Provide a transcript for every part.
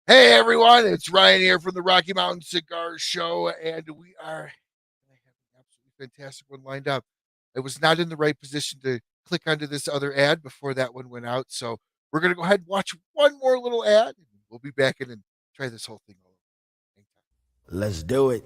Hey everyone, it's Ryan here from the Rocky Mountain Cigar Show, and we are I have an absolutely fantastic one lined up. I was not in the right position to click onto this other ad before that one went out, so we're gonna go ahead and watch one more little ad, and we'll be back in and try this whole thing all over. Let's do it.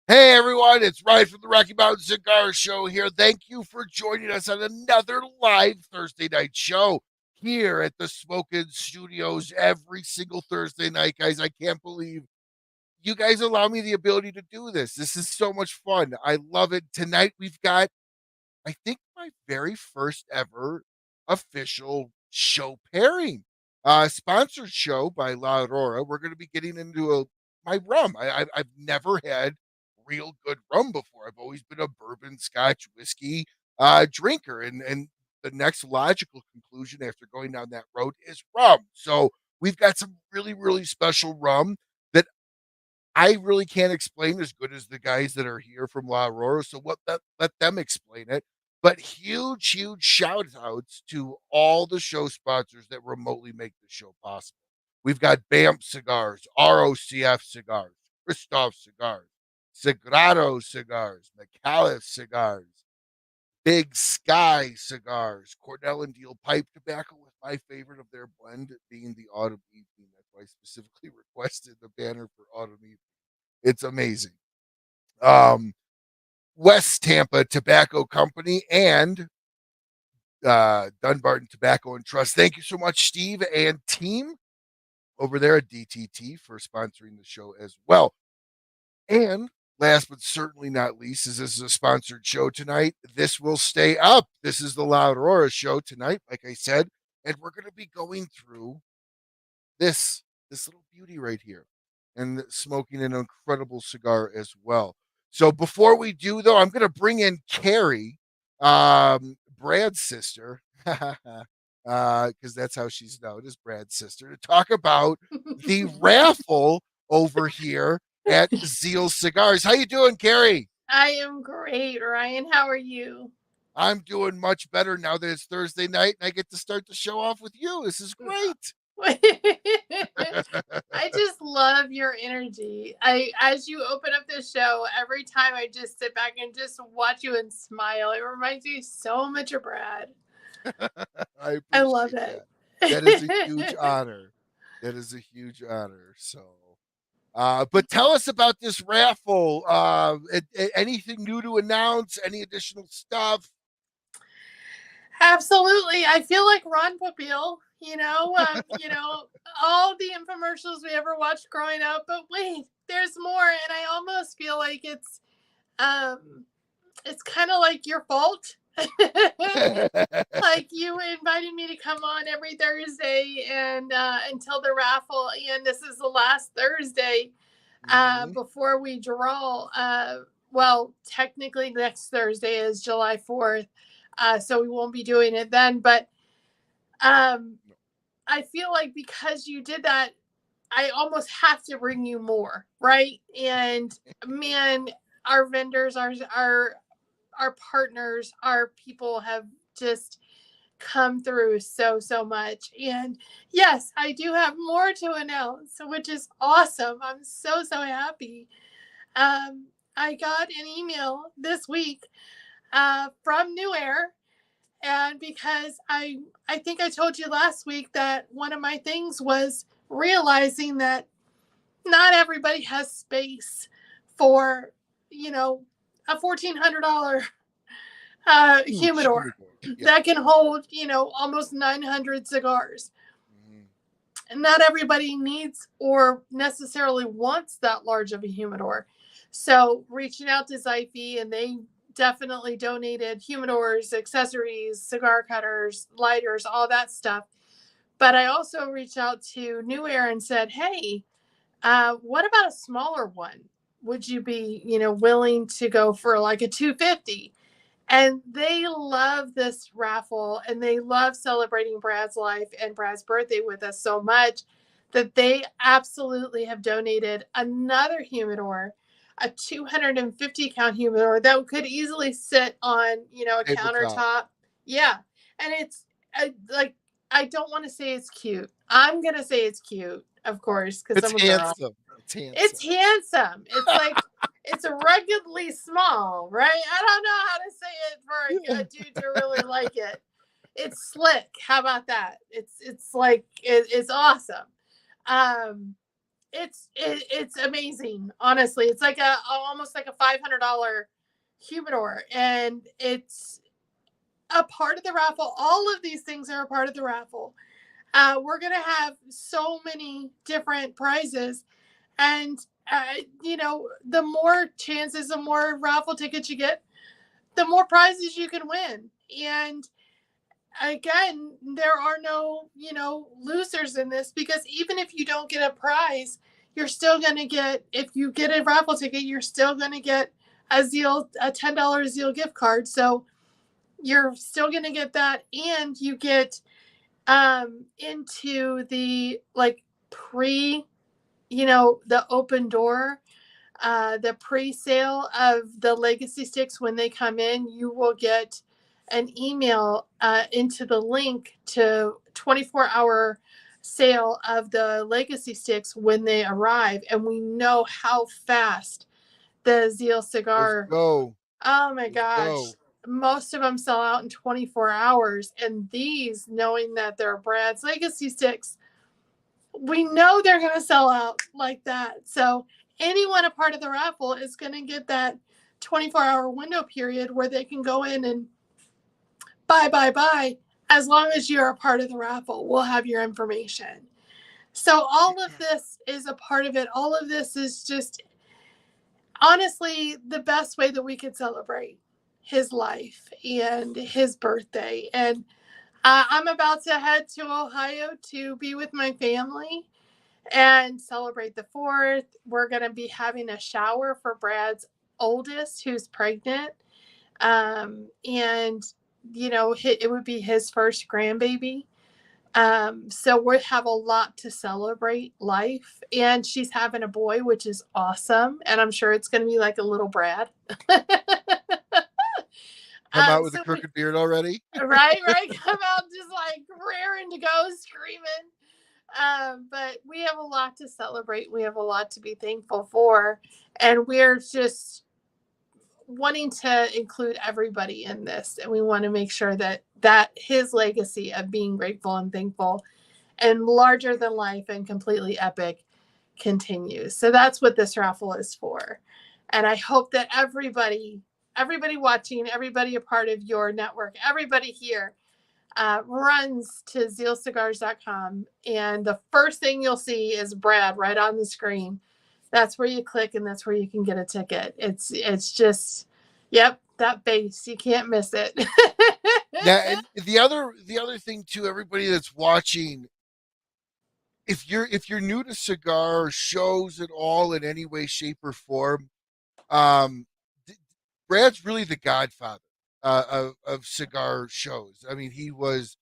Hey everyone, it's Ryan from the Rocky Mountain Cigar Show here. Thank you for joining us on another live Thursday night show here at the Smokin' Studios every single Thursday night, guys. I can't believe you guys allow me the ability to do this. This is so much fun. I love it. Tonight we've got, I think, my very first ever official show pairing. Sponsored show by La Aurora. We're going to be getting into my rum. I've never had real good rum before. I've always been a bourbon, scotch, whiskey drinker. And the next logical conclusion after going down that road is rum. So we've got some really, really special rum that I really can't explain as good as the guys that are here from La Aurora. So let them explain it. But huge, huge shout outs to all the show sponsors that remotely make the show possible. We've got BAMF Cigars, ROCF Cigars, Kristoff Cigars, Sagrado Cigars, Micallef Cigars, Big Sky Cigars, Cornell and Diehl pipe tobacco, with my favorite of their blend being the Autumn Evening. That's why I specifically requested the banner for Autumn Evening. It's amazing. West Tampa Tobacco Company and Dunbarton Tobacco and Trust. Thank you so much, Steve and team over there at DTT, for sponsoring the show as well. And last but certainly not least, as this is a sponsored show tonight, this will stay up. This is the La Aurora show tonight, like I said, and we're going to be going through this little beauty right here and smoking an incredible cigar as well. So before we do, though, I'm going to bring in Carrie, Brad's sister, because that's how she's known, as Brad's sister, to talk about the raffle over here at Zeal Cigars. How you doing, Carrie? I am great, Ryan. How are you? I'm doing much better now that it's Thursday night and I get to start the show off with you. This is great. I just love your energy. As you open up this show, every time I just sit back and just watch you and smile. It reminds me so much of Brad. I love it. That is a huge honor. That is a huge honor. So, but tell us about this raffle. Anything new to announce? Any additional stuff? Absolutely. I feel like Ron Popeil, all the infomercials we ever watched growing up, but wait, there's more. And I almost feel like it's kind of like your fault. Like you invited me to come on every Thursday and until the raffle, and this is the last Thursday before we draw. Well, technically next Thursday is July 4th. So we won't be doing it then, but I I feel like because you did that, I almost have to bring you more, right? And man, our vendors, our partners, our people have just come through so much. And yes, I do have more to announce, which is awesome. I'm so happy. I got an email this week from New Air, and because I think I told you last week that one of my things was realizing that not everybody has space for, a $1,400 humidor that can hold, almost 900 cigars. And not everybody needs or necessarily wants that large of a humidor. So reaching out to Zyphy, and they definitely donated humidors, accessories, cigar cutters, lighters, all that stuff. But I also reached out to New Air and said, hey, what about a smaller one? Would you be, willing to go for like a 250? And they love this raffle, and they love celebrating Brad's life and Brad's birthday with us so much that they absolutely have donated another humidor, a 250 count humidor that could easily sit on, a countertop. Yeah. And it's like, I don't want to say it's cute. I'm going to say it's cute, of course, because I'm a girl. It's handsome. It's like, it's ruggedly small, right? I don't know how to say it for a dude to really like it. It's slick. How about that? It's like, it's awesome. It's amazing. Honestly, it's like almost like a $500 humidor, and it's a part of the raffle. All of these things are a part of the raffle. We're going to have so many different prizes, and the more chances, the more raffle tickets you get, the more prizes you can win. And again, there are no, losers in this, because even if you don't get a prize, you're still going to get, if you get a raffle ticket, you're still going to get a $10 Zeal gift card. So you're still going to get that. And you get into the the open door, the pre-sale of the legacy sticks. When they come in, you will get an email into the link to 24-hour sale of the legacy sticks when they arrive. And we know how fast the Zeal cigar. Oh my gosh. Most of them sell out in 24 hours. And these, knowing that they're Brad's legacy sticks, we know they're going to sell out like that. So anyone a part of the raffle is going to get that 24-hour window period where they can go in and buy. As long as you're a part of the raffle, we'll have your information. So all of this is a part of it. All of this is just honestly the best way that we could celebrate his life and his birthday. And I'm about to head to Ohio to be with my family and celebrate the 4th. We're going to be having a shower for Brad's oldest, who's pregnant. And, it would be his first grandbaby. So we have a lot to celebrate life. And she's having a boy, which is awesome. And I'm sure it's going to be like a little Brad. Come out with a crooked beard already? Right. Come out just like raring to go, screaming. But we have a lot to celebrate. We have a lot to be thankful for. And we're just wanting to include everybody in this. And we want to make sure that his legacy of being grateful and thankful and larger than life and completely epic continues. So that's what this raffle is for. And I hope that everybody watching, everybody a part of your network, everybody here runs to zealcigars.com, and the first thing you'll see is Brad right on the screen. That's where you click, and that's where you can get a ticket. It's just, yep, that base. You can't miss it. Yeah, and the other thing too, everybody that's watching, if you're new to cigar shows at all in any way, shape, or form, Brad's really the godfather of cigar shows. I mean, he was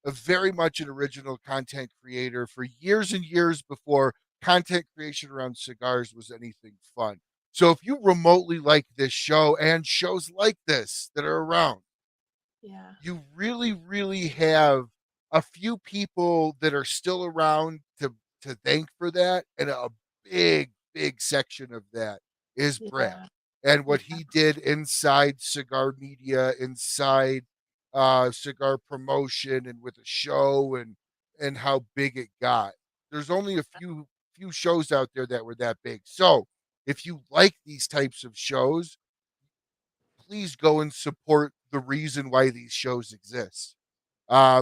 a very much an original content creator for years and years before content creation around cigars was anything fun. So if you remotely like this show and shows like this that are around, Yeah. you really, really have a few people that are still around to thank for that, and a big, big section of that is Brad Yeah. and what Yeah. he did inside cigar media, inside cigar promotion, and with a show, and how big it got. There's only a few shows out there that were that big. So if you like these types of shows, please go and support the reason why these shows exist,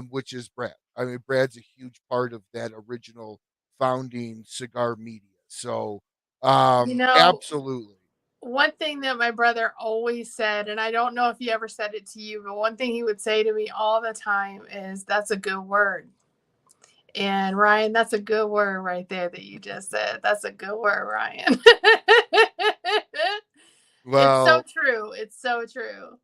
which is Brad. I mean, Brad's a huge part of that original founding cigar media. So, You know, absolutely. one thing that my brother always said, and I don't know if he ever said it to you, but one thing he would say to me all the time is, "That's a good word." And Ryan, that's a good word right there that you just said. That's a good word, Ryan. It's so Well, true. It's so true.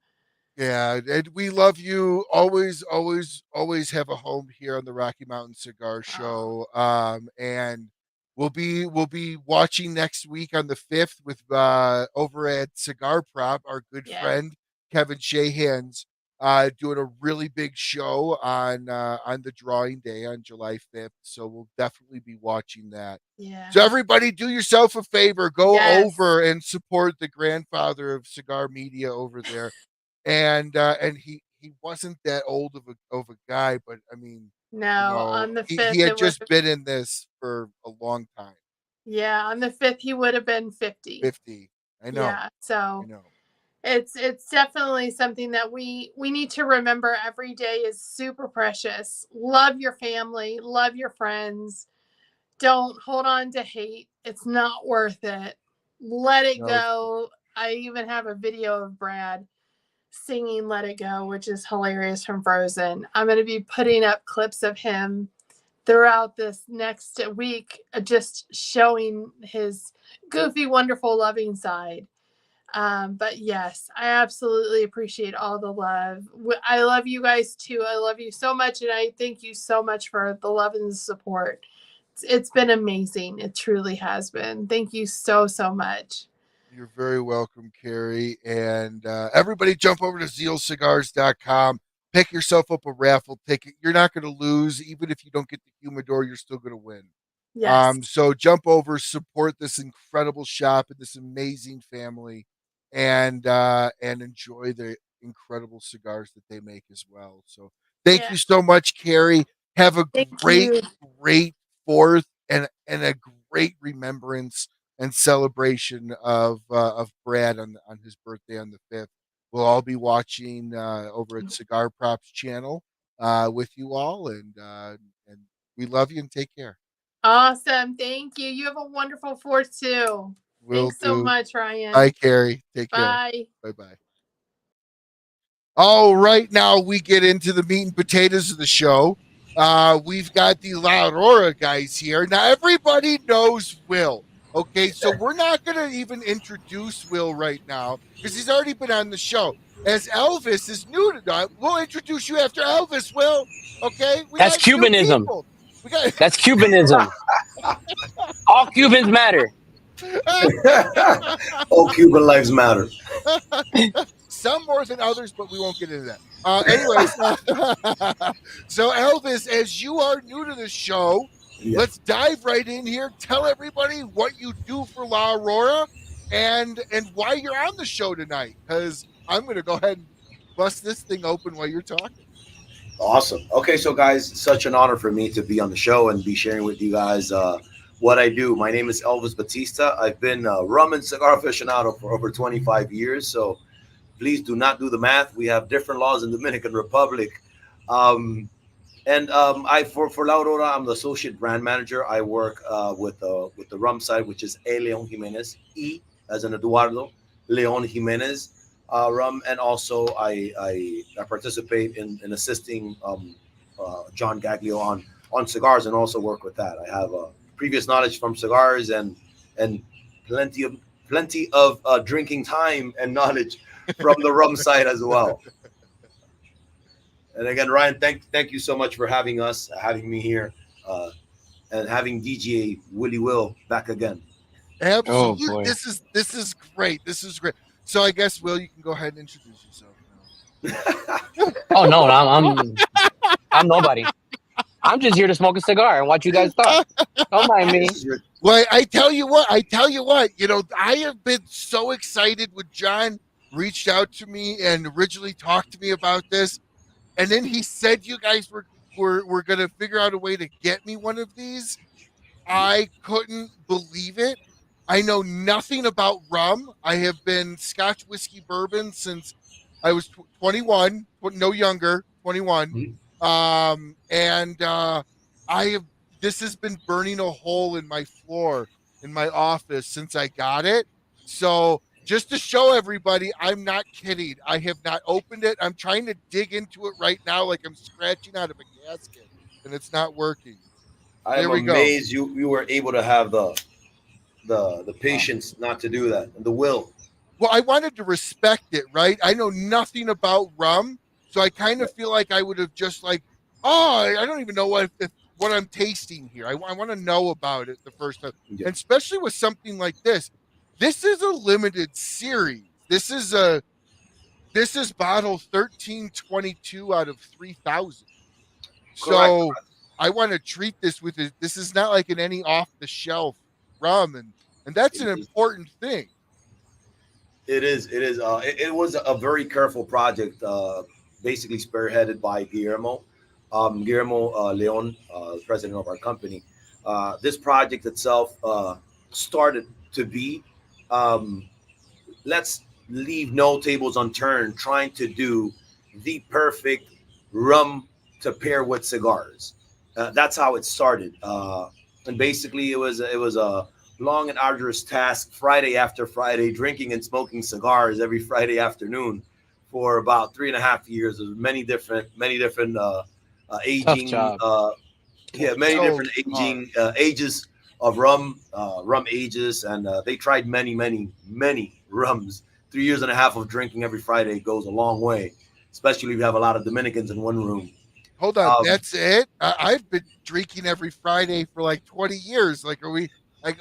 yeah, and we love you. Always, always, always have a home here on the Rocky Mountain Cigar Oh, Show. And we'll be watching next week on the 5th with over at Cigar Prop, our good yeah. friend Kevin Shahan's doing a really big show on the drawing day on July 5th. So we'll definitely be watching that. Yeah. So everybody, do yourself a favor, go Yes. over and support the grandfather of cigar media over there. And he wasn't that old of a guy, but I mean, No, on the he 5th, had it would, just been in this for a long time. yeah, on the 5th, he would have been 50. 50. I know. Yeah. I So know. it's definitely something that we need to remember. Every day is super precious. Love your family, love your friends. Don't hold on to hate. It's not worth it. Let it No, go. I even have a video of Brad singing Let It Go, which is hilarious, from Frozen. I'm going to be putting up clips of him throughout this next week, just showing his goofy, wonderful, loving side. But yes, I absolutely appreciate all the love. I love you guys too. I love you so much, and I thank you so much for the love and the support. It's been amazing. It truly has been. Thank you so, so much. you're very welcome, Carrie. And everybody jump over to zealcigars.com. Pick yourself up a raffle ticket. You're not going to lose. Even if you don't get the humidor, you're still going to win. Yes. So jump over, support this incredible shop and this amazing family, and enjoy the incredible cigars that they make as well. So thank Yeah. you so much, Carrie. Have a Thank great, you. great fourth, and a great remembrance and celebration of Brad on his birthday on the 5th. We'll all be watching over at Cigar Props channel with you all, and we love you and take care. Awesome. Thank you. You have a wonderful fourth too. Will Thanks so do. much, Ryan. Bye, Carrie. Take care. Bye. Bye bye. All right, now we get into the meat and potatoes of the show. We've got the La Aurora guys here. Now, everybody knows Will. Okay, so we're not going to even introduce Will right now because he's already been on the show. As Elvis is new to that, we'll introduce you after Elvis, Will. Okay, we That's got new Cubanism. people. We got That's Cubanism. All Cubans matter. Oh, Cuban lives matter. some more than others, but we won't get into that. Anyways, so Elvis, as you are new to the show, Yeah. let's dive right in here. Tell everybody what you do for La Aurora and why you're on the show tonight, because I'm going to go ahead and bust this thing open while you're talking. Awesome. Okay, so guys, such an honor for me to be on the show and be sharing with you guys what I do. My name is Elvis Batista. I've been a rum and cigar aficionado for over 25 years. So please do not do the math. We have different laws in Dominican Republic. I for La Aurora, I'm the associate brand manager. I work with the rum side, which is A Leon Jimenez, E as in Eduardo, Leon Jimenez rum, and also I participate in assisting John Gaglio on cigars, and also work with that. I have previous knowledge from cigars and plenty of drinking time and knowledge from the rum side as well. And again, Ryan, thank you so much for having me here, and having DJ Willie Will back again. Absolutely. Oh, boy. This is great. This is great. So I guess, Will, you can go ahead and introduce yourself now. Oh no, I'm nobody. I'm just here to smoke a cigar and watch you guys talk. Don't mind me. Well, I tell you what, you know, I have been so excited when John reached out to me and originally talked to me about this. And then he said you guys were going to figure out a way to get me one of these. I couldn't believe it. I know nothing about rum. I have been Scotch whiskey bourbon since I was 21, no younger, 21. This has been burning a hole in my floor in my office since I got it. So just to show everybody, I'm not kidding. I have not opened it. I'm trying to dig into it right now like I'm scratching out of a gasket, and it's not working. I'm amazed you were able to have the patience not to do that, and the will. Well, I wanted to respect it, right? I know nothing about rum, so I kind of feel like I would have just like, I don't even know what I'm tasting here. I want to know about it the first time, and especially with something like this. This is a limited series. This is bottle 1322 out of 3,000. So I want to treat this with it. This is not like any off the shelf rum, and that's an important thing. It is. It was a very careful project, basically spearheaded by Guillermo Leon, president of our company. This project itself started to be, let's leave no tables unturned, trying to do the perfect rum to pair with cigars. That's how it started, and basically it was a long and arduous task, Friday after Friday, drinking and smoking cigars every Friday afternoon for about 3.5 years. There's many different aging, different aging ages of rum ages, and they tried many rums. 3.5 years of drinking every Friday goes a long way, especially if you have a lot of Dominicans in one room. Hold on, that's it? I've been drinking every Friday for like 20 years. Like,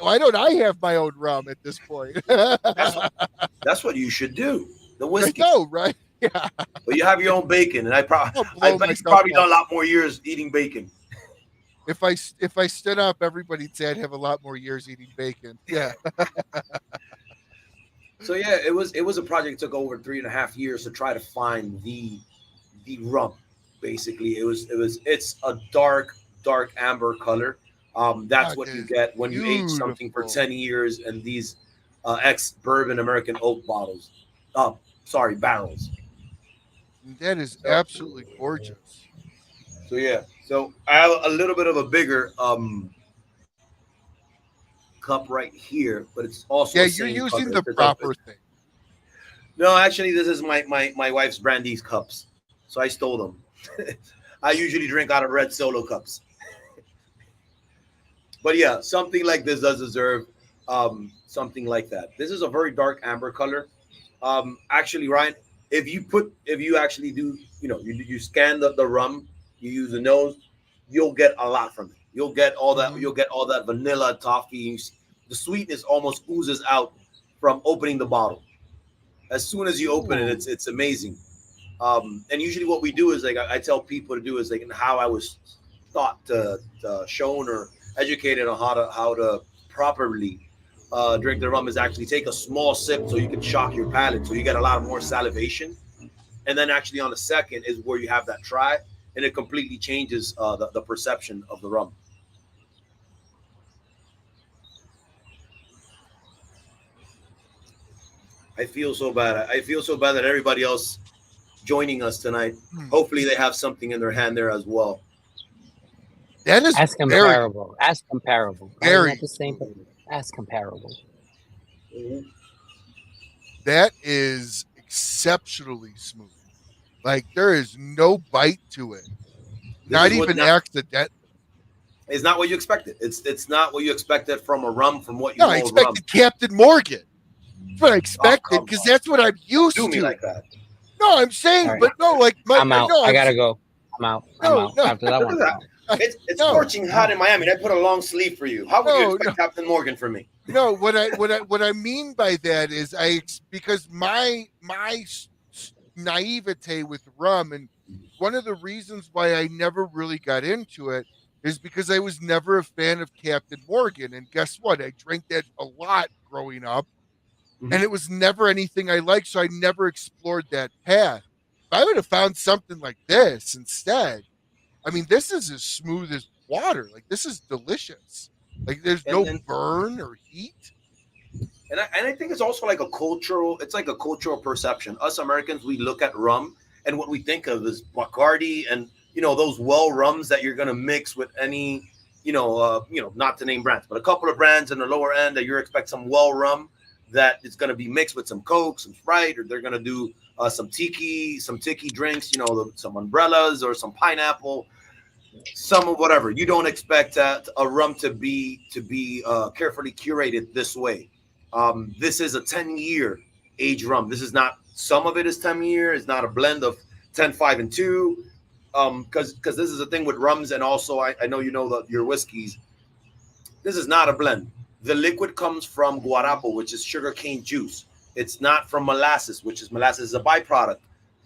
why don't I have my own rum at this point? That's what you should do. The whiskey. I know, right? Yeah. Well, you have your own bacon, and I bet you've probably done a lot more years eating bacon. If I stood up, everybody'd say I'd have a lot more years eating bacon. Yeah. So yeah, it was a project that took over 3.5 years to try to find the rum. Basically, it's a dark amber color. That's what you get when you age something for 10 years in these ex-bourbon American oak bottles. Barrels. That is absolutely gorgeous. So yeah, I have a little bit of a bigger cup right here, but it's also you're using the proper thing. No, actually, this is my wife's brandy's cups, so I stole them. I usually drink out of red Solo cups. But yeah, something like this does deserve something like that. This is a very dark amber color. Actually, Ryan, if you actually do, you scan the rum, you use the nose, you'll get a lot from it. You'll get all that. You'll get all that vanilla, toffee. The sweetness almost oozes out from opening the bottle. As soon as you open it, it's amazing. And usually, what we do is like I tell people to do is like how I was taught shown or educated on how to properly drink the rum is actually take a small sip so you can shock your palate, so you get a lot more salivation, and then actually on the second is where you have that try, and it completely changes the perception of the rum. I feel so bad. I feel so bad that everybody else joining us tonight, hopefully they have something in their hand there as well. That is as comparable. As comparable. Very not the same, but as comparable. That is exceptionally smooth. Like there is no bite to it. Not even accident. It's not what you expected. It's not what you expected from a rum. From what you know, I expected Captain Morgan. That's what I expected because that's what I'm used to. Do me like that. No, I'm saying, right. But no, like I'm out. I gotta go. I'm out. No, no. After that Look one. at I'm that. out. It's No. scorching hot in Miami. I put a long sleeve for you. How would you No, expect Captain Morgan from me? No, what I mean by that is because my naivete with rum, and one of the reasons why I never really got into it is because I was never a fan of Captain Morgan, and guess what? I drank that a lot growing up, and it was never anything I liked, so I never explored that path. If I would have found something like this instead, I mean, this is as smooth as water. Like, this is delicious. Like, there's no And burn or heat. I think it's also like it's like a cultural perception. Us Americans, we look at rum and what we think of is Bacardi and, those well rums that you're going to mix with any, not to name brands, but a couple of brands in the lower end that you expect some well rum that is going to be mixed with some Coke, some Sprite, or they're going to do some tiki drinks, some umbrellas or some pineapple, some of whatever. You don't expect a rum to be carefully curated this way. This is a 10-year age rum. This is not, some of it is 10 years. It's not a blend of 10, 5, and 2. Because this is a thing with rums, and also I know your whiskeys. This is not a blend. The liquid comes from guarapo, which is sugarcane juice. It's not from molasses, which is a byproduct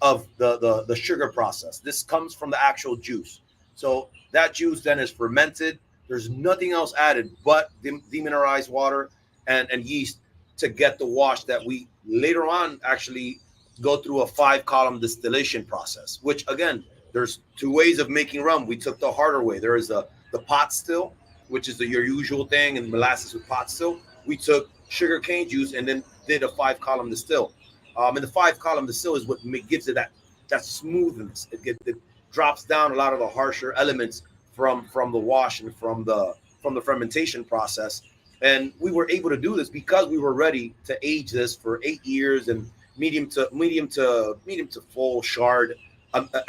of the sugar process. This comes from the actual juice. So that juice then is fermented. There's nothing else added but demineralized water and yeast to get the wash that we later on actually go through a 5-column distillation process, which again, there's 2 ways of making rum. We took the harder way. There is the pot still, which is your usual thing, and molasses with pot still. We took sugarcane juice and then did a 5-column distill. And the 5-column distill is what gives it that smoothness. It drops down a lot of the harsher elements from the wash and from the fermentation process. And we were able to do this because we were ready to age this for 8 years and medium to full shard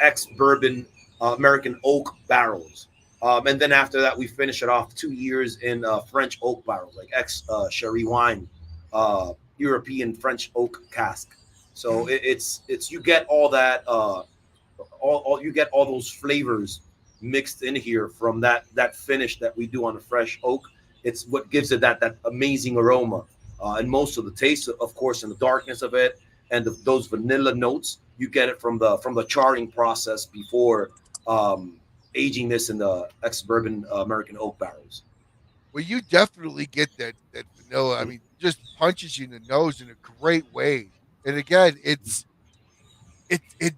ex-bourbon American oak barrels. And then after that, we finish it off 2 years in French oak barrels, like ex-sherry wine, European French oak cask. So it's you get all that, you get all those flavors mixed in here from that finish that we do on the fresh oak. It's what gives it that amazing aroma, and most of the taste, of course, and the darkness of it, and those vanilla notes. You get it from the charring process before aging this in the ex-bourbon American oak barrels. Well, you definitely get that vanilla. I mean, just punches you in the nose in a great way. And again, it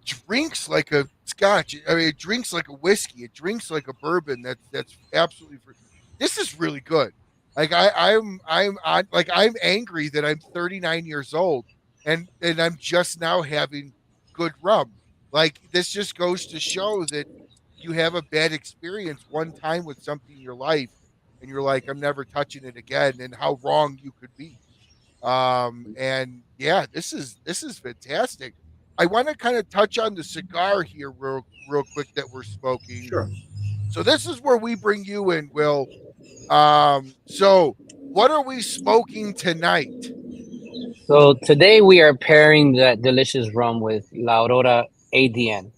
drinks like a scotch. I mean, it drinks like a whiskey. It drinks like a bourbon. That's absolutely. This is really good. Like I'm angry that I'm 39 years old and I'm just now having good rum. Like, this just goes to show that you have a bad experience one time with something in your life and you're like, I'm never touching it again, and how wrong you could be. And yeah, this is fantastic. I want to kind of touch on the cigar here real quick that we're smoking. Sure. So this is where we bring you in, Will. So what are we smoking tonight? So today we are pairing that delicious rum with La Aurora ADN.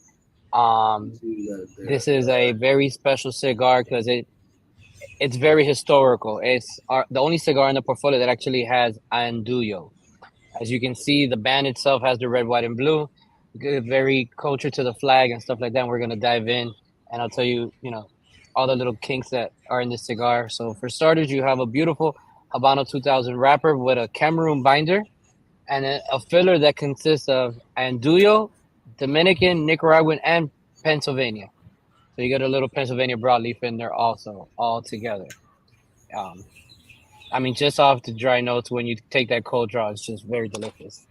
This is a very special cigar because it's very historical. It's the only cigar in the portfolio that actually has Andullo. As you can see, the band itself has the red, white, and blue. Very culture to the flag and stuff like that. And we're gonna dive in, and I'll tell you, all the little kinks that are in this cigar. So for starters, you have a beautiful Habano 2000 wrapper with a Cameroon binder and a filler that consists of Andullo, Dominican, Nicaraguan, and Pennsylvania. So you get a little Pennsylvania broadleaf in there also, all together. I mean, just off the dry notes, when you take that cold draw, it's just very delicious.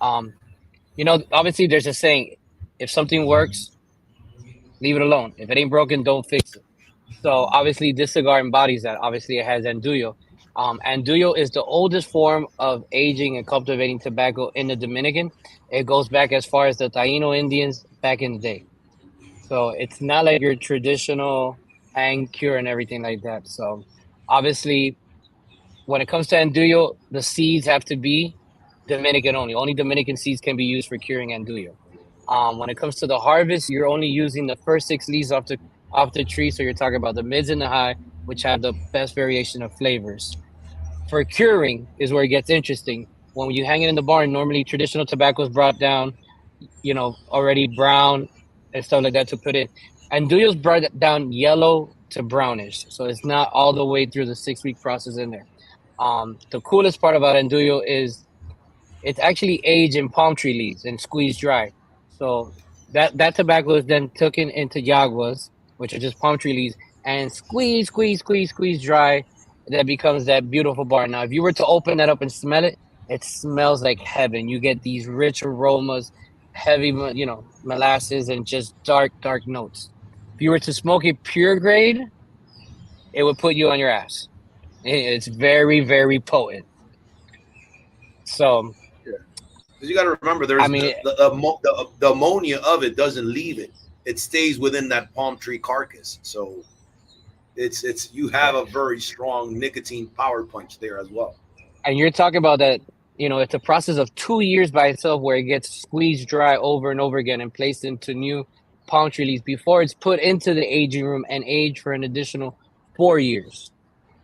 Obviously there's a saying, if something works, leave it alone. If it ain't broken, don't fix it. So obviously this cigar embodies that. Obviously it has Andullo. Andullo is the oldest form of aging and cultivating tobacco in the Dominican. It goes back as far as the Taino Indians back in the day. So it's not like your traditional hang, cure, and everything like that. So obviously, when it comes to Andullo, the seeds have to be Dominican only. Only Dominican seeds can be used for curing Andullo. When it comes to the harvest, you're only using the first 6 leaves off the tree. So you're talking about the mids and the high, which have the best variation of flavors. For curing is where it gets interesting. When you hang it in the barn, normally traditional tobacco is brought down, already brown and stuff like that to put in. And Duyos brought it down yellow to brownish, so it's not all the way through the 6-week process in there. The coolest part about Andullo is it's actually aged in palm tree leaves and squeezed dry. So that tobacco is then taken into yaguas, which are just palm tree leaves, and squeeze dry. That becomes that beautiful bar. Now, if you were to open that up and smell it, it smells like heaven. You get these rich aromas, heavy, molasses, and just dark notes. If you were to smoke it pure grade, it would put you on your ass. It's very, very potent. So, because you got to remember, there's the ammonia of it doesn't leave it; it stays within that palm tree carcass. So, it's you have a very strong nicotine power punch there as well. And you're talking about that. It's a process of 2 years by itself where it gets squeezed dry over and over again and placed into new palm tree leaves before it's put into the aging room and aged for an additional 4 years.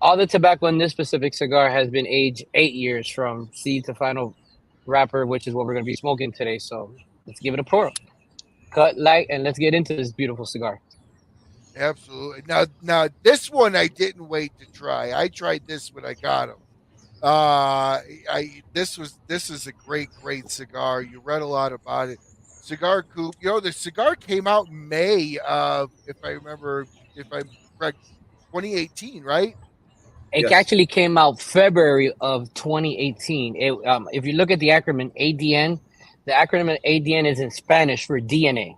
All the tobacco in this specific cigar has been aged 8 years from seed to final wrapper, which is what we're going to be smoking today. So let's give it a pour. Cut, light, and let's get into this beautiful cigar. Absolutely. Now this one I didn't wait to try. I tried this when I got him. This is a great cigar. You read a lot about it. Cigar Coupe. The cigar came out in May of, if I'm correct, 2018, right? It actually came out February of 2018. If you look at the acronym ADN, the acronym ADN is in Spanish for DNA.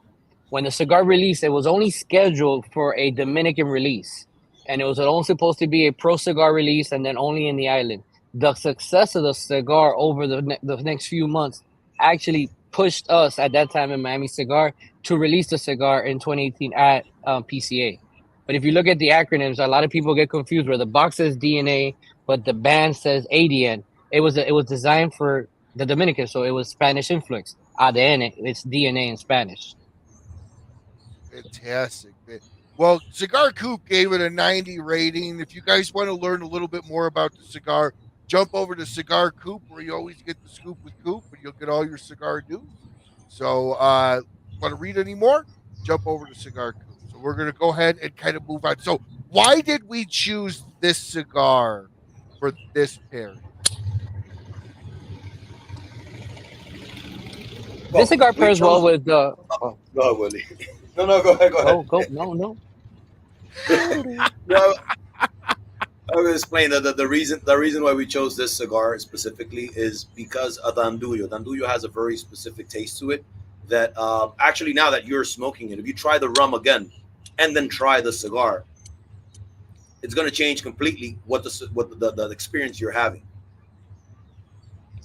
When the cigar released, it was only scheduled for a Dominican release, and it was only supposed to be a pro cigar release, and then only in the island. The success of the cigar over the next few months actually pushed us at that time in Miami Cigar to release the cigar in 2018 at PCA. But if you look at the acronyms, a lot of people get confused where the box says DNA, but the band says ADN. It was designed for the Dominican, so it was Spanish influence. ADN, it's DNA in Spanish. Fantastic. Well, Cigar Coupe gave it a 90 rating. If you guys want to learn a little bit more about the cigar, jump over to Cigar Coupe, where you always get the scoop with Coupe, and you'll get all your cigar news. So, want to read any more? Jump over to Cigar Coupe. So we're going to go ahead and kind of move on. So why did we choose this cigar for this pairing? This cigar pairs well with the. Go ahead, Willie. No, go ahead. Go. No. Well, I will explain that the reason why we chose this cigar specifically is because of the Andullo. The Andullo has a very specific taste to it that actually, now that you're smoking it, if you try the rum again and then try the cigar, it's going to change completely what the experience you're having.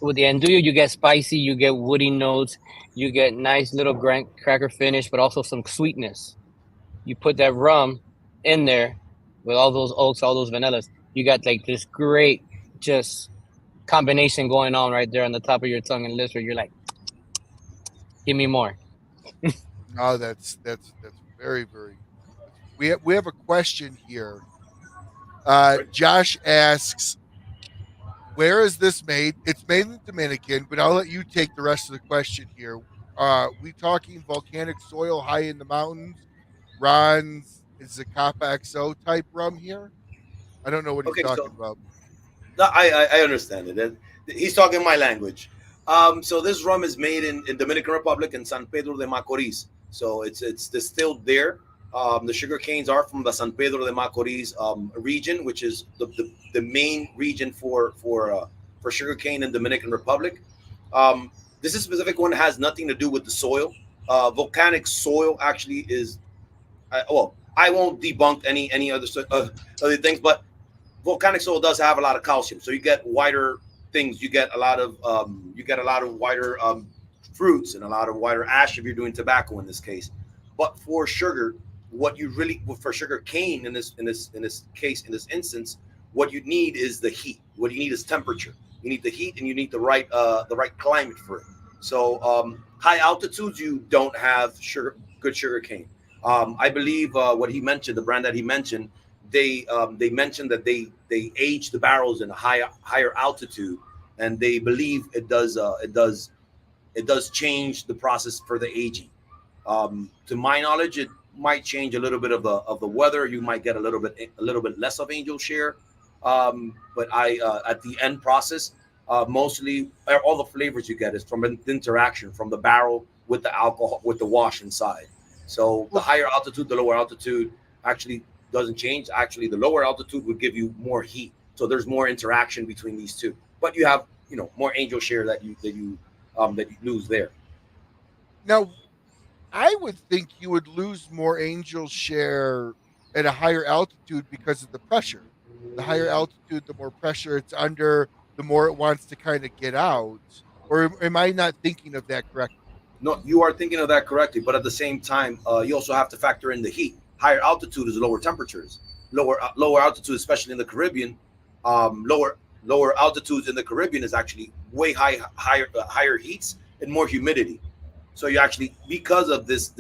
With the Andullo, you get spicy, you get woody notes, you get nice little cracker finish, but also some sweetness. You put that rum in there with all those oaks, all those vanillas, you got like this great just combination going on right there on the top of your tongue and lips where you're like, give me more. Oh, that's very, very. We have a question here. Josh asks, where is this made? It's made in the Dominican, but I'll let you take the rest of the question here. We talking volcanic soil high in the mountains? Ron's Zacapa XO type rum here? I don't know what he's talking about. No, I understand it. He's talking my language. So this rum is made in Dominican Republic in San Pedro de Macorís. So it's distilled there. The sugar canes are from the San Pedro de Macorís region, which is the main region for sugar cane in Dominican Republic. This specific one has nothing to do with the soil. Volcanic soil actually is, I won't debunk any other things, but volcanic soil does have a lot of calcium, so you get whiter things. You get a lot of whiter fruits and a lot of whiter ash if you're doing tobacco in this case. But for sugar, for sugar cane in this instance, what you need is the heat. What you need is temperature. You need the heat, and you need the right climate for it. So high altitudes, you don't have good sugar cane. I believe what he mentioned, the brand that he mentioned, they mentioned that they age the barrels in a higher altitude, and they believe it does change the process for the aging. To my knowledge, it might change a little bit of the weather. You might get a little bit less of angel share, but at the end process, mostly all the flavors you get is from an interaction from the barrel with the alcohol with the wash inside. So the higher altitude, the lower altitude actually doesn't change. Actually, the lower altitude would give you more heat, so there's more interaction between these two. But you have more angel share that you lose there. Now, I would think you would lose more angel share at a higher altitude because of the pressure. The higher altitude, the more pressure it's under, the more it wants to kind of get out. Or am I not thinking of that correctly? No, you are thinking of that correctly, but at the same time, you also have to factor in the heat. Higher altitude is lower temperatures. Lower altitude, especially in the Caribbean, lower altitudes in the Caribbean is actually way higher heats and more humidity. So you actually, because of this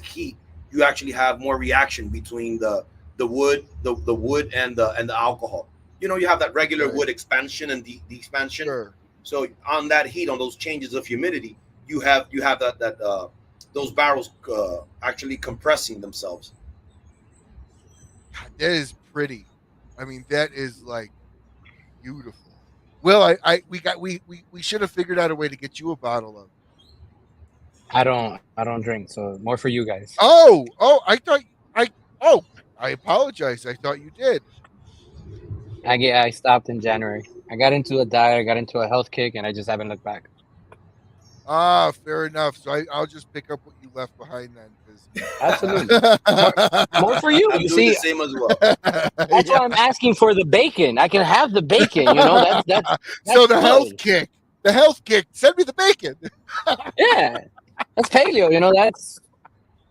heat, you actually have more reaction between the wood, the wood and the alcohol. You have that regular wood expansion and the expansion. Sure. So on that heat, on those changes of humidity, you have that those barrels actually compressing themselves. God, that is pretty. I mean, that is like beautiful. Well, we should have figured out a way to get you a bottle of. I don't drink, so more for you guys. Oh, I apologize. I thought you did. I stopped in January. I got into a diet, I got into a health kick, and I just haven't looked back. Ah, fair enough. So I'll just pick up what you left behind then. Absolutely. More for you. I'm You doing see, the same as well. that's why I'm asking for the bacon. I can have the bacon. That's so the good. health kick. The health kick. Send me the bacon. Yeah, that's paleo.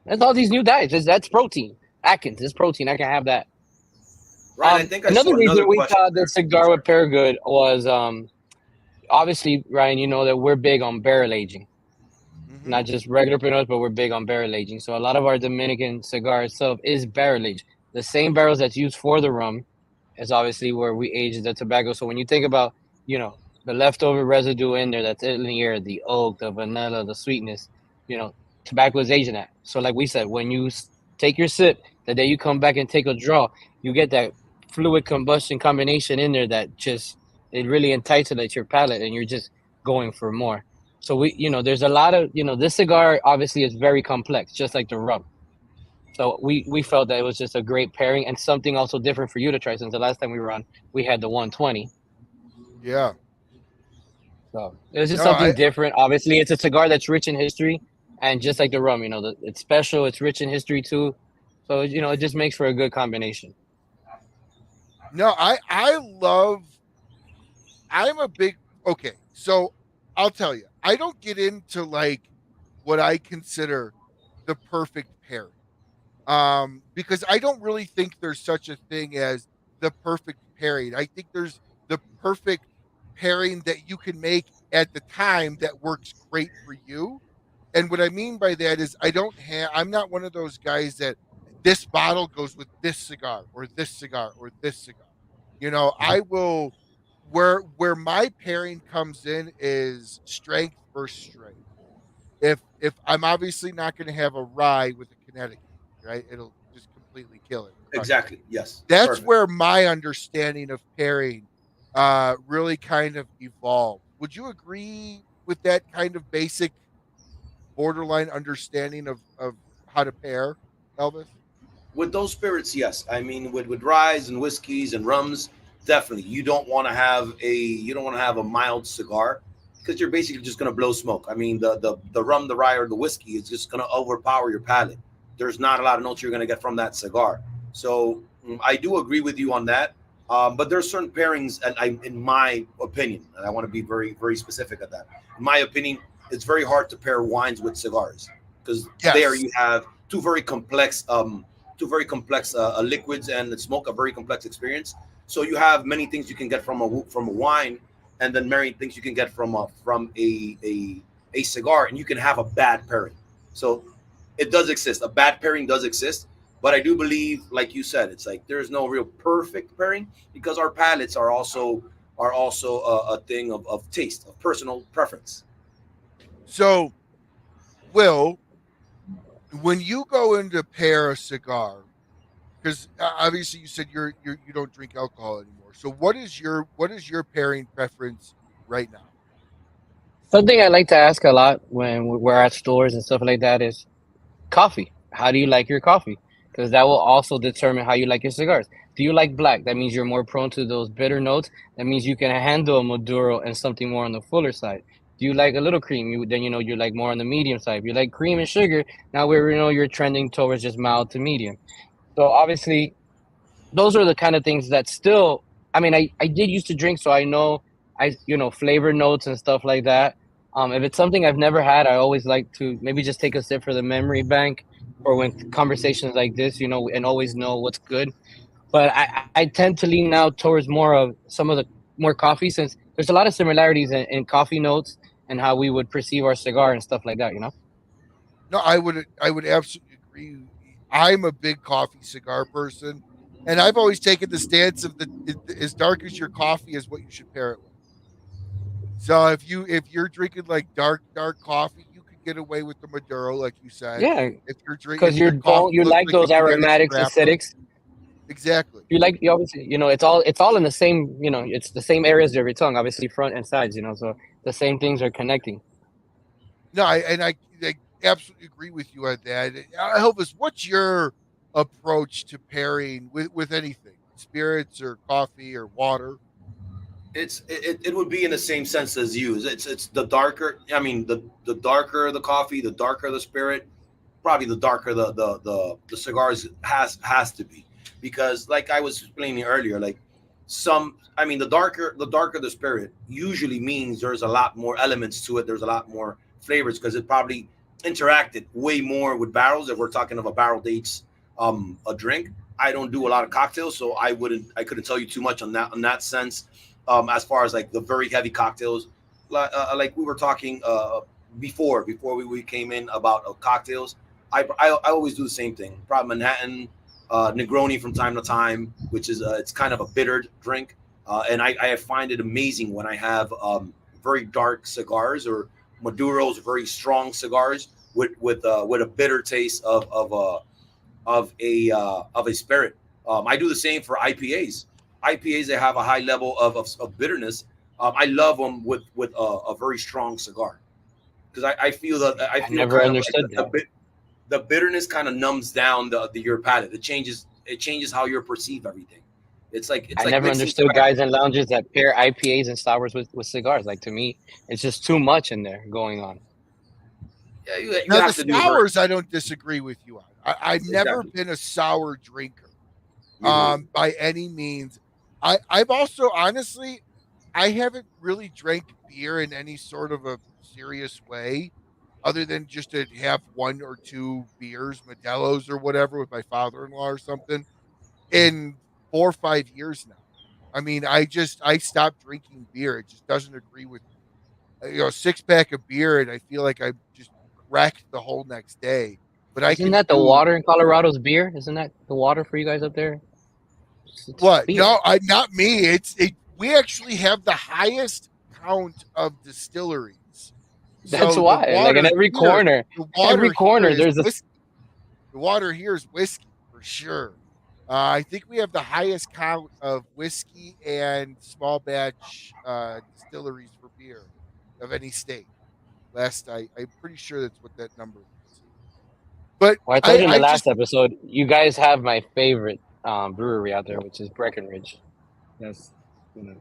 That's all these new diets. That's protein. Atkins is protein. I can have that. Right. I think I another saw reason another we question thought there. the cigar would pair good was obviously, Ryan, you know that we're big on barrel aging. Mm-hmm. Not just regular Pinots, but we're big on barrel aging. So a lot of our Dominican cigar itself is barrel aged. The same barrels that's used for the rum is obviously where we age the tobacco. So when you think about, the leftover residue in there that's in the air, the oak, the vanilla, the sweetness, tobacco is aging that. So like we said, when you take your sip, the day you come back and take a draw, you get that fluid combustion combination in there that it really encapsulates your palate and you're just going for more. So there's a lot of, this cigar obviously is very complex, just like the rum. So we felt that it was just a great pairing and something also different for you to try since the last time we were on, we had the 120. Yeah. So it was just something different. Obviously, it's a cigar that's rich in history, and just like the rum, it's special. It's rich in history too. So it just makes for a good combination. No, I'm a big okay. So I'll tell you, I don't get into like what I consider the perfect pairing. Because I don't really think there's such a thing as the perfect pairing. I think there's the perfect pairing that you can make at the time that works great for you. And what I mean by that is I'm not one of those guys that this bottle goes with this cigar or this cigar or this cigar. I will where my pairing comes in is strength versus strength. If I'm obviously not going to have a rye with a Connecticut, right? It'll just completely kill it. Exactly. Yes. That's Perfect. where my understanding of pairing really kind of evolved. Would you agree with that kind of basic borderline understanding of how to pair, Elvis? With those spirits, yes. I mean, with ryes and whiskeys and rums, definitely. You don't want to have a mild cigar because you're basically just going to blow smoke. I mean, the rum, the rye, or the whiskey is just going to overpower your palate. There's not a lot of notes you're going to get from that cigar. So I do agree with you on that. But there's certain pairings, and in my opinion, and I want to be very, very specific at that. In my opinion, it's very hard to pair wines with cigars because there you have two very complex liquids and smoke, a very complex experience. So you have many things you can get from a wine, and then many things you can get from a a cigar, and you can have a bad pairing. So it does exist. A bad pairing does exist, but I do believe, like you said, it's like there's no real perfect pairing because our palates are also a thing of taste, of personal preference. So, Will, when you go in to pair a cigar, because obviously you said you don't drink alcohol anymore. So what is your pairing preference right now? Something I like to ask a lot when we're at stores and stuff like that is coffee. How do you like your coffee? Because that will also determine how you like your cigars. Do you like black? That means you're more prone to those bitter notes. That means you can handle a Maduro and something more on the fuller side. Do you like a little cream? Then you like more on the medium side. If you like cream and sugar, now you're trending towards just mild to medium. So obviously, those are the kind of things that still. I mean, I did used to drink, so I know flavor notes and stuff like that. If it's something I've never had, I always like to maybe just take a sip for the memory bank, or when conversations like this, and always know what's good. But I tend to lean now towards more of some of the more coffee, since there's a lot of similarities in coffee notes and how we would perceive our cigar and stuff like that. No, I would absolutely agree. I'm a big coffee cigar person, and I've always taken the stance of as dark as your coffee is what you should pair it with. So if you're drinking like dark coffee, you could get away with the Maduro, like you said. Yeah, If you're drinking, because your coffee you looks like like those a genetic aromatics, wrapper. acidics. Exactly. You obviously, it's all in the same, it's the same areas of your tongue, obviously front and sides, so the same things are connecting. No, I absolutely agree with you on that. Elvis, what's your approach to pairing with anything, spirits or coffee or water? It would be in the same sense as you. It's the darker. I mean, the darker the coffee, the darker the spirit, probably the darker the cigars has to be, because like I was explaining earlier, like the darker the spirit usually means there's a lot more elements to it. There's a lot more flavors because it probably interacted way more with barrels. If we're talking of a barrel dates a drink, I don't do a lot of cocktails, so I couldn't tell you too much on that sense. As far as like the very heavy cocktails, like we were talking before we came in about cocktails, I always do the same thing. Probably Manhattan, Negroni from time to time, which is it's kind of a bitter drink, and I find it amazing when I have very dark cigars or Maduros, very strong cigars with a bitter taste of a spirit. I do the same for IPAs. IPAs that have a high level of bitterness. I love them with a very strong cigar, because I feel never kind understood of like the bitterness kind of numbs down your palate. It changes how you perceive everything. I never understood guys in lounges that pair IPAs and sours with cigars. Like, to me, it's just too much in there going on. Yeah, you now have the to sours, I don't disagree with you on. I've never Exactly. been a sour drinker, by any means. I've also honestly, I haven't really drank beer in any sort of a serious way, other than just to have one or two beers, Modelo's or whatever, with my father-in-law or something, in 4 or 5 years now. I mean, I stopped drinking beer. It just doesn't agree with me. A 6 pack of beer, and I feel like I just wrecked the whole next day. But I Isn't can that the do water in Colorado's beer? Isn't that the water for you guys up there? It's what? beer. No, not me. We actually have the highest count of distilleries. That's So the why. Like, in water every here, corner, the water every here corner, is there's a. whiskey. The water here is whiskey for sure. I think we have the highest count of whiskey and small batch distilleries for beer of any state. I'm pretty sure that's what that number was. But Well, I told I, you in the I just, last episode, you guys have my favorite brewery out there, which is Breckenridge. Yes.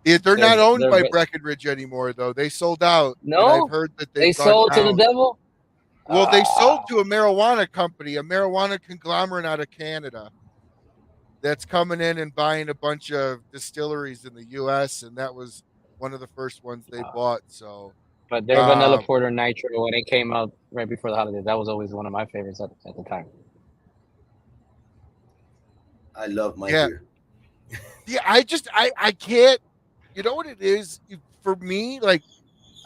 they're not owned They're by Breckenridge anymore, though. They sold out, and I've no, heard that they they've gone sold to the down. devil. Well, they sold Ah, to a marijuana company, a marijuana conglomerate out of Canada that's coming in and buying a bunch of distilleries in the U.S., and that was one of the first ones they bought. So, but their vanilla um, porter nitro, when it came out right before the holidays, that was always one of my favorites at the time. I love my yeah, beer. yeah. I can't. You know what it is for me? Like,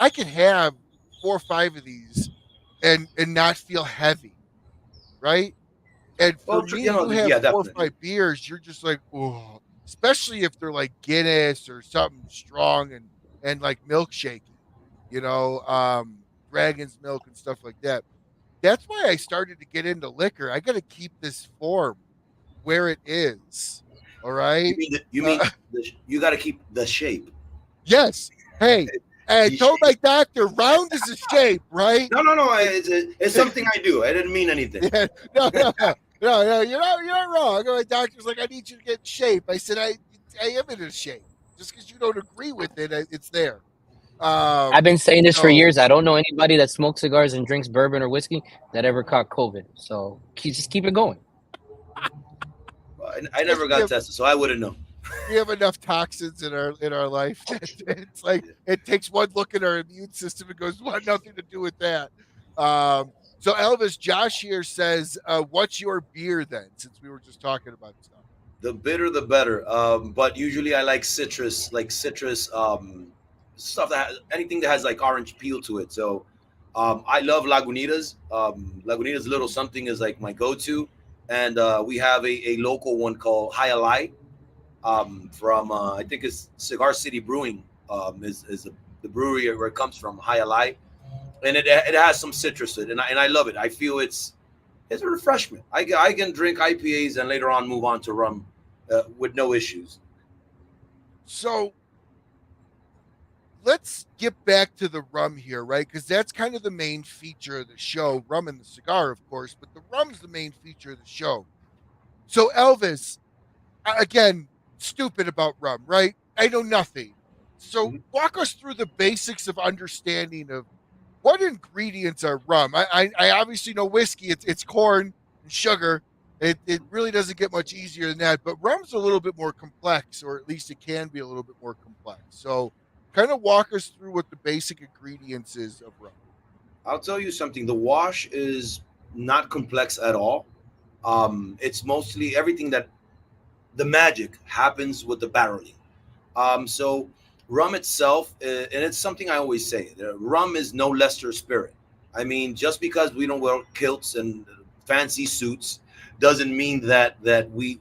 I can have 4 or 5 of these and not feel heavy, right? And for Well, me, you know, you have yeah, 4 or definitely. 5 beers, you're just like, oh, especially if they're like Guinness or something strong and like milkshakey, you know, dragon's milk and stuff like that. That's why I started to get into liquor. I got to keep this form where it is. All right. You Uh, mean you got to keep the shape. yes. Hey, I You told sh- my doctor, round is a shape, right? no, no, no. It's something I do. I didn't mean anything. Yeah, no, no, no, no, no, you're not wrong. My doctor's like, I need you to get in shape. I said, I am in a shape. Just because you don't agree with it, it's there. I've been saying this for So years. I don't know anybody that smokes cigars and drinks bourbon or whiskey that ever caught COVID. So just keep it going. I never got tested, so I wouldn't know. we have enough toxins in our life that it's like it takes one look at our immune system and goes, "What? Nothing to do with that." So Elvis, Josh here says, "What's your beer then?" Since we were just talking about stuff. The bitter, the better. But usually I like citrus, stuff that anything that has like orange peel to it. So I love Lagunitas. Lagunitas Little Something is like my go-to, and we have a local one called High Alight from I think it's Cigar City Brewing. Is the brewery where it comes from, High Alight, and it has some citrus to it, and I love it. I feel it's a refreshment. I can drink IPAs and later on move on to rum with no issues. So let's get back to the rum here, right? Because that's kind of the main feature of the show. Rum and the cigar, of course, but the rum's the main feature of the show. So Elvis, again, stupid about rum, right? I know nothing. So walk us through the basics of understanding of what ingredients are rum. I obviously know whiskey. It's corn and sugar. It really doesn't get much easier than that. But rum's a little bit more complex, or at least it can be a little bit more complex. So kind of walk us through what the basic ingredients is of rum. I'll tell you something. The wash is not complex at all. It's mostly everything that the magic happens with the barreling. So rum itself, and it's something I always say, rum is no lesser spirit. I mean, just because we don't wear kilts and fancy suits doesn't mean that we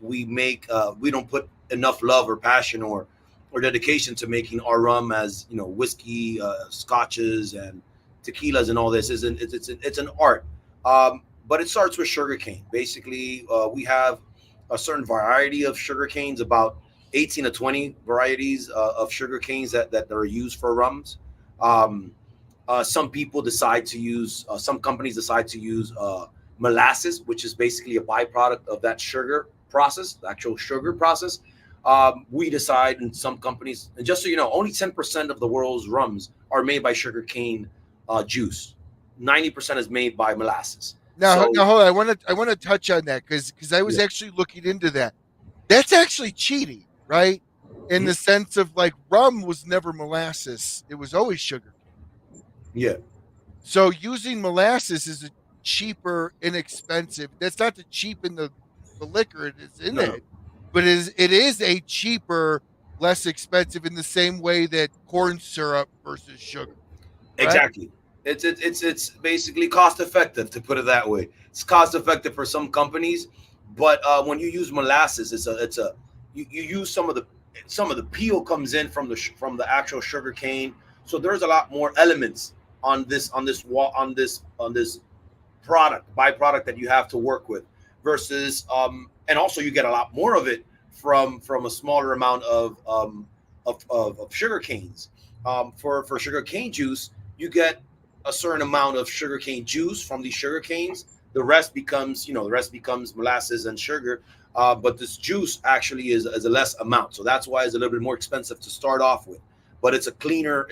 don't put enough love or passion or dedication to making our rum, as you know, whiskey, scotches, and tequilas and all this. It's an art. But it starts with sugarcane. Basically, we have a certain variety of sugar canes, about 18 to 20 varieties of sugar canes that are used for rums. Some people decide to use, some companies decide to use molasses, which is basically a byproduct of that sugar process, the actual sugar process. We decide in some companies, and just so you know, only 10% of the world's rums are made by sugar cane juice. 90% is made by molasses. Now, So- now hold on. I want to touch on that because I was Yeah. actually looking into that. That's actually cheating, right? In the sense of like rum was never molasses; it was always sugar cane. Yeah. So using molasses is a cheaper, inexpensive. That's not to cheapen the liquor it is in No. it, but it is a cheaper, less expensive in the same way that corn syrup versus sugar. Right? Exactly. It's basically cost effective, to put it that way. It's cost effective for some companies, but when you use molasses, you use some of the peel comes in from the actual sugar cane, so there's a lot more elements on this product byproduct that you have to work with versus and also you get a lot more of it from a smaller amount of sugar canes. For sugar cane juice, you get a certain amount of sugarcane juice from these sugar canes. The rest becomes molasses and sugar. But this juice actually is a less amount, so that's why it's a little bit more expensive to start off with. But it's a cleaner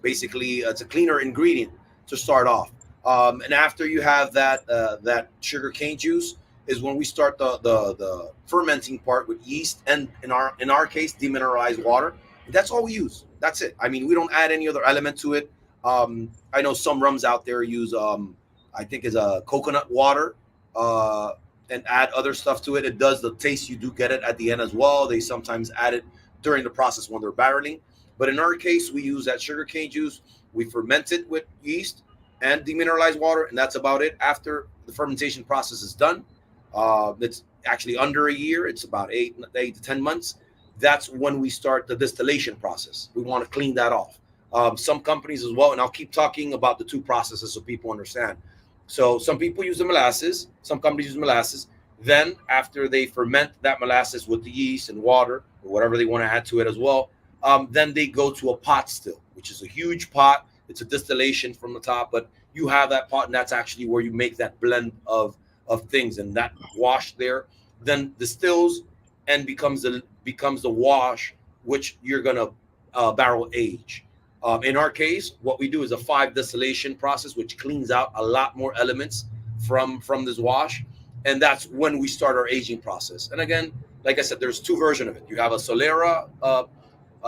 basically it's a cleaner ingredient to start off. And after you have that sugar cane juice is when we start the fermenting part with yeast and in our case demineralized water. That's all we use. That's it. I mean, we don't add any other element to it. I know some rums out there use I think is a coconut water and add other stuff to it. It does the taste. You do get it at the end as well. They sometimes add it during the process when they're barreling. But in our case, we use that sugarcane juice. We ferment it with yeast and demineralized water, and that's about it. After the fermentation process is done, it's actually under a year. It's about 8 to 10 months. That's when we start the distillation process. We want to clean that off. Some companies as well, and I'll keep talking about the two processes so people understand. So some people use the molasses, some companies use molasses. Then after they ferment that molasses with the yeast and water or whatever they want to add to it as well, then they go to a pot still, which is a huge pot. It's a distillation from the top, but you have that pot, and that's actually where you make that blend of things, and that wash there then distills and becomes the wash, which you're gonna barrel age. In our case, what we do is a 5 distillation process, which cleans out a lot more elements from this wash, and that's when we start our aging process. And again, like I said, there's 2 versions of it. You have a Solera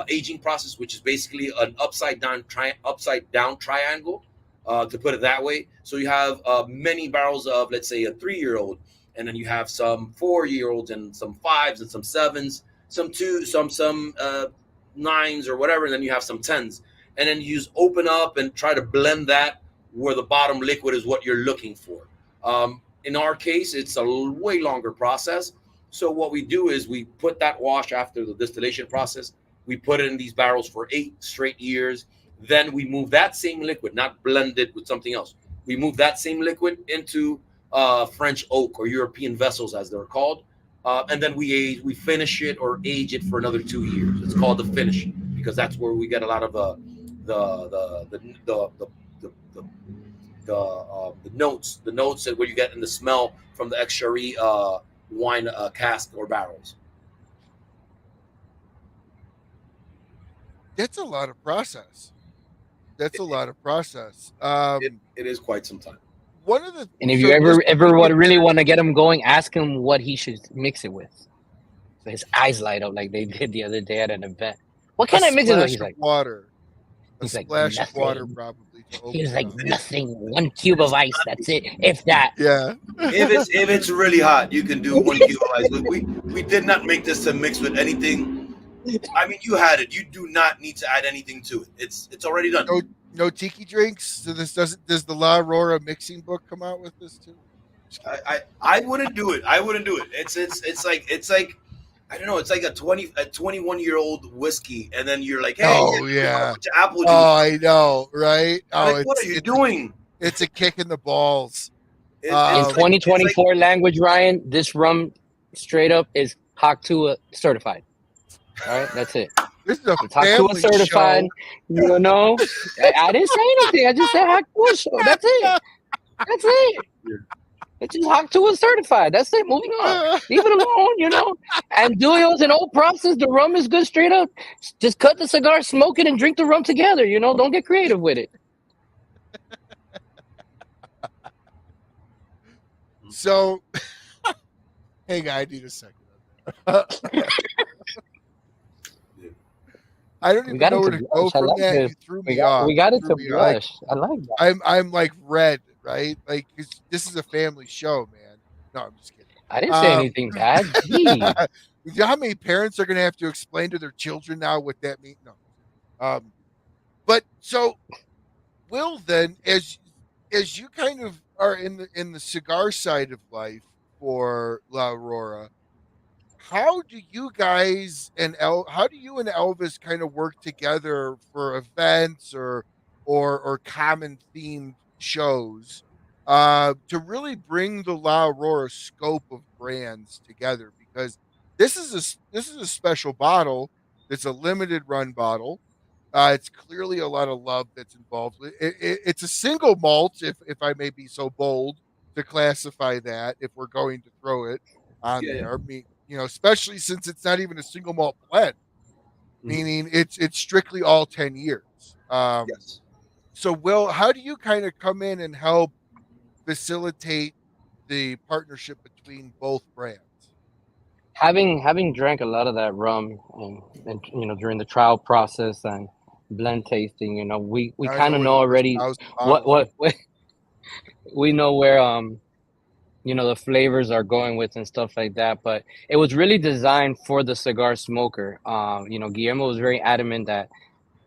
aging process, which is basically an upside down triangle, to put it that way. So you have many barrels of, let's say, a 3-year-old, and then you have some 4-year-olds and some 5s and some 7s, some 2, some 9s or whatever, and then you have some 10s. And then you just open up and try to blend that where the bottom liquid is what you're looking for. In our case, it's a way longer process. So what we do is we put that wash after the distillation process. We put it in these barrels for 8 straight years. Then we move that same liquid, not blend it with something else. We move that same liquid into French oak or European vessels, as they're called. And then we finish it or age it for another 2 years. It's called the finish because that's where we get a lot of the notes that where you get in the smell from the ex-sherry wine cask or barrels. That's a lot of process. It is quite some time. One of the and if you ever really want to get him going, ask him what he should mix it with. So his eyes light up like they did the other day at an event. What can I mix it with? He's like water. He's like splash nothing. Of water, probably. He's like nothing. 1 cube of ice. That's it. If that. Yeah. if it's really hot, you can do 1 cube of ice. We did not make this to mix with anything. I mean, you had it. You do not need to add anything to it. It's already done. No tiki drinks. So does the La Aurora mixing book come out with this too? I wouldn't do it. It's like I don't know. It's like a 21-year-old whiskey, and then you're like, hey, apple juice. Oh, I know, right? Oh, what are you doing? It's a kick in the balls. In 2024 language, Ryan, this rum straight up is Haktua certified. All right, that's it. This is a Haktua certified. Show. You know, I didn't say anything. I just said Haktua show. That's it. That's it. It's just Haktua certified. That's it. Moving on. Leave it alone, you know. And Diehl's an old process. The rum is good straight up. Just cut the cigar, smoke it, and drink the rum together. You know, don't get creative with it. So, hang on, I need a second. I don't even know where to go from that. You threw me off. We got it to blush. I like that. I'm like red, right? Like this is a family show, man. No, I'm just kidding. I didn't say anything bad. You know how many parents are going to have to explain to their children now what that means? No. But so, Will, then, as you kind of are in the cigar side of life for La Aurora, how do you guys and Elvis kind of work together for events or common themed shows to really bring the La Aurora scope of brands together? Because this is a special bottle. It's a limited run bottle. It's clearly a lot of love that's involved. It's a single malt, if I may be so bold to classify that, if we're going to throw it on there. I mean, you know, especially since it's not even a single malt blend, meaning it's strictly all 10 years. Yes. So, Will, how do you kind of come in and help facilitate the partnership between both brands? Having drank a lot of that rum and you know, during the trial process and blend tasting, you know, we kind of know already what we know where you know, the flavors are going with and stuff like that. But it was really designed for the cigar smoker. You know, Guillermo was very adamant that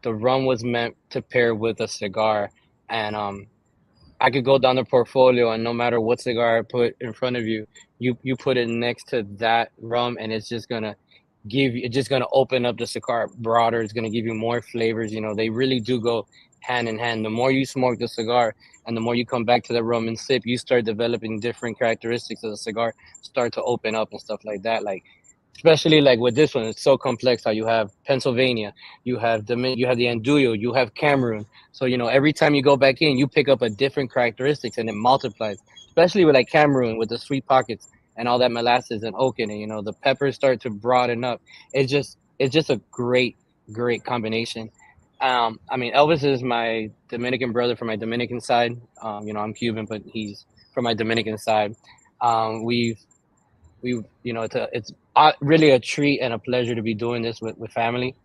the rum was meant to pair with a cigar, and I could go down the portfolio, and no matter what cigar I put in front of you, you put it next to that rum, and it's just gonna open up the cigar broader. It's gonna give you more flavors. You know, they really do go hand in hand. The more you smoke the cigar, and the more you come back to the rum and sip, you start developing different characteristics of the cigar, start to open up and stuff like that. Like, especially like with this one, it's so complex. How you have Pennsylvania, you have the Andullo, you have Cameroon. So you know, every time you go back in, you pick up a different characteristics, and it multiplies. Especially with like Cameroon, with the sweet pockets and all that molasses and oak in it. You know, the peppers start to broaden up. It's just a great combination. I mean, Elvis is my Dominican brother from my Dominican side. You know, I'm Cuban, but he's from my Dominican side. We've you know, it's really a treat and a pleasure to be doing this with family.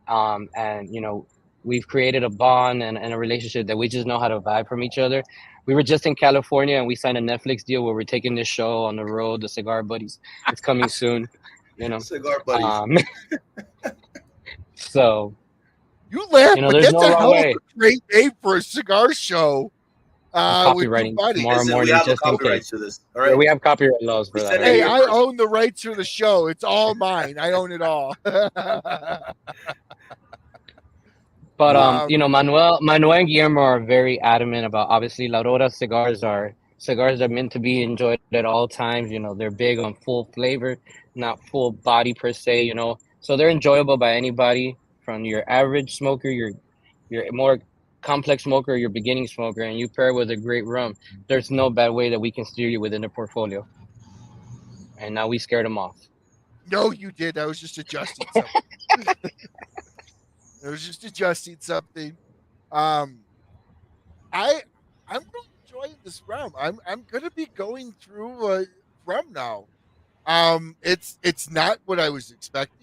And you know, we've created a bond and a relationship that we just know how to vibe from each other. We were just in California, and we signed a Netflix deal where we're taking this show on the road, the Cigar Buddies. It's coming soon, you know. Cigar buddies. So You laugh, you know, but there's that's no a wrong hell of way. a great name for a cigar show. With your Copywriting buddies. tomorrow Listen, we morning, have the just in copyrights case. to this. All Yeah, right. we have copyright laws for We that. said it Hey, here I first. own the rights to the show. It's all mine. I own it all. But you know, Manuel and Guillermo are very adamant about, obviously, La Aurora cigars are meant to be enjoyed at all times. You know, they're big on full flavor, not full body per se. You know, so they're enjoyable by anybody, from your average smoker, your more complex smoker, your beginning smoker, and you pair it with a great rum. There's no bad way that we can steer you within the portfolio. And now we scared them off. No, you did. I was just adjusting something. I was just adjusting something. Um, I'm really enjoying this rum. I'm gonna be going through rum now. It's not what I was expecting.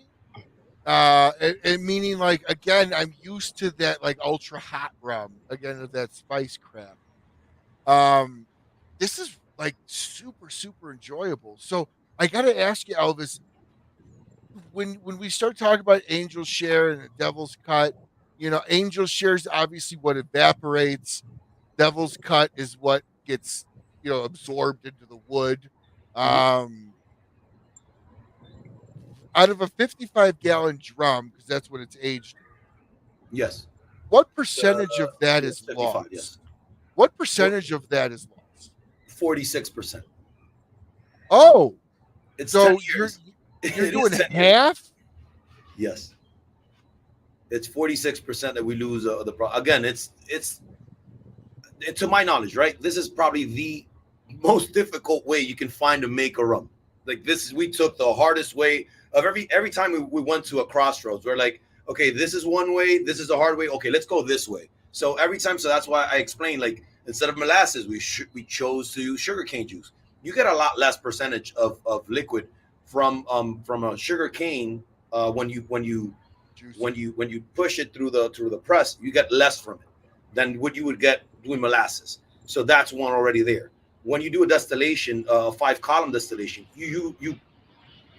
And meaning, like, again, I'm used to that, like, ultra hot rum, again, of that spice crap. This is like super enjoyable. So I gotta ask you, Elvis, when we start talking about Angel Share and the Devil's Cut, you know, Angel Share is obviously what evaporates. Devil's Cut is what gets, you know, absorbed into the wood. Um, Out of a 55-gallon drum, because that's what it's aged in, Yes. what percentage of that is 55, lost? yes. What percentage of that is lost? 46%. Oh, It's so 10 you're years. you're It doing is 10 years. half? Yes. It's 46% that we lose again. It's to my knowledge, right? This is probably the most difficult way you can find to make a rum. Like, we took the hardest way of every time we went to a crossroads. We're like, okay, this is one way, this is a hard way. Okay, let's go this way. So every time, so that's why I explained, like, instead of molasses, we chose to use sugarcane juice. You get a lot less percentage of liquid from a sugar cane when you push it through the press. You get less from it than what you would get doing molasses. So that's one already there. When you do a distillation, 5-column distillation, you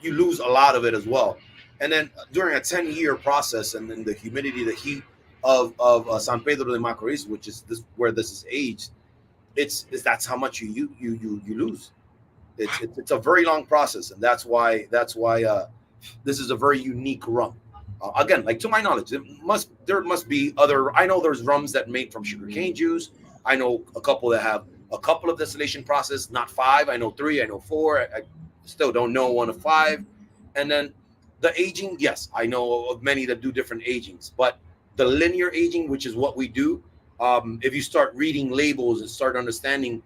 lose a lot of it as well. And then during a 10-year process, and then the humidity, the heat of San Pedro de Macorís, which is where this is aged, that's how much you lose. It's a very long process, and that's why this is a very unique rum. Again, like, to my knowledge, there must be other. I know there's rums that made from sugarcane juice. I know a couple that have a couple of distillation process, not 5. I know 3. I know 4. I still don't know one of 5. And then the aging, yes, I know of many that do different agings, but the linear aging, which is what we do, if you start reading labels and start understanding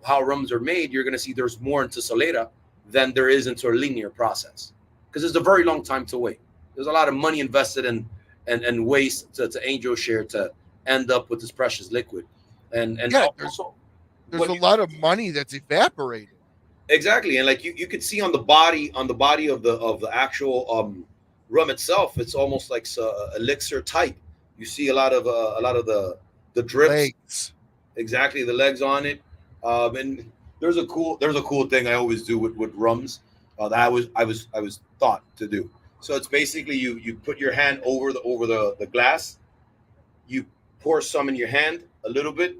how rums are made, you're going to see there's more into Solera than there is into a linear process, because it's a very long time to wait. There's a lot of money invested in and waste to Angel Share to end up with this precious liquid. And Yeah, also, there's a lot of money that's evaporated. exactly, and like you could see on the body of the actual rum itself, it's almost like elixir type. You see a lot of the drips. Legs. Exactly, the legs on it. And there's a cool thing I always do with rums that I was taught to do. So it's basically you put your hand over the glass, you pour some in your hand a little bit,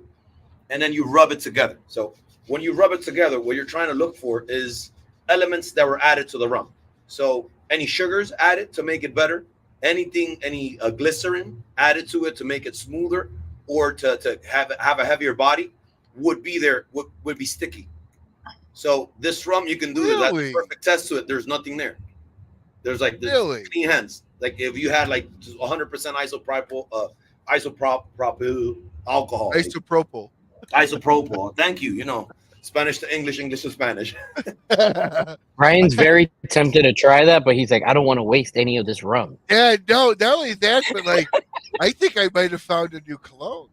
and then you rub it together. So when you rub it together, what you're trying to look for is elements that were added to the rum. So any sugars added to make it better, any glycerin added to it to make it smoother, or to have a heavier body would be there, would be sticky. So this rum, you can do that. That's perfect test to it. There's nothing there. There's like clean hands. Like if you had like 100% isopropyl alcohol. Isopropyl. Thank you. You know, Spanish to English, English to Spanish. Ryan's very tempted to try that, but he's like, I don't want to waste any of this rum. Yeah, no, not only that, but like, I think I might have found a new cologne.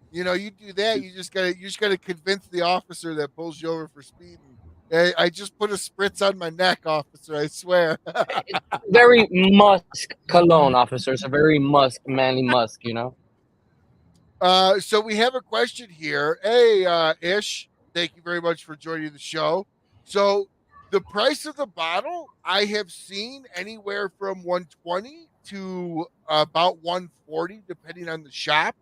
You know, you do that, you just gotta convince the officer that pulls you over for speeding. Hey, I just put a spritz on my neck, officer. I swear. Very musk cologne, officer. It's a very manly musk, you know. So we have a question here. Hey, Ish, thank you very much for joining the show. So the price of the bottle, I have seen anywhere from $120 to about $140, depending on the shop.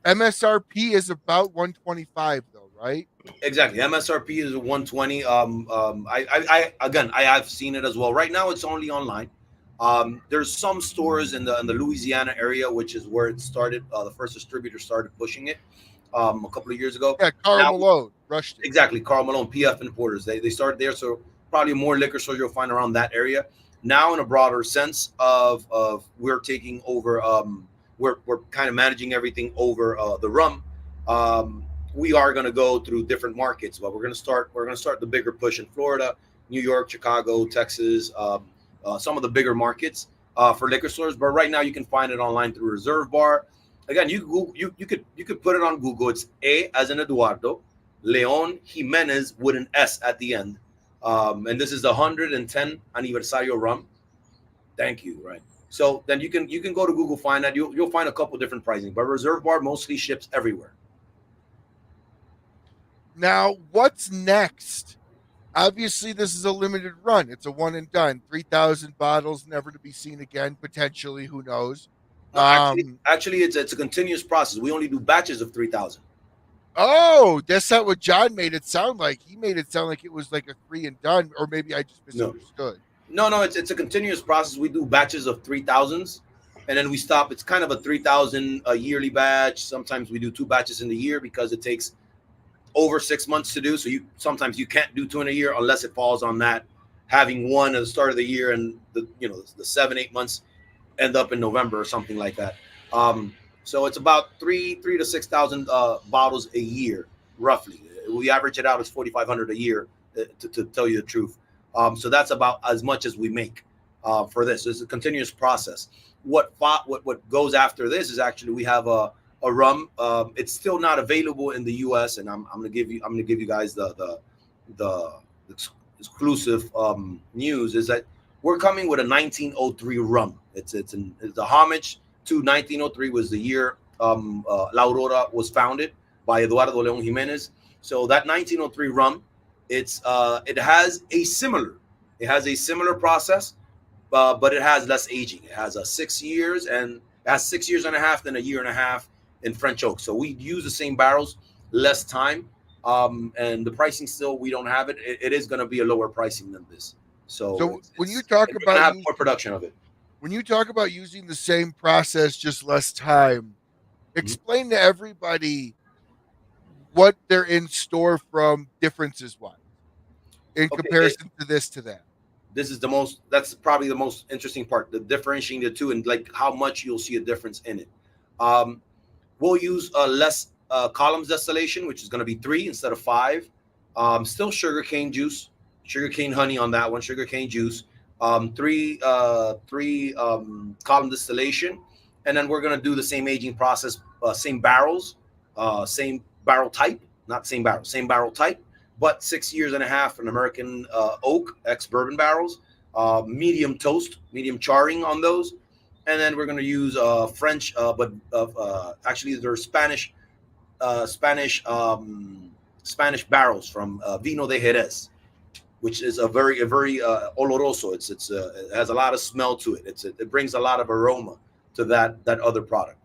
MSRP is about $125, though, right? Exactly. MSRP is $120. I have seen it as well. Right now, it's only online. There's some stores in the Louisiana area, which is where it started. The first distributor started pushing it a couple of years ago. Yeah, Carl Malone rushed it. Exactly, Carl Malone, PF Importers. They started there, so probably more liquor stores you'll find around that area. Now, in a broader sense of we're taking over. We're kind of managing everything over the rum. We are going to go through different markets, but we're going to start the bigger push in Florida, New York, Chicago, Texas, some of the bigger markets for liquor stores. But right now you can find it online through Reserve Bar. Again, you could put it on Google. It's A as in Eduardo, Leon Jimenes with an S at the end. And this is the 110 Aniversario rum. Thank you. Right. So then you can go to Google, find that. You'll find a couple different pricing, but Reserve Bar mostly ships everywhere. Now, what's next? Obviously, this is a limited run. It's a one and done. 3,000 bottles, never to be seen again. Potentially, who knows? No, actually, it's a continuous process. We only do batches of 3,000. Oh, that's not what John made it sound like. He made it sound like it was like a 3 and done, or maybe I just misunderstood. No, it's a continuous process. We do batches of 3,000s, and then we stop. It's kind of a 3,000 a yearly batch. Sometimes we do 2 batches in the year because it takes over 6 months to do. So sometimes you can't do 2 in a year unless it falls on that having one at the start of the year, and the 7-8 months end up in November or something like that. So it's about 3,000 to 6,000 bottles a year, roughly. We average it out as 4,500 a year, to tell you the truth. So that's about as much as we make for this. It's a continuous process. What goes after this is actually we have a rum. It's still not available in the U.S. and I'm gonna give you guys the exclusive news is that we're coming with a 1903 rum. It's a homage to 1903 was the year La Aurora was founded by Eduardo Leon Jimenez. So that 1903 rum, it has a similar process, but it has less aging. It has 6 years, and it has 6 years and a half, then a year and a half in French oak. So we use the same barrels, less time, and the pricing still we don't have it. It is going to be a lower pricing than this. So when you talk about have more production of it, when you talk about using the same process, just less time, explain to everybody what they're in store from differences wise in comparison to that. This is that's probably the most interesting part, the differentiating the two and like how much you'll see a difference in it. We'll use less columns distillation, which is going to be 3 instead of 5. Still sugarcane juice, sugarcane honey on that one, sugarcane juice. 3 column distillation, and then we're going to do the same aging process, same barrels, same barrel type, not same barrel, same barrel type, but 6 years and a half in American oak ex-bourbon barrels, medium toast, medium charring on those. And then we're going to use French, but actually they're Spanish barrels from Vino de Jerez, which is a very oloroso. It has a lot of smell to it. It brings a lot of aroma to that other product.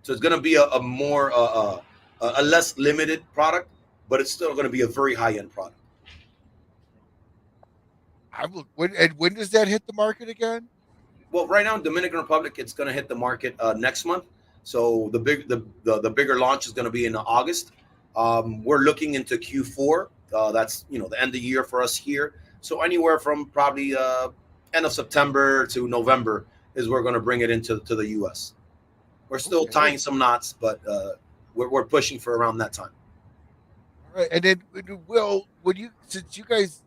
So it's going to be a more a less limited product, but it's still going to be a very high end product. When does that hit the market again? Well, right now in Dominican Republic, it's going to hit the market next month. So the bigger launch is going to be in August. We're looking into Q4. That's the end of the year for us here. So anywhere from probably end of September to November is we're going to bring it into the U.S. We're still tying some knots, but we're pushing for around that time. All right, and then Will, since you guys,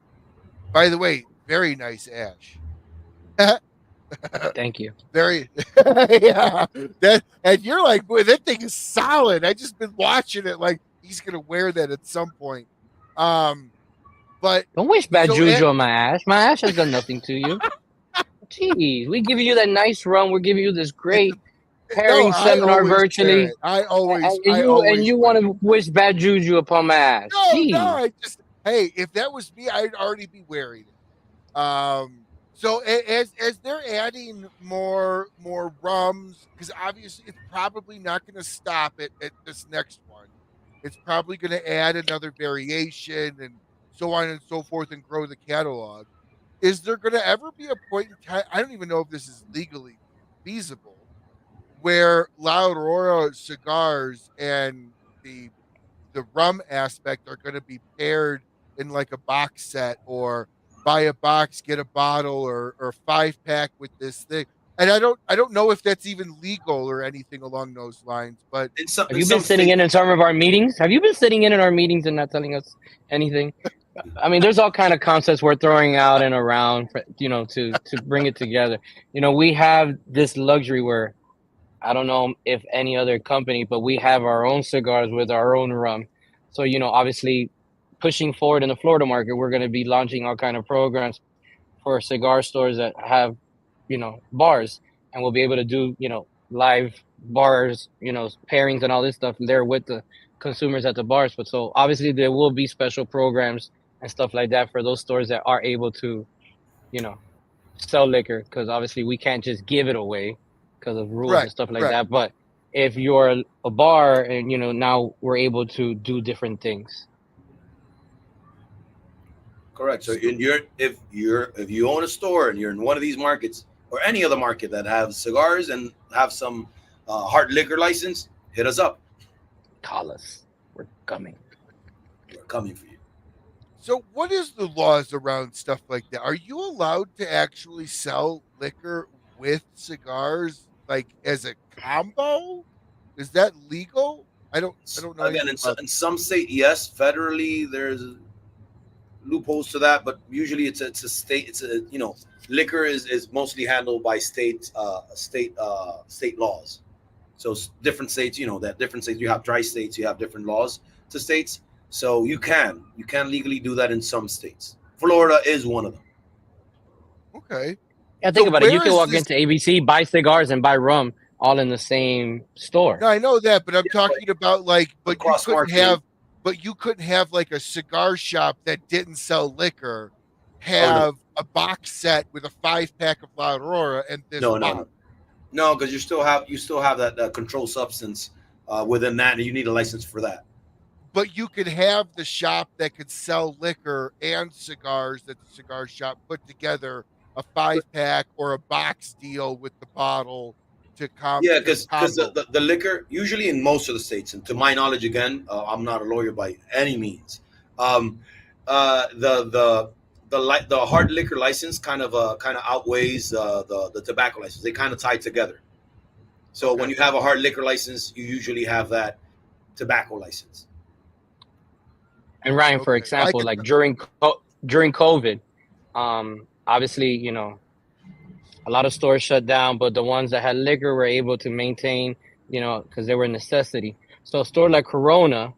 by the way, very nice ash. Thank you. Very, yeah. And you're like, boy, that thing is solid. I just been watching it. Like he's gonna wear that at some point. But don't wish bad juju on my ash. My ash has done nothing to you. Jeez, we give you that nice rum. We're giving you this great pairing seminar virtually. I always you want to wish bad juju upon my ash. No, hey, if that was me, I'd already be wearing it. So as they're adding more rums, because obviously it's probably not going to stop at this next one. It's probably going to add another variation and so on and so forth and grow the catalog. Is there going to ever be a point in time? I don't even know if this is legally feasible, where La Aurora cigars and the rum aspect are going to be paired in like a box set, or buy a box, get a bottle, or 5-pack with this thing. And I don't know if that's even legal or anything along those lines. But have you been sitting in some of our meetings? Have you been sitting in our meetings and not telling us anything? I mean, there's all kind of concepts we're throwing out and around, to bring it together. We have this luxury where I don't know if any other company, but we have our own cigars with our own rum. So, obviously pushing forward in the Florida market, we're going to be launching all kind of programs for cigar stores that have, bars, and we'll be able to do, live bars, pairings and all this stuff there with the consumers at the bars. But so obviously there will be special programs and stuff like that for those stores that are able to, sell liquor, because obviously we can't just give it away because of rules and stuff like that. But if you're a bar and, now we're able to do different things. Correct. So if you own a store and you're in one of these markets or any other market that have cigars and have some hard liquor license, hit us up. Call us. We're coming. We're coming for you. So what is the laws around stuff like that? Are you allowed to actually sell liquor with cigars, like as a combo? Is that legal? I don't know. Again, in some state, yes. Federally, there's loopholes to that, but usually it's a state. Liquor is mostly handled by state laws. So different states, that different states, you have dry states, you have different laws to states. So you can legally do that in some states. Florida is one of them. Okay. Yeah, think about it. You can walk into ABC, buy cigars and buy rum all in the same store. No, I know that, but I'm talking about you couldn't have like a cigar shop that didn't sell liquor have a box set with a 5-pack of La Aurora and this. No, because you still have that controlled substance within that, and you need a license for that. But you could have the shop that could sell liquor and cigars that the cigar shop put together a 5-pack or a box deal with the bottle to combo. Yeah, because the liquor, usually in most of the states, and to my knowledge, again, I'm not a lawyer by any means. The hard liquor license kind of outweighs the tobacco license. They kind of tie together. So when you have a hard liquor license, you usually have that tobacco license. And Ryan, for example, like during COVID, obviously, a lot of stores shut down, but the ones that had liquor were able to maintain, because they were a necessity. So a store like Corona,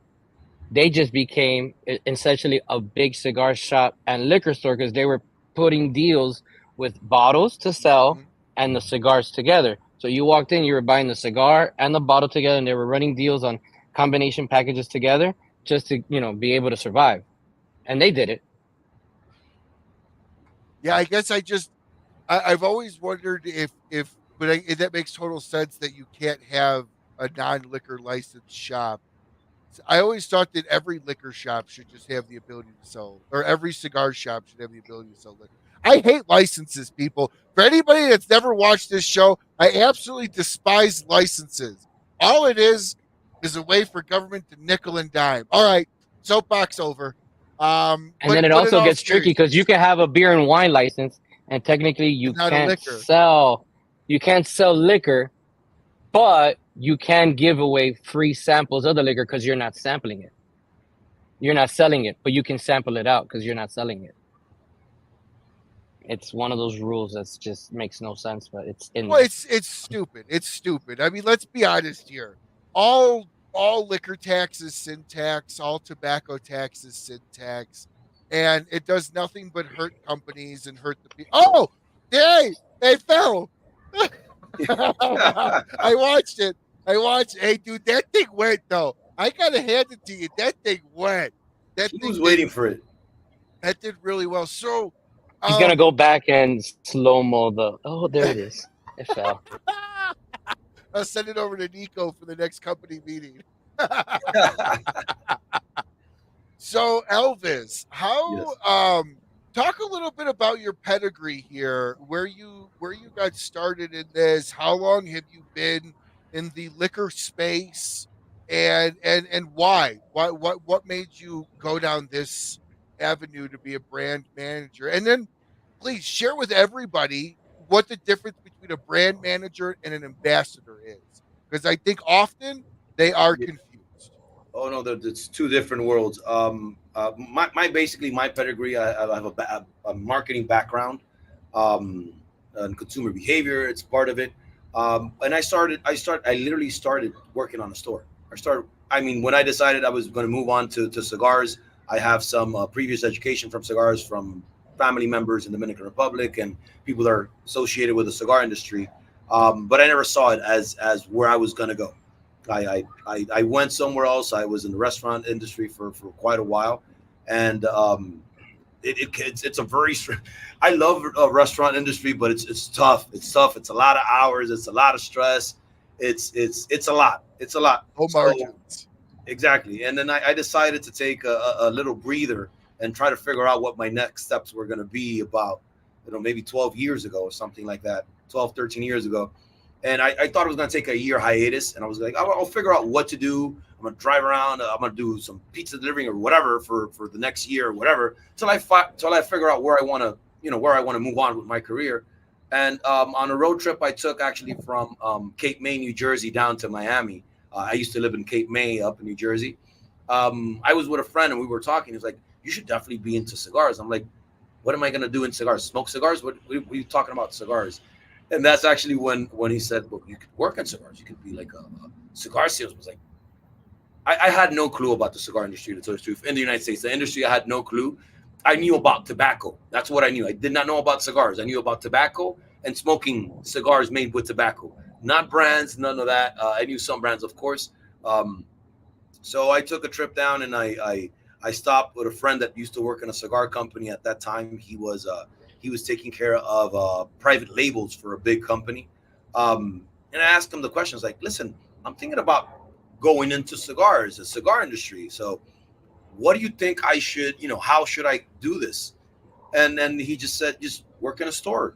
they just became essentially a big cigar shop and liquor store because they were putting deals with bottles to sell and the cigars together. So you walked in, you were buying the cigar and the bottle together, and they were running deals on combination packages together just to, be able to survive. And they did it. Yeah, I guess I've always wondered if but that makes total sense that you can't have a non-liquor licensed shop. I always thought that every liquor shop should just have the ability to sell, or every cigar shop should have the ability to sell liquor. I hate licenses, people. For anybody that's never watched this show, I absolutely despise licenses. All it is a way for government to nickel and dime. All right, soapbox over. And then it also gets tricky because you can have a beer and wine license, and technically you can't sell liquor, but you can give away free samples of the liquor because you're not sampling it. You're not selling it, but you can sample it out because you're not selling it. It's one of those rules that just makes no sense, but it's in. Well, it's stupid. It's stupid. I mean, let's be honest here. All liquor tax is sin tax. All tobacco tax is sin tax, and it does nothing but hurt companies and hurt the people. Oh, hey, they fell. I watched it. Hey, dude, that thing went though. I gotta hand it to you. That thing went. He was waiting for it. That did really well. So he's gonna go back and slow-mo the. Oh, there it is. It fell. I'll send it over to Nico for the next company meeting. So Elvis, how talk a little bit about your pedigree here, where you got started in this, how long have you been in the liquor space, and why? What made you go down this avenue to be a brand manager? And then please share with everybody what the difference between a brand manager and an ambassador is, because I think often they are confused. Oh no, it's two different worlds. My pedigree, I have a marketing background, and consumer behavior. It's part of it. And I literally started working on a store. When I decided I was going to move on to cigars, I have some previous education from cigars from family members in the Dominican Republic and people that are associated with the cigar industry. But I never saw it as where I was going to go. I went somewhere else. I was in the restaurant industry for quite a while, and it's a very. I love a restaurant industry, but it's tough. It's tough. It's a lot of hours. It's a lot of stress. It's a lot. It's a lot. No margins. Exactly. And then I decided to take a little breather and try to figure out what my next steps were going to be about, maybe 12 years ago or something like that, 12, 13 years ago. And I thought it was going to take a year hiatus. And I was like, I'll figure out what to do. I'm going to drive around. I'm going to do some pizza delivering or whatever for the next year or whatever, till I figure out where I want to move on with my career. And on a road trip I took actually from Cape May, New Jersey down to Miami. I used to live in Cape May up in New Jersey. I was with a friend and we were talking. He was like, you should definitely be into cigars. I'm like, what am I going to do in cigars? Smoke cigars? What are you talking about cigars? And that's actually when he said, well, you could work on cigars. You could be like a cigar salesman. I was like, I had no clue about the cigar industry, to tell the truth. In the United States, the industry, I had no clue. I knew about tobacco. That's what I knew. I did not know about cigars. I knew about tobacco and smoking cigars made with tobacco. Not brands, none of that. I knew some brands, of course. So I took a trip down and I stopped with a friend that used to work in a cigar company at that time. He was taking care of private labels for a big company. And I asked him the questions like, listen, I'm thinking about going into cigars, the cigar industry. So what do you think I should, how should I do this? And then he just said, just work in a store.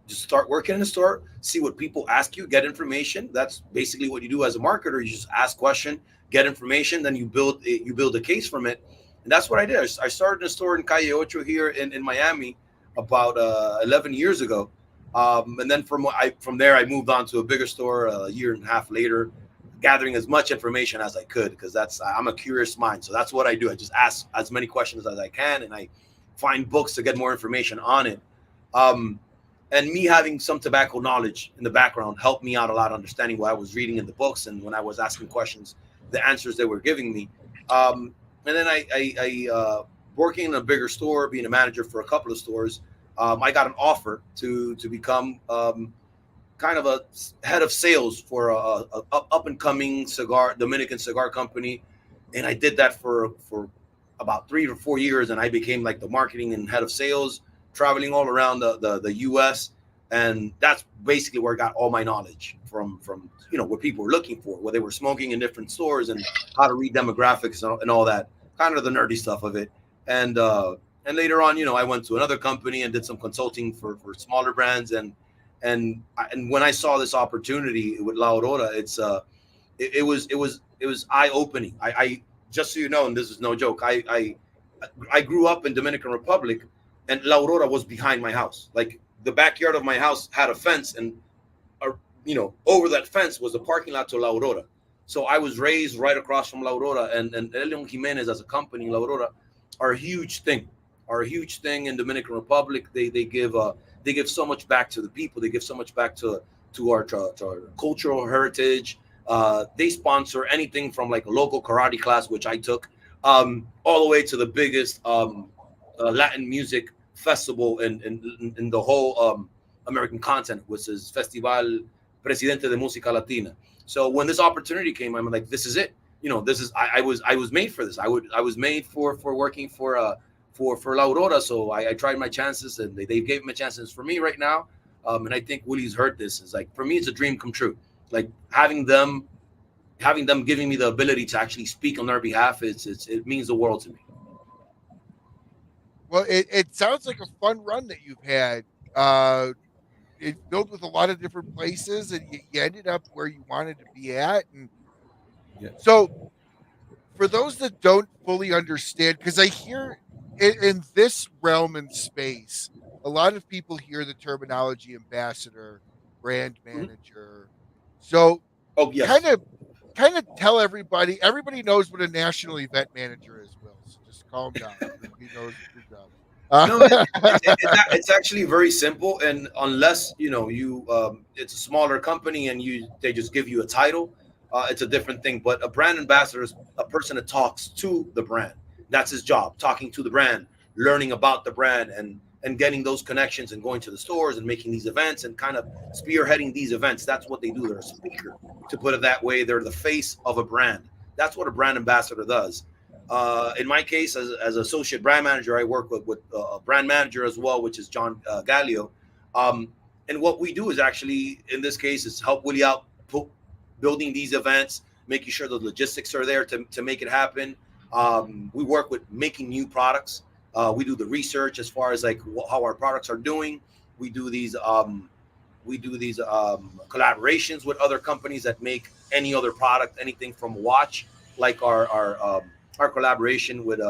Just start working in a store, see what people ask you, get information. That's basically what you do as a marketer. You just ask question, get information, then you build a case from it. And that's what I did. I started a store in Calle Ocho here in Miami about 11 years ago. And then from there, I moved on to a bigger store a year and a half later, gathering as much information as I could, because I'm a curious mind. So that's what I do. I just ask as many questions as I can, and I find books to get more information on it. And me having some tobacco knowledge in the background helped me out a lot, understanding what I was reading in the books and when I was asking questions, the answers they were giving me. And then I working in a bigger store, being a manager for a couple of stores, I got an offer to become kind of a head of sales for a up and coming Dominican cigar company. And I did that for about 3 to 4 years. And I became like the marketing and head of sales, traveling all around the US. And that's basically where I got all my knowledge from what people were looking for, what they were smoking in different stores, and how to read demographics and all that, kind of the nerdy stuff of it. And later on, I went to another company and did some consulting for smaller brands. And when I saw this opportunity with La Aurora, it was eye opening. I just so you know, and this is no joke, I grew up in Dominican Republic, and La Aurora was behind my house. Like, the backyard of my house had a fence, and over that fence was the parking lot to La Aurora. So I was raised right across from La Aurora, and Leon Jimenes as a company, La Aurora, are a huge thing in Dominican Republic. They give so much back to the people. They give so much back to our cultural heritage. They sponsor anything from like a local karate class, which I took, all the way to the biggest Latin music festival in the whole American continent, which is Festival Presidente de Música Latina. So when this opportunity came, I'm like, this is it. This is I was made for this. I was made for working for La Aurora. So I tried my chances, and they gave me chances for me right now. And I think Willie's heard this. Is like, for me, it's a dream come true. Like, having them giving me the ability to actually speak on their behalf, it means the world to me. Well, it sounds like a fun run that you've had. It filled with a lot of different places, and you ended up where you wanted to be at. And so, for those that don't fully understand, because I hear in this realm and space, a lot of people hear the terminology ambassador, brand manager. So, kind of tell everybody. Everybody knows what a national event manager is, Will. So just calm down. He knows his job. No, it's actually very simple, and unless it's a smaller company and they just give you a title, it's a different thing. But a brand ambassador is a person that talks to the brand. That's his job, talking to the brand, learning about the brand, and getting those connections, and going to the stores and making these events and kind of spearheading these events. That's what they do. They're a speaker, to put it that way. They're the face of a brand. That's what a brand ambassador does. In my case, as associate brand manager, I work with a brand manager as well, which is John Gallio. And what we do is actually, in this case, is help Willie out building these events, making sure the logistics are there to make it happen. We work with making new products. We do the research as far as like how our products are doing. We do these collaborations with other companies that make any other product, anything from watch, like our collaboration with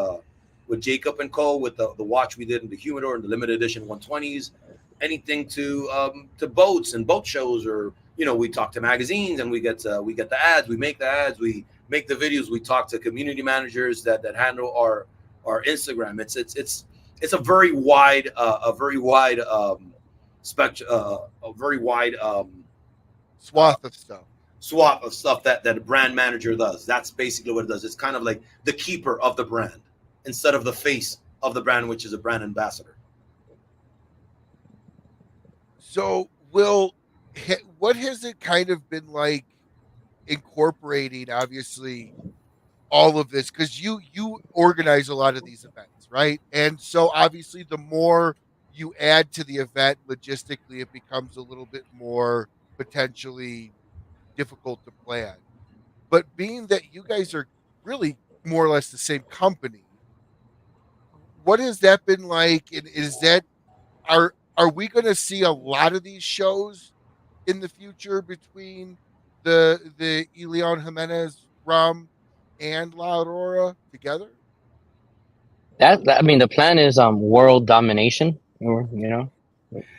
Jacob & Co. with the watch we did in the humidor and the limited edition 120s, anything to boats and boat shows, or we talk to magazines and we get the ads, we make the ads, we make the videos, we talk to community managers that handle our Instagram. It's a very wide spectrum, a very wide swath of stuff that a brand manager does. That's basically what it does. It's kind of like the keeper of the brand instead of the face of the brand, which is a brand ambassador. So, Will, what has it kind of been like incorporating, obviously, all of this? Because you organize a lot of these events, right? And so, obviously, the more you add to the event logistically, it becomes a little bit more potentially difficult to plan. But being that you guys are really more or less the same company, what has that been like? And are we going to see a lot of these shows in the future between the Leon Jimenes Rum and La Aurora together? I mean, the plan is world domination, the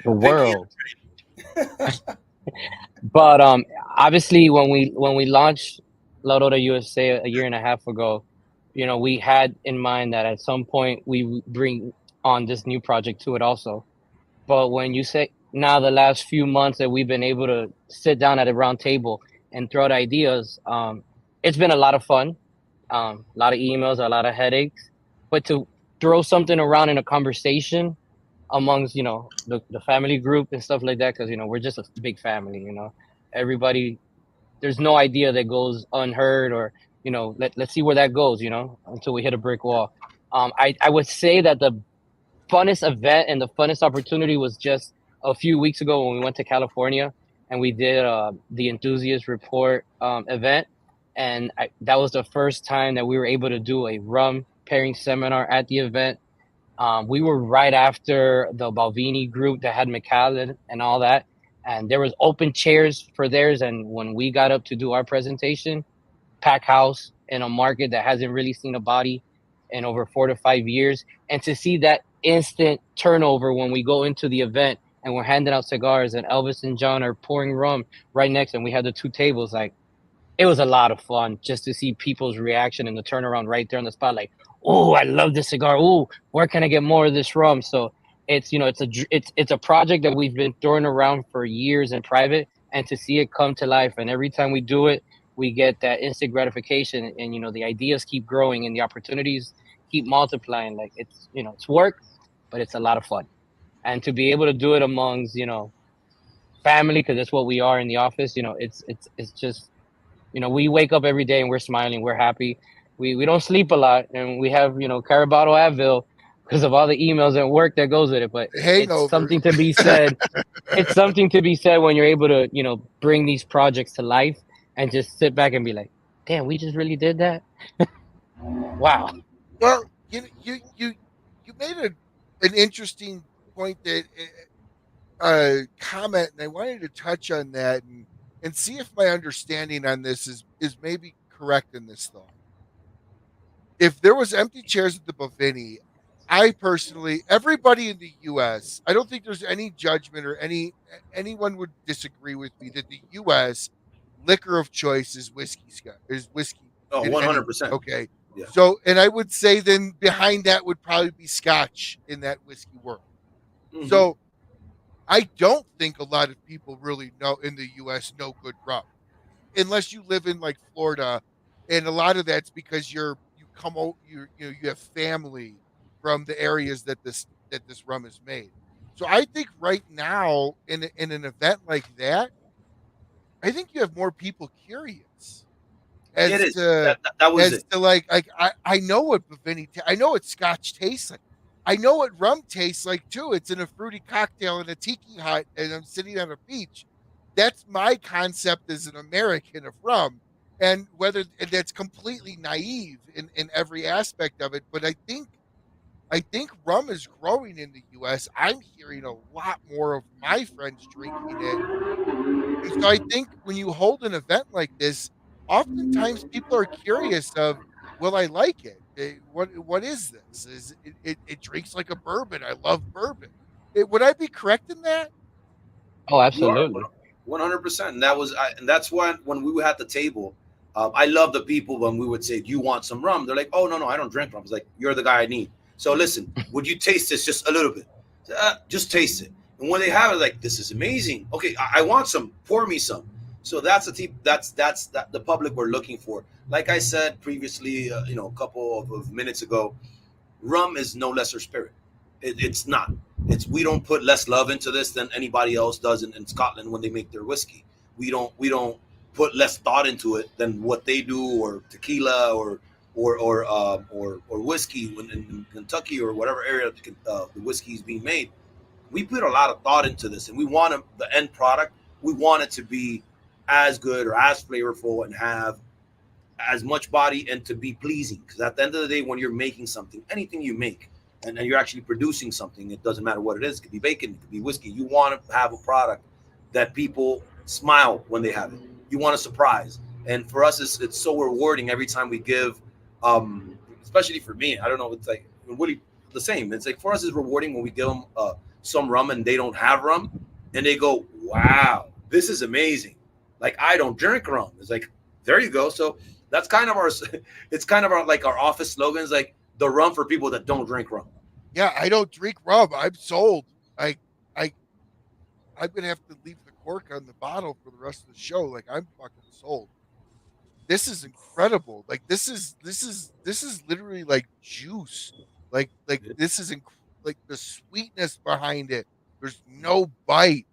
world. But obviously, when we launched La Aurora USA a year and a half ago, we had in mind that at some point we bring on this new project to it also. But when you say now the last few months that we've been able to sit down at a round table and throw out ideas, it's been a lot of fun, a lot of emails, a lot of headaches. But to throw something around in a conversation amongst the family group and stuff like that, because we're just a big family. Everybody, there's no idea that goes unheard, or let's see where that goes, until we hit a brick wall. I would say that the funnest event and the funnest opportunity was just a few weeks ago when we went to California and we did the Enthusiast Report event. And that was the first time that we were able to do a rum pairing seminar at the event. We were right after the Balvenie group that had Micallef and all that. And there was open chairs for theirs. And when we got up to do our presentation, pack house in a market that hasn't really seen a body in over 4 to 5 years. And to see that instant turnover when we go into the event and we're handing out cigars and Elvis and John are pouring rum right next, and we had the 2 tables, like, it was a lot of fun just to see people's reaction and the turnaround right there on the spot. Like, oh, I love this cigar. Oh, where can I get more of this rum? So it's, it's a project that we've been throwing around for years in private, and to see it come to life. And every time we do it, we get that instant gratification, and the ideas keep growing and the opportunities keep multiplying. Like, it's it's work, but it's a lot of fun. And to be able to do it amongst family, because that's what we are in the office. It's just we wake up every day and we're smiling, we're happy. We don't sleep a lot, and we have Carabato Advil because of all the emails and work that goes with it. But Hangover. it's something to be said. It's something to be said when you're able to bring these projects to life and just sit back and be like, damn, we just really did that. Wow. Well, you made an interesting point, that comment, and I wanted to touch on that and see if my understanding on this is maybe correct in this thought. If there was empty chairs at the Balvenie, I personally, everybody in the U.S., I don't think there's any judgment or anyone would disagree with me that the U.S. liquor of choice is whiskey. Oh, 100%. Okay. Yeah. So, and I would say then behind that would probably be Scotch in that whiskey world. Mm-hmm. So I don't think a lot of people really know in the U.S. know good rum, unless you live in like Florida, and a lot of that's because you have family from the areas that this rum is made. So I think right now in an event like that, I think you have more people curious as it is. to that was as it. to like I know what Balvenie I know what Scotch tastes like. I know what rum tastes like too. It's in a fruity cocktail in a tiki hut, and I'm sitting on a beach. That's my concept as an American of rum, and that's completely naive in every aspect of it. But I think rum is growing in the U.S. I'm hearing a lot more of my friends drinking it, and so I think when you hold an event like this, oftentimes people are curious of, will I like it? What is this? Is it drinks like a bourbon? I love bourbon. Would I be correct in that? Oh, absolutely. 100%. And that's why when we were at the table, I love the people when we would say, do you want some rum? They're like, oh, no, I don't drink rum. It's like, you're the guy I need. So listen, would you taste this just a little bit? Just taste it. And when they have it, like, this is amazing. Okay, I want some. Pour me some. So that's the public we're looking for. Like I said previously, a couple of minutes ago, rum is no lesser spirit. It's not. We don't put less love into this than anybody else does in Scotland when they make their whiskey. We don't put less thought into it than what they do, or tequila, or whiskey in Kentucky or whatever area the whiskey is being made. We put a lot of thought into this, and we want the end product. We want it to be as good or as flavorful and have as much body and to be pleasing. Because at the end of the day, when you're making something, anything you make, and you're actually producing something, it doesn't matter what it is. It could be bacon, it could be whiskey. You want to have a product that people smile when they have it. You want a surprise. And for us, it's so rewarding every time we give, especially for me. I don't know, it's like really the same. It's like for us, it's rewarding when we give them some rum and they don't have rum, and they go, wow, this is amazing. Like, I don't drink rum. It's like, there you go. So that's kind of our like our office slogans, like the rum for people that don't drink rum. Yeah, I don't drink rum. I'm sold. I'm gonna have to leave the cork on the bottle for the rest of the show. Like, I'm fucking sold. This is incredible. Like, this is literally like juice. Like this is like the sweetness behind it. There's no bite.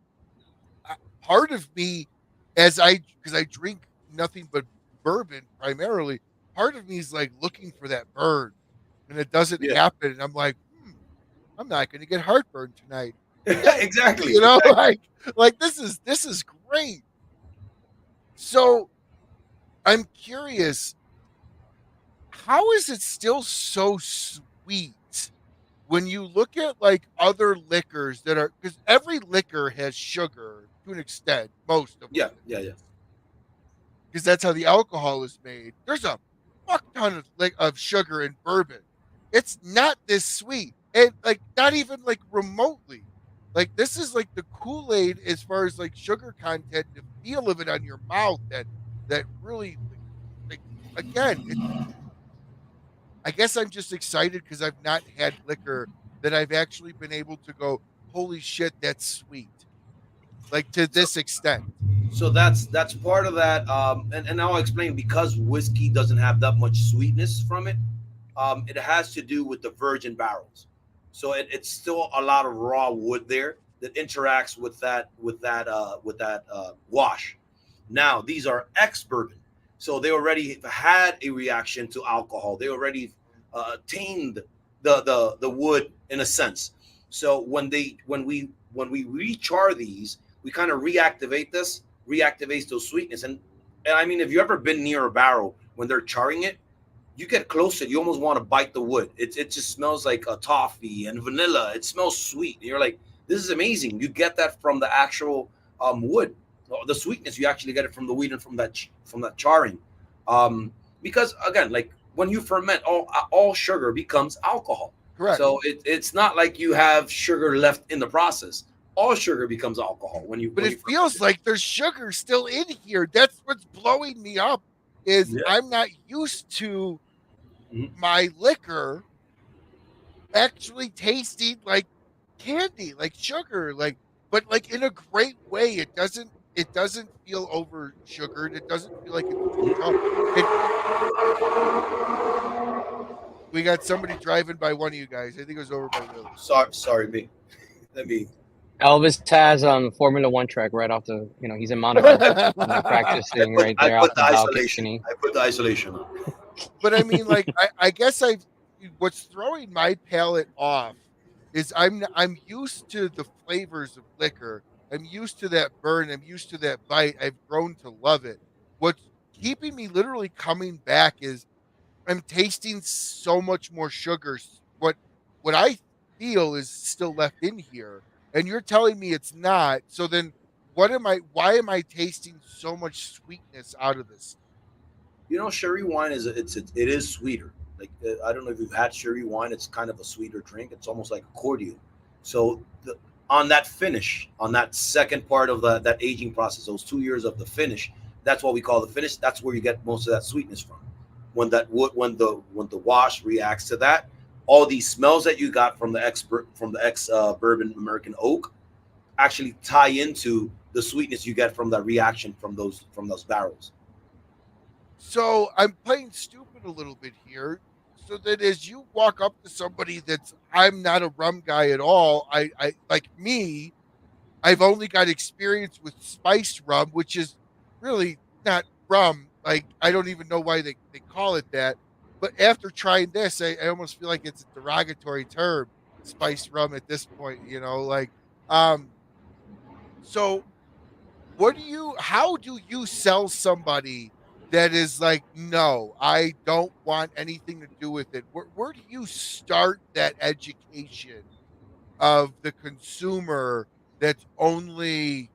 Part of me, because I drink nothing but bourbon primarily, part of me is like looking for that burn, and it doesn't happen. And I'm like, I'm not going to get heartburn tonight. Exactly. You know, like this is great. So I'm curious, how is it still so sweet when you look at like other liquors that are, because every liquor has sugar to an extent, most of them, Yeah, yeah, yeah. because that's how the alcohol is made. There's a fuck ton of sugar in bourbon. It's not this sweet, and like not even like remotely. Like this is like the Kool-Aid as far as like sugar content, the feel of it on your mouth that really like again. I guess I'm just excited because I've not had liquor that I've actually been able to go, holy shit, that's sweet, like to So, this extent. so that's part of that. And I'll explain because whiskey doesn't have that much sweetness from it. It has to do with the virgin barrels. So it's still a lot of raw wood there that interacts with that wash. Now these are ex bourbon, so they already had a reaction to alcohol. They already tamed the wood in a sense. So when we rechar these, we kind of reactivates those sweetness. And I mean, if you ever been near a barrel when they're charring it, you get closer, you almost want to bite the wood. It just smells like a toffee and vanilla. It smells sweet. And you're like, this is amazing. You get that from the actual wood. The sweetness, you actually get it from the weed and from that charring. Because again, like when you ferment, all sugar becomes alcohol. Correct. So it's not like you have sugar left in the process. All sugar becomes alcohol when you. But when it you feels ferment like there's sugar still in here. That's what's blowing me up. Is Yeah. I'm not used to Mhm. my liquor actually tasting like candy, like sugar, like but like in a great way. It doesn't feel over sugared. It doesn't feel like it's too tough. It We got somebody driving by one of you guys. I think it was over by Willie. Sorry, me. Let me. Elvis has Formula One track right off the, he's in Monaco, practicing right I there off put the the isolation. balcony. I put the isolation. But I mean, like, I guess what's throwing my palate off is I'm used to the flavors of liquor. I'm used to that burn. I'm used to that bite. I've grown to love it. What's keeping me literally coming back is I'm tasting so much more sugar. What I feel is still left in here, and you're telling me it's not. So then, what am I? Why am I tasting so much sweetness out of this? Sherry wine it is sweeter. Like I don't know if you've had sherry wine. It's kind of a sweeter drink. It's almost like a cordial. So on that finish, on that second part of that aging process, those 2 years of the finish, that's what we call the finish. That's where you get most of that sweetness from. When that wood, when the wash reacts to that, all these smells that you got from the ex bourbon American oak actually tie into the sweetness you get from that reaction from those barrels. So I'm playing stupid a little bit here. So that as you walk up to somebody I'm not a rum guy at all. I like me. I've only got experience with spiced rum, which is really not rum. Like I don't even know why they call it that. But after trying this, I almost feel like it's a derogatory term, spiced rum at this point, like um so how do you sell somebody that is like, no, I don't want anything to do with it? Where do you start that education of the consumer that's only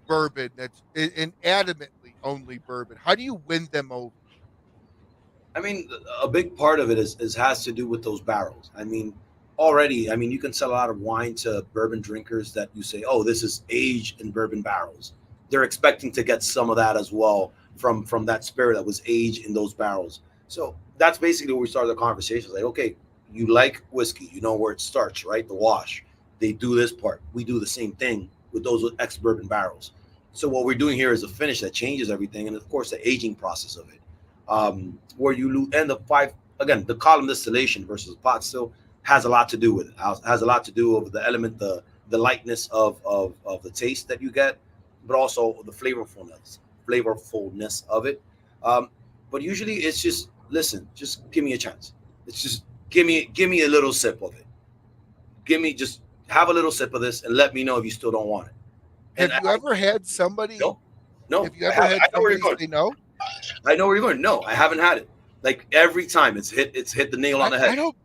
bourbon, that's adamantly only bourbon? How do you win them over? I mean, a big part of it is has to do with those barrels. I mean, already, I mean, you can sell a lot of wine to bourbon drinkers that you say, "Oh, this is aged in bourbon barrels." They're expecting to get some of that as well from that spirit that was aged in those barrels. So that's basically where we started the conversation. Like, okay, you like whiskey, you know where it starts, right? The wash. They do this part. We do the same thing with those ex bourbon barrels. So what we're doing here is a finish that changes everything, and of course, the aging process of it where you end up again, the column distillation versus pot still has a lot to do with it. Has a lot to do with the element, the lightness of the taste that you get, but also the flavorfulness of it. Um, but usually it's just listen, just give me a chance. It's just give me a little sip of it. Give me just have a little sip of this and let me know if you still don't want it. Have you ever had somebody? No. Have you ever had somebody say no? I know where you're going. No, I haven't had it. Like every time it's hit the nail on the head. I don't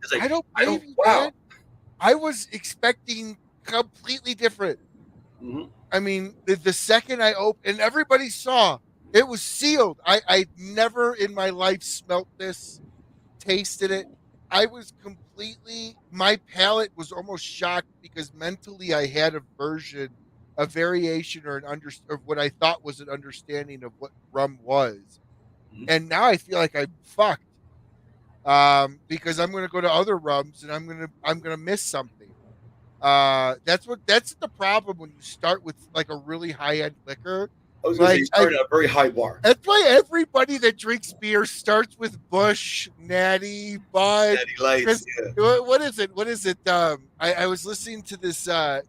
believe you, man. I was expecting completely different. Mm-hmm. I mean, the second I opened, and everybody saw, it was sealed. I never in my life smelt this, tasted it. I was my palate was almost shocked because mentally I had a variation or of what I thought was an understanding of what rum was. Mm-hmm. And now I feel like I'm fucked. Because I'm going to go to other rums and I'm going to miss something. That's the problem when you start with like a really high end liquor. I was going to say you start at a very high bar. That's why everybody that drinks beer starts with Busch, Natty, Bud. Natty Lights. Yeah. What is it? I was listening to this to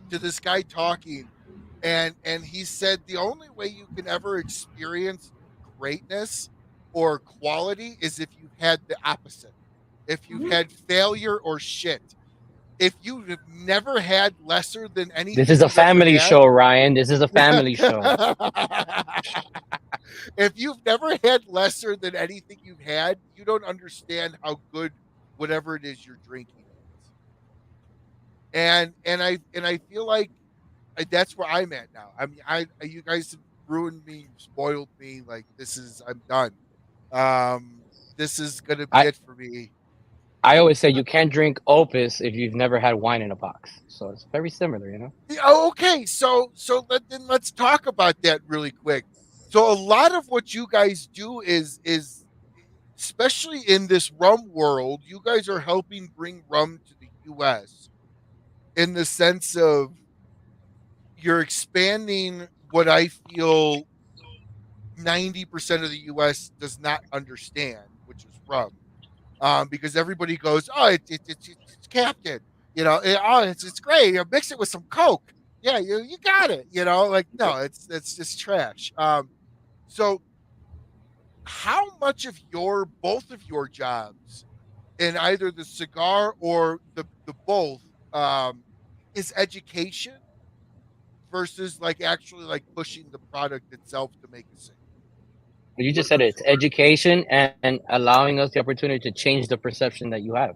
this guy talking, and he said the only way you can ever experience greatness or quality is if you had the opposite. If you had failure or shit. If you have never had lesser than anything. This is a family show, Ryan. This is a family show. If you've never had lesser than anything you've had, you don't understand how good whatever it is you're drinking is. And I feel like that's where I'm at now. I mean, you guys have ruined me, spoiled me. Like I'm done. This is gonna be it for me. I always say you can't drink Opus if you've never had wine in a box. So it's very similar, you know? Oh, okay. So let's talk about that really quick. So a lot of what you guys do is especially in this rum world, you guys are helping bring rum to the U.S. in the sense of you're expanding what I feel 90% of the U.S. does not understand, which is rum. Because everybody goes, oh, it's Captain, you know, it's great. You mix it with some Coke. Yeah, you got it. You know, like no, it's just trash. So how much of both of your jobs in either the cigar or the both is education versus like actually like pushing the product itself to make a sale? You just said it's education and allowing us the opportunity to change the perception that you have.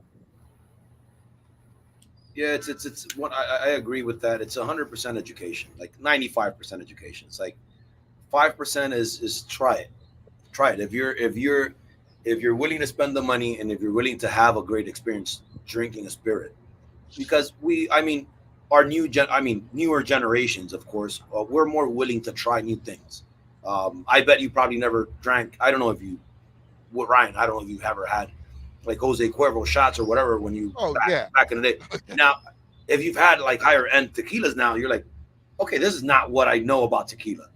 Yeah, it's what I agree with that. It's 100% education, like 95% education. It's like 5% is try it. If you're willing to spend the money and if you're willing to have a great experience drinking a spirit, because our newer generations, of course, we're more willing to try new things. I bet you probably never drank. I don't know if you, Ryan. I don't know if you've ever had like Jose Cuervo shots or whatever when you back in the day. Now, if you've had like higher end tequilas now, you're like, okay, this is not what I know about tequila.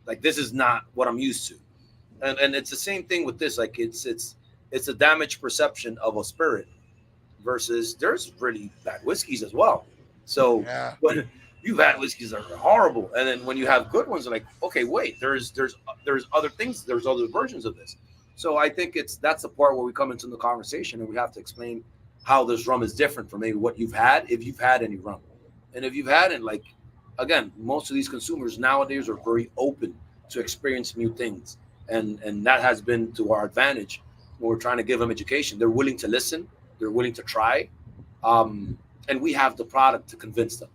Like this is not what I'm used to. And it's the same thing with this. Like it's a damaged perception of a spirit versus there's really bad whiskeys as well. So when you've had whiskeys that are horrible, and then when you have good ones, like, okay, wait, there's other things, there's other versions of this. So I think that's the part where we come into the conversation and we have to explain how this rum is different from maybe what you've had, if you've had any rum. And if you've had it, like, again, most of these consumers nowadays are very open to experience new things. And that has been to our advantage when we're trying to give them education. They're willing to listen, they're willing to try. And we have the product to convince them.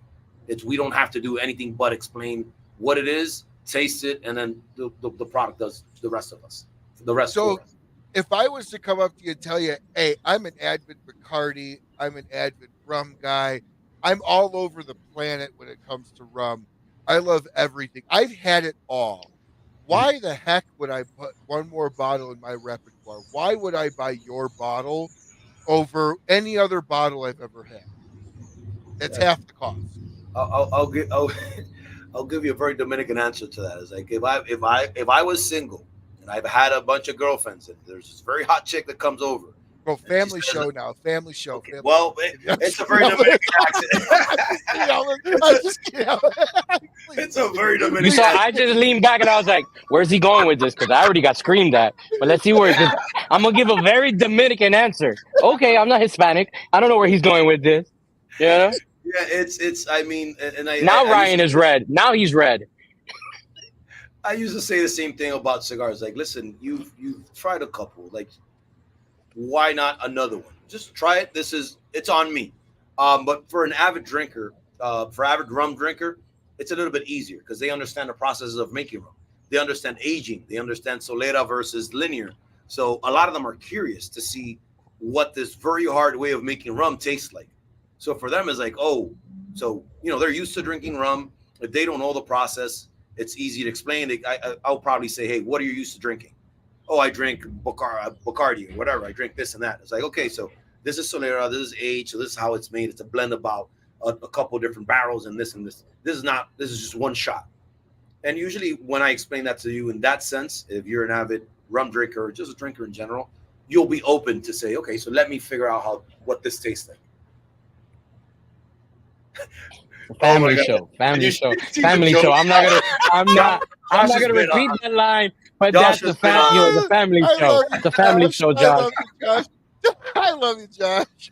We don't have to do anything but explain what it is, taste it, and then the product does the rest of us. The rest. So if I was to come up to you and tell you, hey, I'm an avid Bacardi, I'm an avid rum guy, I'm all over the planet when it comes to rum. I love everything. I've had it all. Why the heck would I put one more bottle in my repertoire? Why would I buy your bottle over any other bottle I've ever had? It's half the cost. I'll give you a very Dominican answer to that. It's like if I was single and I've had a bunch of girlfriends and there's this very hot chick that comes over. Well, family show now. Family show. Okay. Well, it's a very Dominican accent. It's a very Dominican. You saw, I just leaned back and I was like, "Where's he going with this?" Because I already got screamed at. But let's see where it's. I'm gonna give a very Dominican answer. Okay, I'm not Hispanic. I don't know where he's going with this. Yeah. Yeah, it's. I mean, and Now I Ryan used is red. Now he's red. I used to say the same thing about cigars. Like, listen, you've tried a couple. Like, why not another one? Just try it. It's on me. But for an avid drinker, for avid rum drinker, it's a little bit easier because they understand the processes of making rum. They understand aging. They understand solera versus linear. So a lot of them are curious to see what this very hard way of making rum tastes like. So for them, it's like, oh, so they're used to drinking rum. If they don't know the process, it's easy to explain. I'll probably say, hey, what are you used to drinking? Oh, I drink Bacardi or whatever. I drink this and that. It's like, okay, so this is Solera, this is age, so this is how it's made. It's a blend about a couple different barrels and this and this. This is just one shot. And usually when I explain that to you in that sense, if you're an avid rum drinker or just a drinker in general, you'll be open to say, okay, so let me figure out what this tastes like. Family show. I'm not gonna repeat that line, but Josh that's the family show. The family show, Josh. I love you, Josh.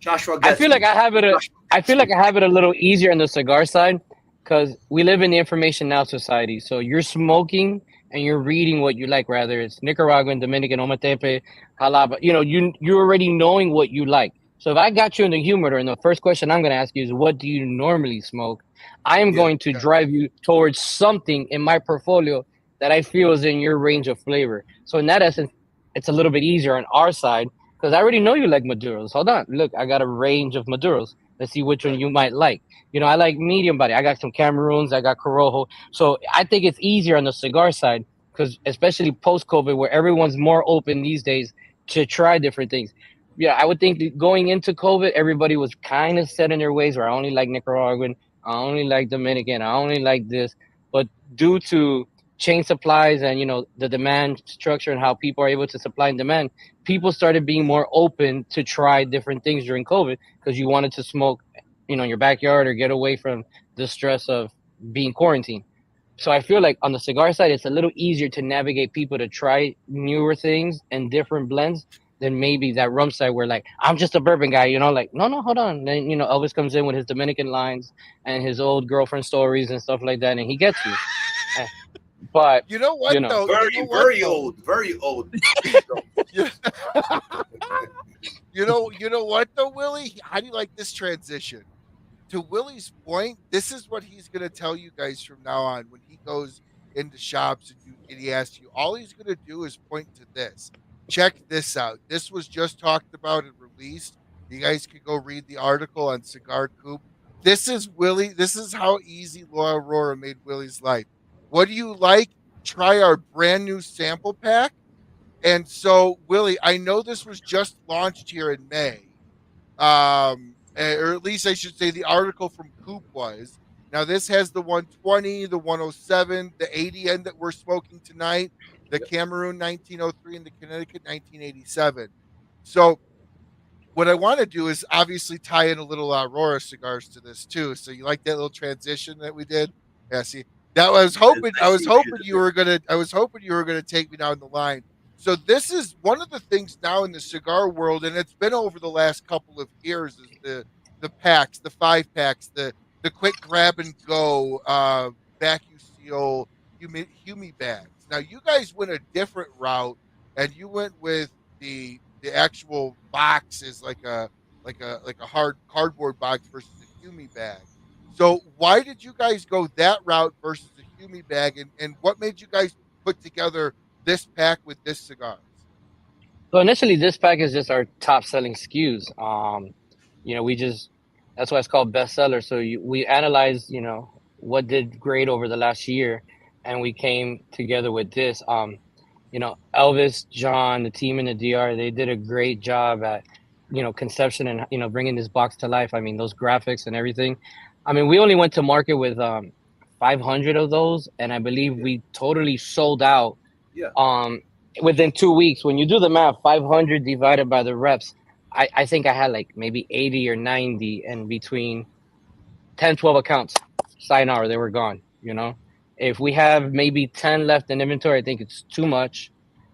Joshua, I feel like I have it a little easier on the cigar side because we live in the information now society. So you're smoking and you're reading what you like, rather it's Nicaraguan, Dominican, Ometepe, Jalapa. You're already knowing what you like. So if I got you in the humidor, and the first question I'm going to ask you is, what do you normally smoke? I am going to drive you towards something in my portfolio that I feel is in your range of flavor. So in that essence, it's a little bit easier on our side because I already know you like Maduros. Hold on. Look, I got a range of Maduros. Let's see which one you might like. I like medium body. I got some Cameroons. I got Corojo. So I think it's easier on the cigar side because especially post-COVID where everyone's more open these days to try different things. Yeah, I would think that going into COVID, everybody was kind of set in their ways where I only like Nicaraguan, I only like Dominican, I only like this. But due to chain supplies and, the demand structure and how people are able to supply and demand, people started being more open to try different things during COVID because you wanted to smoke, in your backyard or get away from the stress of being quarantined. So I feel like on the cigar side, it's a little easier to navigate people to try newer things and different blends than maybe that rum side where like, I'm just a bourbon guy, like, no, hold on. Then, Elvis comes in with his Dominican lines and his old girlfriend stories and stuff like that. And he gets you. But you know what, though? Very old. You know what, though, Willie? How do you like this transition? To Willie's point, this is what he's going to tell you guys from now on when he goes into shops and he asks you. All he's going to do is point to this. Check this out. This was just talked about and released. You guys can go read the article on Cigar Coop. This is Willie. This is how easy Laura Aurora made Willie's life. What do you like? Try our brand new sample pack. And so, Willie, I know this was just launched here in May. Or at least I should say the article from Coop was. Now, this has the 120, the 107, the 80 end that we're smoking tonight, the Cameroon 1903, and the Connecticut 1987. So what I want to do is obviously tie in a little Aurora cigars to this too. So you like that little transition that we did? Yeah, see, that I was hoping you were gonna take me down the line. So this is one of the things now in the cigar world, and it's been over the last couple of years, is the packs, the 5-packs, the quick grab and go vacuum seal humi bags. Now you guys went a different route, and you went with the actual box is like a hard cardboard box versus a humi bag. So why did you guys go that route versus a humi bag, and what made you guys put together this pack with this cigars? So initially, this pack is just our top selling SKUs. That's why it's called bestseller. So we analyzed, what did great over the last year, and we came together with this. Elvis, John, the team in the DR, they did a great job at, conception and, bringing this box to life. I mean, those graphics and everything. I mean, we only went to market with 500 of those, and I believe we totally sold out. Yeah. Within 2 weeks. When you do the math, 500 divided by the reps, I think I had like maybe 80 or 90, and between 10, 12 accounts, sayonara, they were gone, If we have maybe 10 left in inventory, I think it's too much.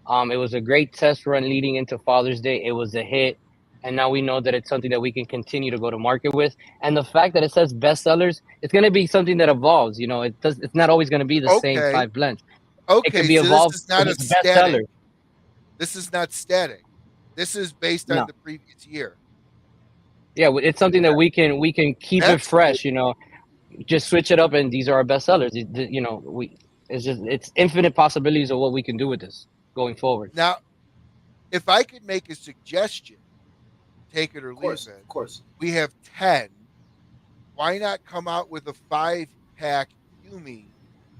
It was a great test run leading into Father's Day. It was a hit. and now we know that it's something that we can continue to go to market with. And the fact that it says bestsellers, it's going to be something that evolves. You know, it's not always going to be the same Okay. 5 blends. It Okay, could be so this evolved is to not be a the static. bestseller. This is not static. This is based on No. the previous year. Yeah, it's something that we can keep it That's fresh. You know, just switch it up, and these are our bestsellers. You know, it's infinite possibilities of what we can do with this going forward. Now, if I could make a suggestion, take it or Of course, leave it. of course. We have 10. Why not come out with a 5-pack Humi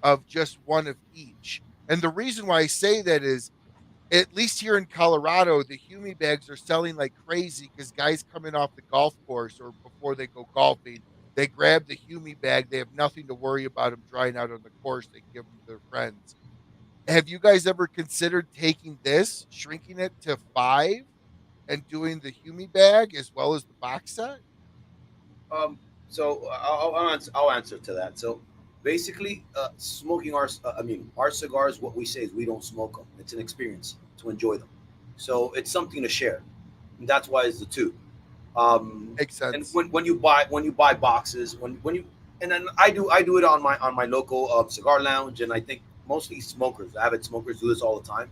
of just one of each? And the reason why I say that is, at least here in Colorado, the Humi bags are selling like crazy because guys coming off the golf course or before they go golfing, they grab the Humi bag. They have nothing to worry about them drying out on the course. They give them to their friends. Have you guys ever considered taking this, shrinking it to 5, and doing the Humi bag as well as the box set? So I'll answer to that. So basically, smoking our cigars. What we say is we don't smoke them. It's an experience to enjoy them. So it's something to share. And that's why it's the two. Makes sense. And when you buy boxes, when you and then I do it on my local cigar lounge, and I think mostly smokers, avid smokers, do this all the time.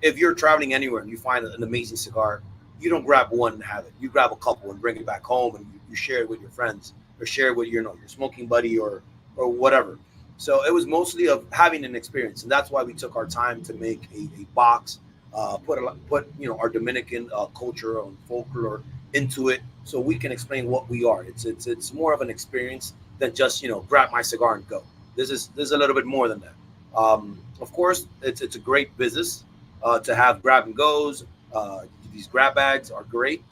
If you're traveling anywhere and you find an amazing cigar, you don't grab one and have it. You grab a couple and bring it back home, and you share it with your friends or share it with your smoking buddy or whatever. So it was mostly of having an experience, and that's why we took our time to make a box, put our Dominican culture and folklore into it, so we can explain what we are. It's more of an experience than just grab my cigar and go. This is a little bit more than that. Of course, it's a great business to have grab and goes. These grab bags are great,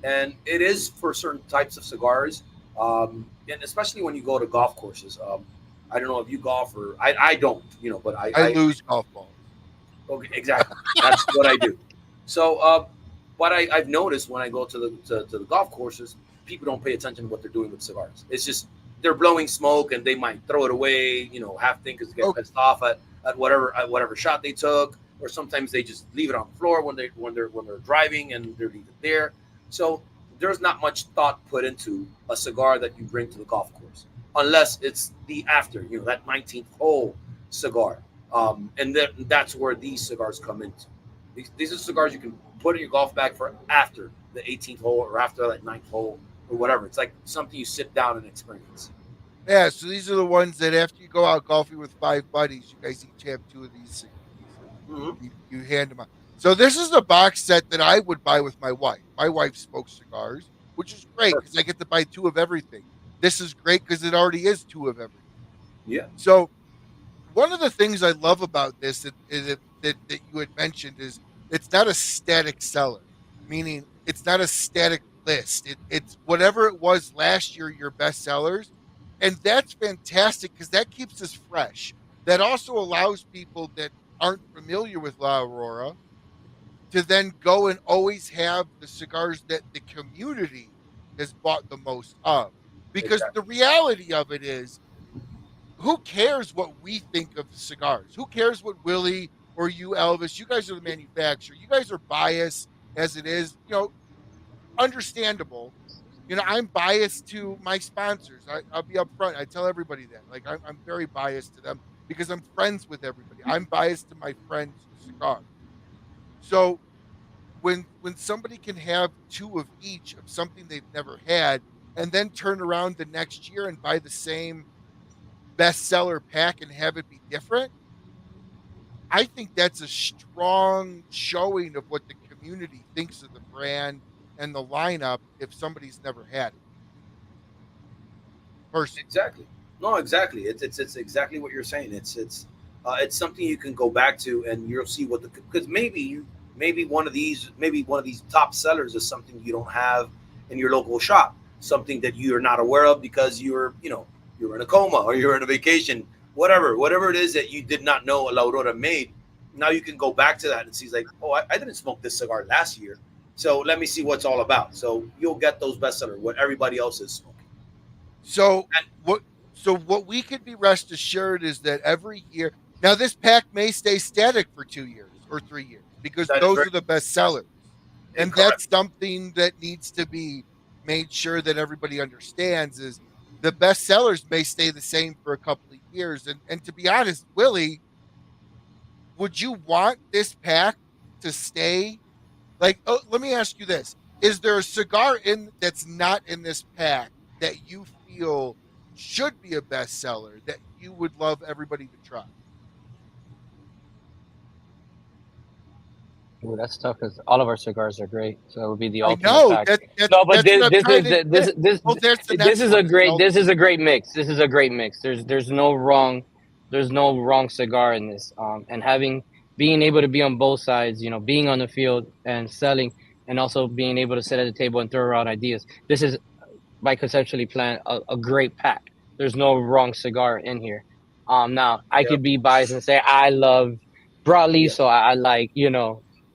and it is for certain types of cigars, and especially when you go to golf courses. I don't know if you golf or I don't, but I lose golf balls. Okay, exactly. That's what I do. So, what I've noticed when I go to the golf courses, people don't pay attention to what they're doing with cigars. It's just they're blowing smoke and they might throw it away, half think because they get pissed off at whatever shot they took, or sometimes they just leave it on the floor when they're driving and they're leaving it there. So there's not much thought put into a cigar that you bring to the golf course, unless it's the after, that 19th hole cigar. And that's where these cigars come into. These are cigars you can put in your golf bag for after the 18th hole or after that 9th hole or whatever. It's like something you sit down and experience. Yeah, so these are the ones that after you go out golfing with 5 buddies, you guys each have 2 of these. Mm-hmm. You hand them out. So this is a box set that I would buy with my wife. My wife smokes cigars, which is great because I get to buy 2 of everything. This is great because it already is 2 of everything. Yeah. So one of the things I love about this that you had mentioned is it's not a static seller, meaning it's not a static list. It's whatever it was last year, your best sellers. And that's fantastic because that keeps us fresh. That also allows people that aren't familiar with La Aurora to then go and always have the cigars that the community has bought the most of. Because the reality of it is, who cares what we think of cigars? Who cares what Willie or you, Elvis? You guys are the manufacturer. You guys are biased as it is, understandable. I'm biased to my sponsors. I'll be upfront. I tell everybody that. Like, I'm very biased to them because I'm friends with everybody. I'm biased to my friends' cigars. So when somebody can have 2 of each of something they've never had and then turn around the next year and buy the same bestseller pack and have it be different, I think that's a strong showing of what the community thinks of the brand and the lineup if somebody's never had it. Personally. Exactly. No, exactly. It's exactly what you're saying. It's something you can go back to and you'll see what because maybe one of these top sellers is something you don't have in your local shop, something that you're not aware of because you're in a coma or you're in a vacation, whatever it is that you did not know La Aurora made. Now you can go back to that and see like, oh, I didn't smoke this cigar last year, so let me see what's all about. So you'll get those bestsellers, what everybody else is smoking. So what we could be rest assured is that every year, now this pack may stay static for 2 years or 3 years because those are the best sellers. And that's something that needs to be made sure that everybody understands is the best sellers may stay the same for a couple of years. And to be honest, Willie, would you want this pack to stay? Like, oh, let me ask you this. Is there a cigar in that's not in this pack that you feel should be a bestseller that you would love everybody to try? Ooh, that's tough because all of our cigars are great. So it would be the I ultimate know pack. that's No, but that's what I'm this trying is to get. Oh, there's the this next is one. a great mix. This is a great mix. There's no wrong cigar in this. And being able to be on both sides, being on the field and selling, and also being able to sit at the table and throw around ideas. This is by conceptually planned a great pack. There's no wrong cigar in here. Now I could be biased and say I love broadleaf, so I like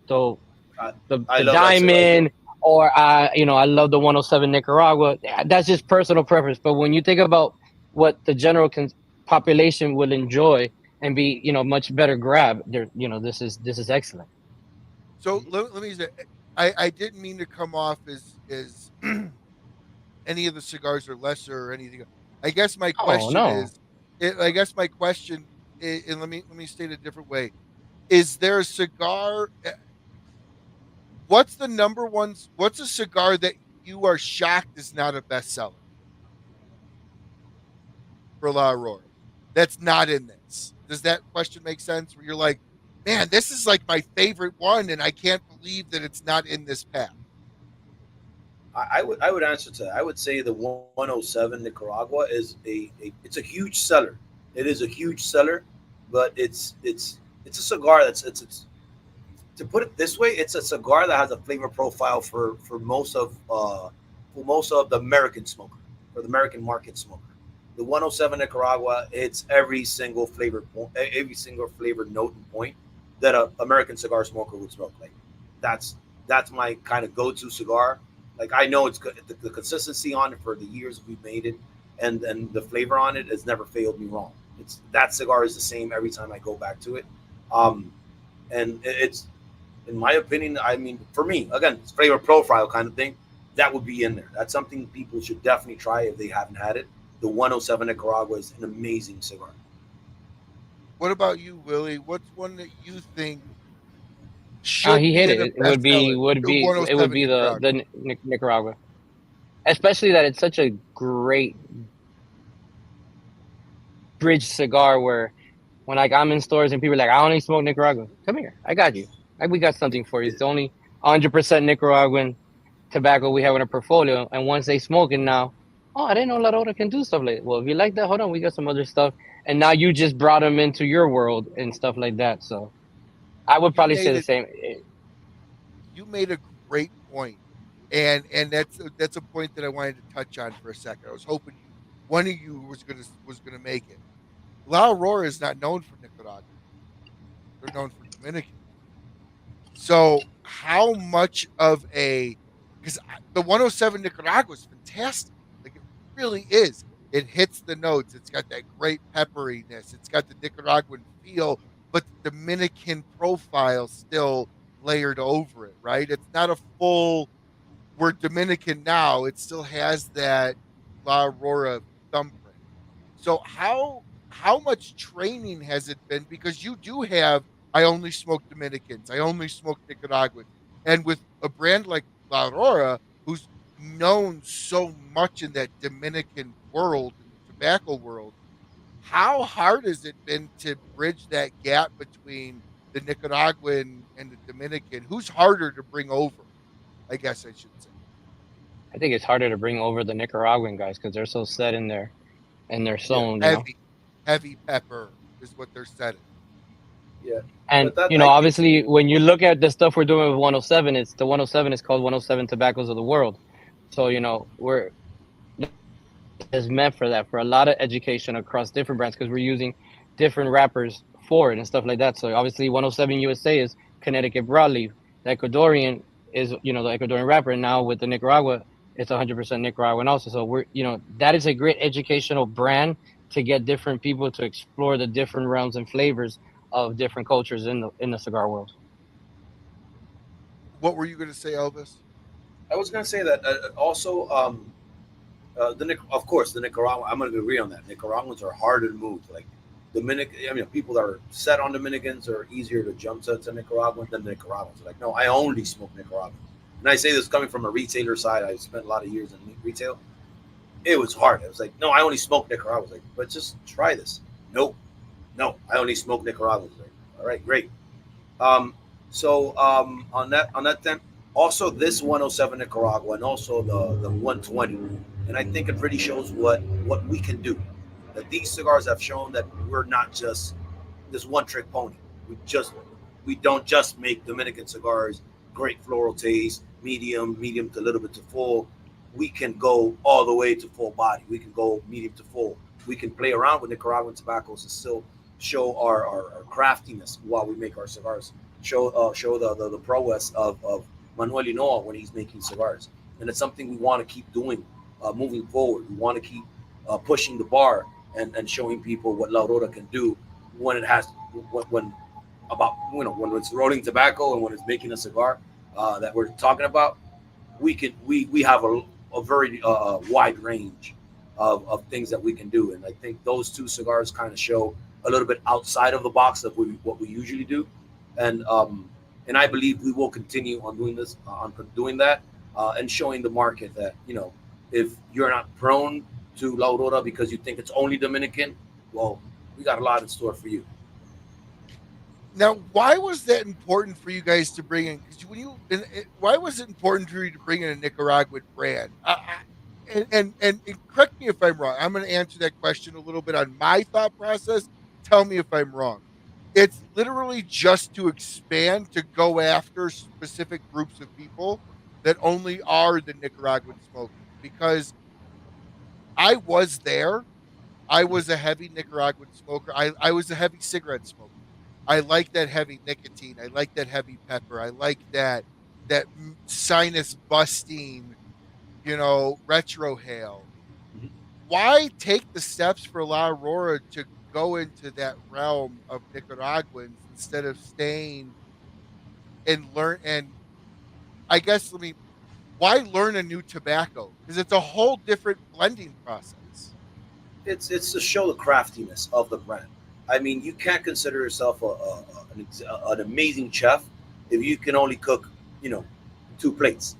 so I, the I love that cigar. diamond, or I love the 107 Nicaragua. That's just personal preference. But when you think about what the general population will enjoy and be much better grab, this is excellent. So let me say, I didn't mean to come off as any of the cigars are lesser or anything. I guess my question is, and let me state it a different way. Is there a cigar? What's the number one? What's a cigar that you are shocked is not a bestseller for La Aurora? That's not in this. Does that question make sense? Where you're like, man, this is like my favorite one, and I can't believe that it's not in this pack. I would answer to that. I would say the 107 Nicaragua is it's a huge seller. It is a huge seller, but it's a cigar it's to put it this way, it's a cigar that has a flavor profile for most of the American smoker, for the American market smoker. The 107 Nicaragua, it's every single flavor note and point that an American cigar smoker would smoke. Like that's my kind of go-to cigar. Like I know it's good. The consistency on it for the years we've made it, and the flavor on it has never failed me wrong. That cigar is the same every time I go back to it. And it's, in my opinion, I mean, for me, again, it's flavor profile kind of thing. That would be in there. That's something people should definitely try if they haven't had it. The 107 Nicaragua is an amazing cigar. What about you, Willie? What's one that you think should he hit be it. in a It would be bestseller? the Nicaragua, especially that it's such a great bridge cigar where when I'm in stores and people are like, I only smoke Nicaragua. Come here, I got you. We got something for you. It's the only 100% Nicaraguan tobacco we have in our portfolio. And once they smoke it now, I didn't know La Aurora can do stuff like that. Well, if you like that, hold on, we got some other stuff. And now you just brought them into your world and stuff like that. So I would probably say the same. You made a great point, and that's a point that I wanted to touch on for a second. I was hoping one of you was gonna make it. La Aurora is not known for Nicaragua; they're known for Dominican. So how much of because the 107 Nicaragua is fantastic, like it really is. It hits the notes. It's got that great pepperiness. It's got the Nicaraguan feel, but the Dominican profile still layered over it, right? It's not a full, we're Dominican now. It still has that La Aurora thumbprint. So how much training has it been? Because you do have, I only smoke Dominicans, I only smoke Nicaraguans. And with a brand like La Aurora, who's known so much in that Dominican world, in the tobacco world, how hard has it been to bridge that gap between the Nicaraguan and the Dominican? Who's harder to bring over? I guess I should say. I think it's harder to bring over the Nicaraguan guys because they're so set in their zone. Heavy pepper is what they're setting. Yeah. And obviously, when you look at the stuff we're doing with 107, it's the 107 is called 107 Tobaccos of the World. So is meant for that, for a lot of education across different brands, because we're using different wrappers for it and stuff like that. So obviously 107 USA is Connecticut broadleaf. The Ecuadorian is, the Ecuadorian wrapper. And now with the Nicaragua, it's 100% Nicaraguan also. So we're, that is a great educational brand to get different people to explore the different realms and flavors of different cultures in the cigar world. What were you going to say, Elvis? I was going to say that also, of course, the Nicaraguan. I'm going to agree on that. Nicaraguans are harder to move. Like people that are set on Dominicans are easier to jump to Nicaraguan than Nicaraguans. Like, no, I only smoke Nicaraguan. And I say this coming from a retailer side. I spent a lot of years in retail. It was hard. I was like, no, I only smoke Nicaraguan. I was like, but just try this. Nope. No, I only smoke Nicaraguan. Like, all right, great. So on that then, also this 107 Nicaragua and also the 120, and I think it really shows what we can do. That these cigars have shown that we're not just this one trick pony. We don't just make Dominican cigars, great floral taste, medium to a little bit to full. We can go all the way to full body. We can go medium to full. We can play around with Nicaraguan tobaccos and still show our craftiness while we make our cigars. Show the prowess of Manuel Hinoa when he's making cigars. And it's something we want to keep doing moving forward. We want to keep pushing the bar and showing people what La Aurora can do when when it's rolling tobacco and when it's making a cigar that we're talking about. We have a very wide range of things that we can do, and I think those two cigars kind of show a little bit outside of the box of what we usually do, and I believe we will continue on doing this, on doing that, and showing the market that if you're not prone to La Aurora because you think it's only Dominican, well, we got a lot in store for you. Now, why was that important for you guys to bring in? Because why was it important for you to bring in a Nicaraguan brand? And correct me if I'm wrong. I'm going to answer that question a little bit on my thought process. Tell me if I'm wrong. It's literally just to expand, to go after specific groups of people that only are the Nicaraguan smokers. Because I was there. I was a heavy Nicaraguan smoker. I was a heavy cigarette smoker. I like that heavy nicotine. I like that heavy pepper. I like that sinus busting, retrohale. Mm-hmm. Why take the steps for La Aurora to go into that realm of Nicaraguans instead of staying and learn? And I guess, why learn a new tobacco? Because it's a whole different blending process. It's to show the craftiness of the brand. I mean, you can't consider yourself an amazing chef if you can only cook, 2 plates.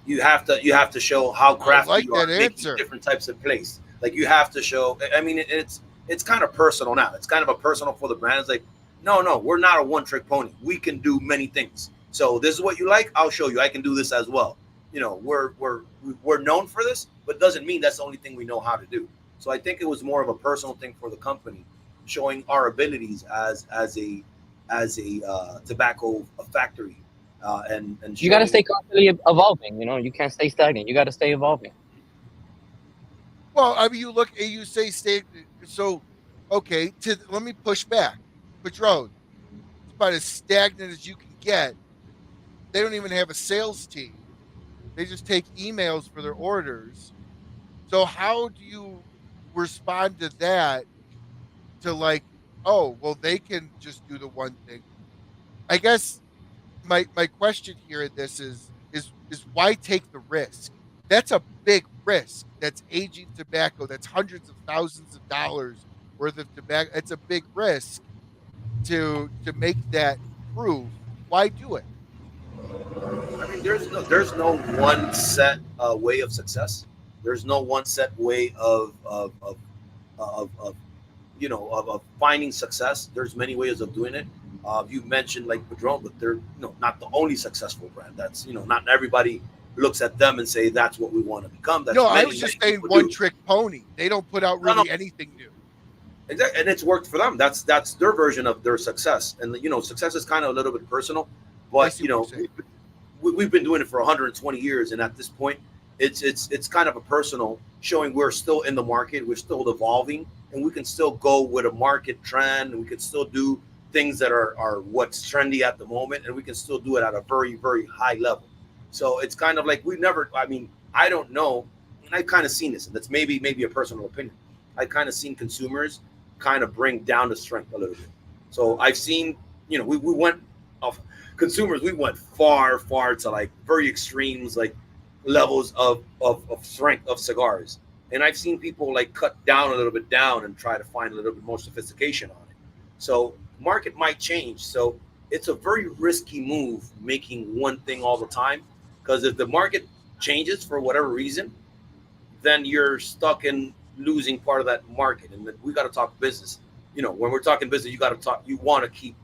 You have to show how crafty you are making different types of plates. Like, you have to show. I mean, it's kind of personal now. It's kind of a personal for the brand. It's like, no, we're not a one-trick pony. We can do many things. So this is what you like. I'll show you. I can do this as well. We're known for this, but doesn't mean that's the only thing we know how to do. So I think it was more of a personal thing for the company, showing our abilities as a tobacco factory, and you got to stay constantly evolving. You can't stay stagnant. You got to stay evolving. Well, I mean, you say stay. So, okay, let me push back. Padron, it's about as stagnant as you can get. They don't even have a sales team. They just take emails for their orders. So how do you respond to that? To like, oh, well, they can just do the one thing. I guess my question here in this is why take the risk? That's a big risk. That's aging tobacco. That's hundreds of thousands of dollars worth of tobacco. It's a big risk to make that proof. Why do it? I mean, there's no one set way of success. There's no one set way of finding success. There's many ways of doing it. You mentioned like Padron, but they're not the only successful brand. That's not everybody looks at them and say that's what we want to become. That's I was just saying one trick pony. They don't put out really anything new. Exactly, and it's worked for them. That's their version of their success. And success is kind of a little bit personal, but we've been doing it for 120 years, and at this point, it's kind of a personal showing. We're still in the market. We're still evolving, and we can still go with a market trend. And we can still do things that are what's trendy at the moment, and we can still do it at a very, very high level. So it's kind of like I don't know, and I've kind of seen this, and that's maybe a personal opinion. I've kind of seen consumers kind of bring down the strength a little bit. So I've seen, we went off consumers, we went far to like very extremes, like levels of strength of cigars. And I've seen people like cut down a little bit down and try to find a little bit more sophistication on it. So market might change. So it's a very risky move making one thing all the time, because if the market changes for whatever reason, then you're stuck in losing part of that market. And then we got to talk business. You know, when we're talking business, you got to talk. You want to keep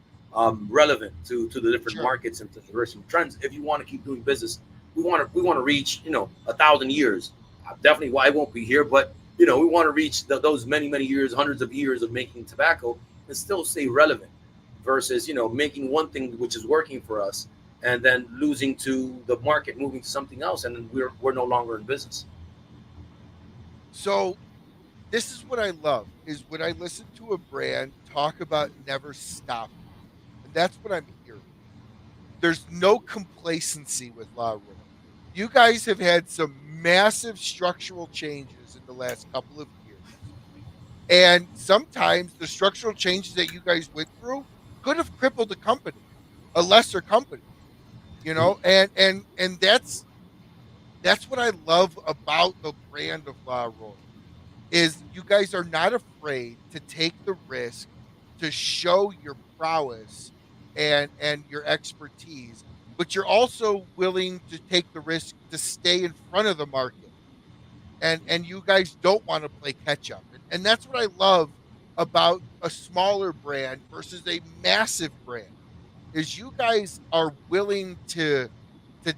relevant to the different Sure. markets and to the different trends. If you want to keep doing business, we want to reach 1,000 years. Definitely, why I won't be here, but we want to reach those many years, hundreds of years of making tobacco and still stay relevant. Versus making one thing which is working for us and then losing to the market, moving to something else, and then we're no longer in business. So this is what I love is when I listen to a brand talk about never stopping. And that's what I'm hearing. There's no complacency with La Roya. You guys have had some massive structural changes in the last couple of years. And sometimes the structural changes that you guys went through could have crippled a company, a lesser company, and that's what I love about the brand of La Roya is you guys are not afraid to take the risk to show your prowess and your expertise, but you're also willing to take the risk to stay in front of the market. And you guys don't want to play catch up. And that's what I love about a smaller brand versus a massive brand is you guys are willing to to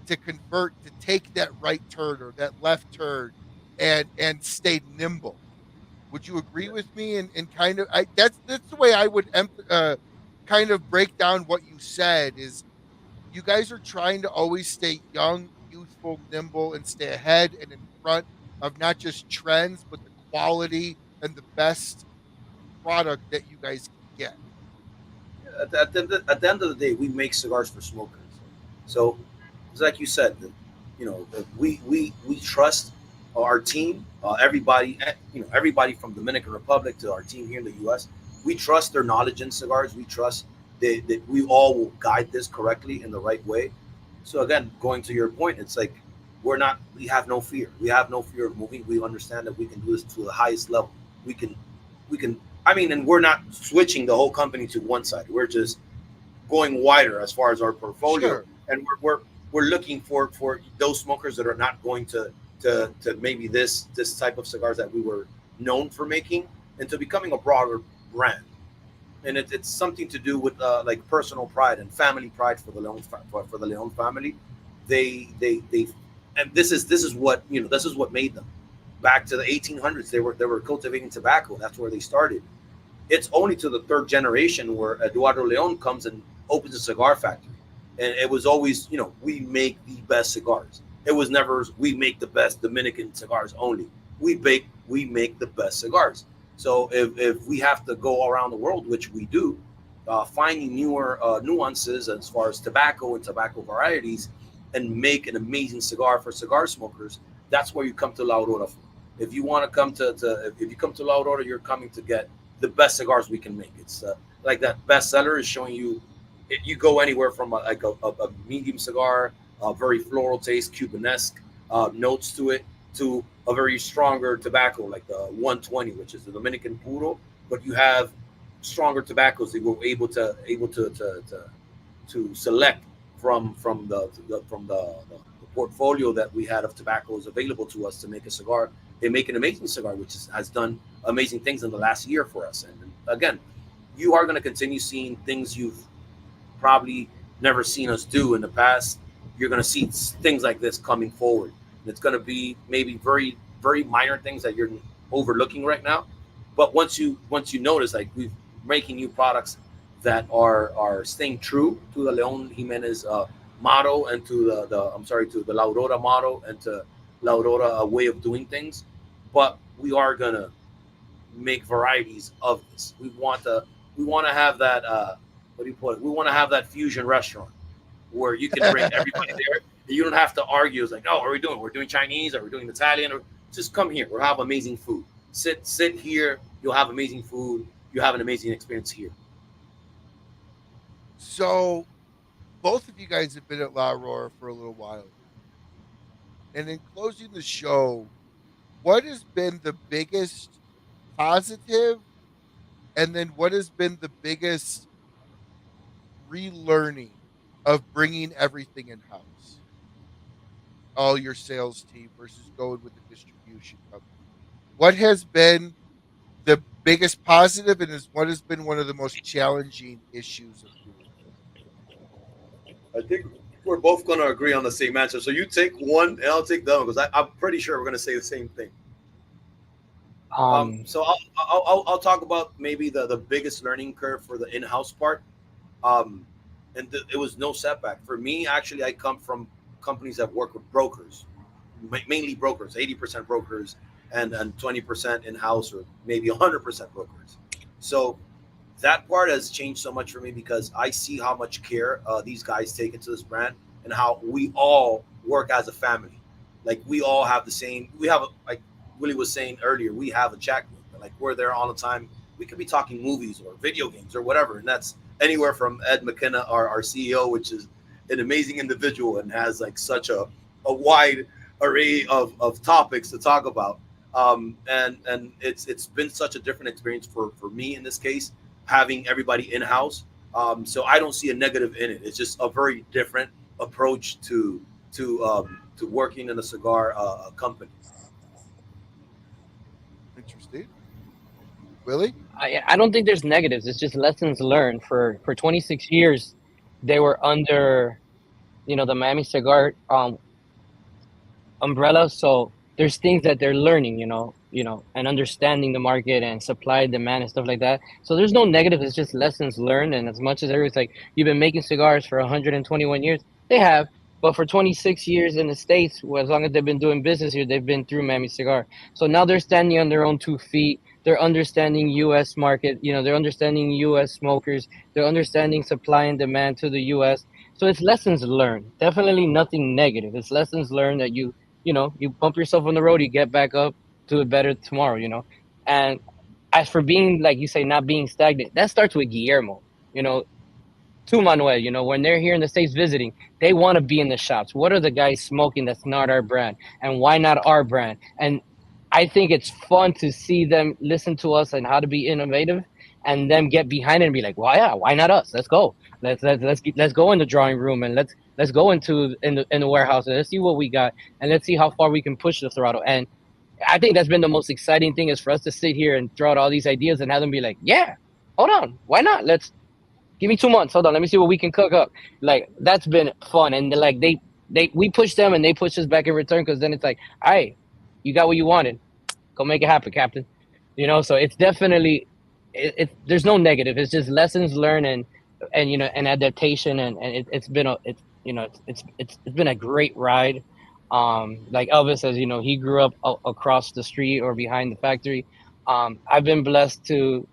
to convert, to take that right turn or that left turn and stay nimble. Would you agree with me? And kind of that's the way I would kind of break down what you said is you guys are trying to always stay young, youthful, nimble, and stay ahead and in front of not just trends, but the quality and the best product that you guys can get. At the end of the day, we make cigars for smokers. So it's like you said, we trust our team, everybody, everybody from Dominican Republic to our team here in the U.S. We trust their knowledge in cigars. We trust that we all will guide this correctly in the right way. So again, going to your point, it's like we have no fear. We have no fear of moving. We understand that we can do this to the highest level. We can. I mean, and we're not switching the whole company to one side. We're just going wider as far as our portfolio, Sure. and we're looking for those smokers that are not going to maybe this type of cigars that we were known for making, into becoming a broader brand. And it's something to do with like personal pride and family pride for the Leon family. They and this is what this is what made them. Back to the 1800s, they were cultivating tobacco. That's where they started. It's only to the third generation where Eduardo Leon comes and opens a cigar factory. And it was always, we make the best cigars. It was never we make the best Dominican cigars only. We make the best cigars. So if we have to go around the world, which we do, finding newer nuances as far as tobacco and tobacco varieties, and make an amazing cigar for cigar smokers, that's where you come to La Aurora. If you want to come if you come to La Aurora, you're coming to get the best cigars we can make. It's like that bestseller is showing you. You go anywhere from a medium cigar, a very floral taste, Cubanesque notes to it, to a very stronger tobacco like the 120, which is the Dominican Puro. But you have stronger tobaccos that we're able to select from the portfolio that we had of tobaccos available to us to make a cigar. They make an amazing cigar, which has done amazing things in the last year for us. And again, you are going to continue seeing things you've probably never seen us do in the past. You're going to see things like this coming forward. And it's going to be maybe very, very minor things that you're overlooking right now. But once you notice, like, we're making new products that are staying true to the Leon Jimenes motto, and to the La Aurora motto, and to La Aurora way of doing things. But we are gonna make varieties of this. We want to have that what do you put it? We want to have that fusion restaurant where you can bring everybody there. You don't have to argue. It's like, oh, what are we doing? We're doing Chinese, or we're doing Italian, or just come here. We'll have amazing food. Sit here. You'll have amazing food. You have an amazing experience here. So both of you guys have been at La Aurora for a little while. And in closing the show, what has been the biggest positive, and then what has been the biggest relearning of bringing everything in house? All your sales team versus going with the distribution company. What has been the biggest positive, and what has been one of the most challenging issues of doing it? I think we're both going to agree on the same answer. So you take one, and I'll take the other, because I'm pretty sure we're going to say the same thing. So I'll talk about maybe the biggest learning curve for the in-house part. It was no setback for me. Actually, I come from companies that work with brokers, mainly brokers, 80% brokers and 20% in-house, or maybe 100% brokers. So that part has changed so much for me, because I see how much care these guys take into this brand, and how we all work as a family. Like, we all have the same, like Willie was saying earlier, we have a chat group. Like, we're there all the time. We could be talking movies or video games or whatever. And that's anywhere from Ed McKenna, our CEO, which is an amazing individual and has like such a wide array of topics to talk about. And it's been such a different experience for me in this case, having everybody in-house. So I don't see a negative in it. It's just a very different approach to working in a cigar company. Interesting. Willie? I don't think there's negatives. It's just lessons learned. For 26 years, they were under, the Miami Cigar umbrella. So there's things that they're learning, and understanding the market and supply, demand, and stuff like that. So there's no negative. It's just lessons learned. And as much as everyone's like, you've been making cigars for 121 years, they have. But for 26 years in the States, as long as they've been doing business here, they've been through Miami Cigar. So now they're standing on their own 2 feet. They're understanding U.S. market. They're understanding U.S. smokers. They're understanding supply and demand to the U.S. So it's lessons learned. Definitely nothing negative. It's lessons learned that you bump yourself on the road, you get back up, do it better tomorrow, And as for being, like you say, not being stagnant, that starts with Guillermo, to Manuel, when they're here in the States visiting, they want to be in the shops. What are the guys smoking that's not our brand? And why not our brand? And I think it's fun to see them listen to us and how to be innovative, and them get behind it and be like, well, yeah, why not us? Let's go. Let's go in the drawing room, and let's go in the warehouse, and let's see what we got, and let's see how far we can push the throttle. And I think that's been the most exciting thing, is for us to sit here and throw out all these ideas and have them be like, yeah, hold on, why not? Let's give me 2 months. Hold on, let me see what we can cook up. Like, that's been fun, and like we push them and they push us back in return, because then it's like, all right, you got what you wanted, go make it happen, Captain. So it's definitely there's no negative. It's just lessons learned and and adaptation, and it's been a great ride. Like Elvis says, he grew up across the street or behind the factory. I've been blessed to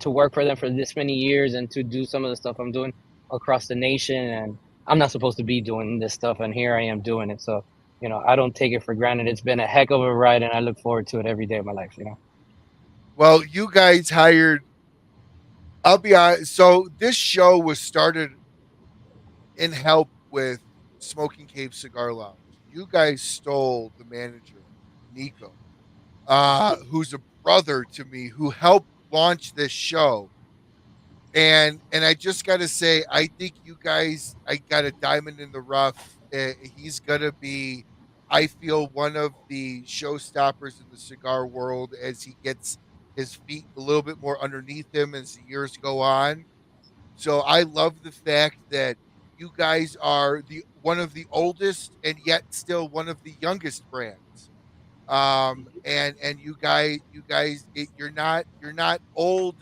work for them for this many years, and to do some of the stuff I'm doing across the nation. And I'm not supposed to be doing this stuff, and here I am doing it. So, I don't take it for granted. It's been a heck of a ride, and I look forward to it every day of my life, Well, you guys hired, I'll be honest. So this show was started in help with Smoking Cave Cigar Lounge. You guys stole the manager, Nico, who's a brother to me, who helped launch this show. And I just got to say, I think you guys, I got a diamond in the rough. He's going to be, I feel, one of the showstoppers in the cigar world as he gets his feet a little bit more underneath him as the years go on. So I love the fact that you guys are one of the oldest and yet still one of the youngest brands. And you guys, you're not old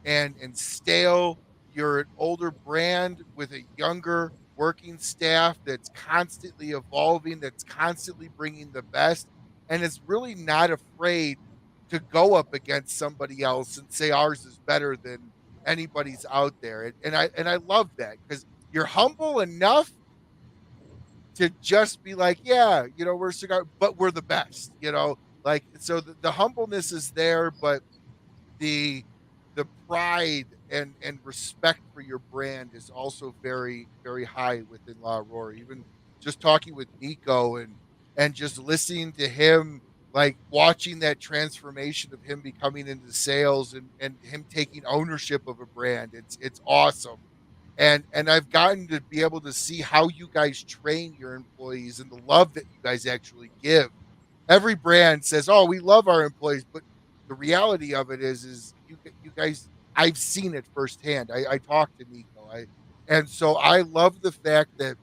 and stale. You're an older brand with a younger working staff that's constantly evolving, that's constantly bringing the best, and is really not afraid to go up against somebody else and say ours is better than anybody's out there. And I love that, because you're humble enough to just be like, yeah, we're cigar, but we're the best, like, so the humbleness is there, but the pride and respect for your brand is also very, very high within La Aurora. Even just talking with Nico and just listening to him, like watching that transformation of him becoming into sales and him taking ownership of a brand. It's awesome. And I've gotten to be able to see how you guys train your employees and the love that you guys actually give. Every brand says, "Oh, we love our employees," but the reality of it is you guys. I've seen it firsthand. I talked to Nico. And so I love the fact that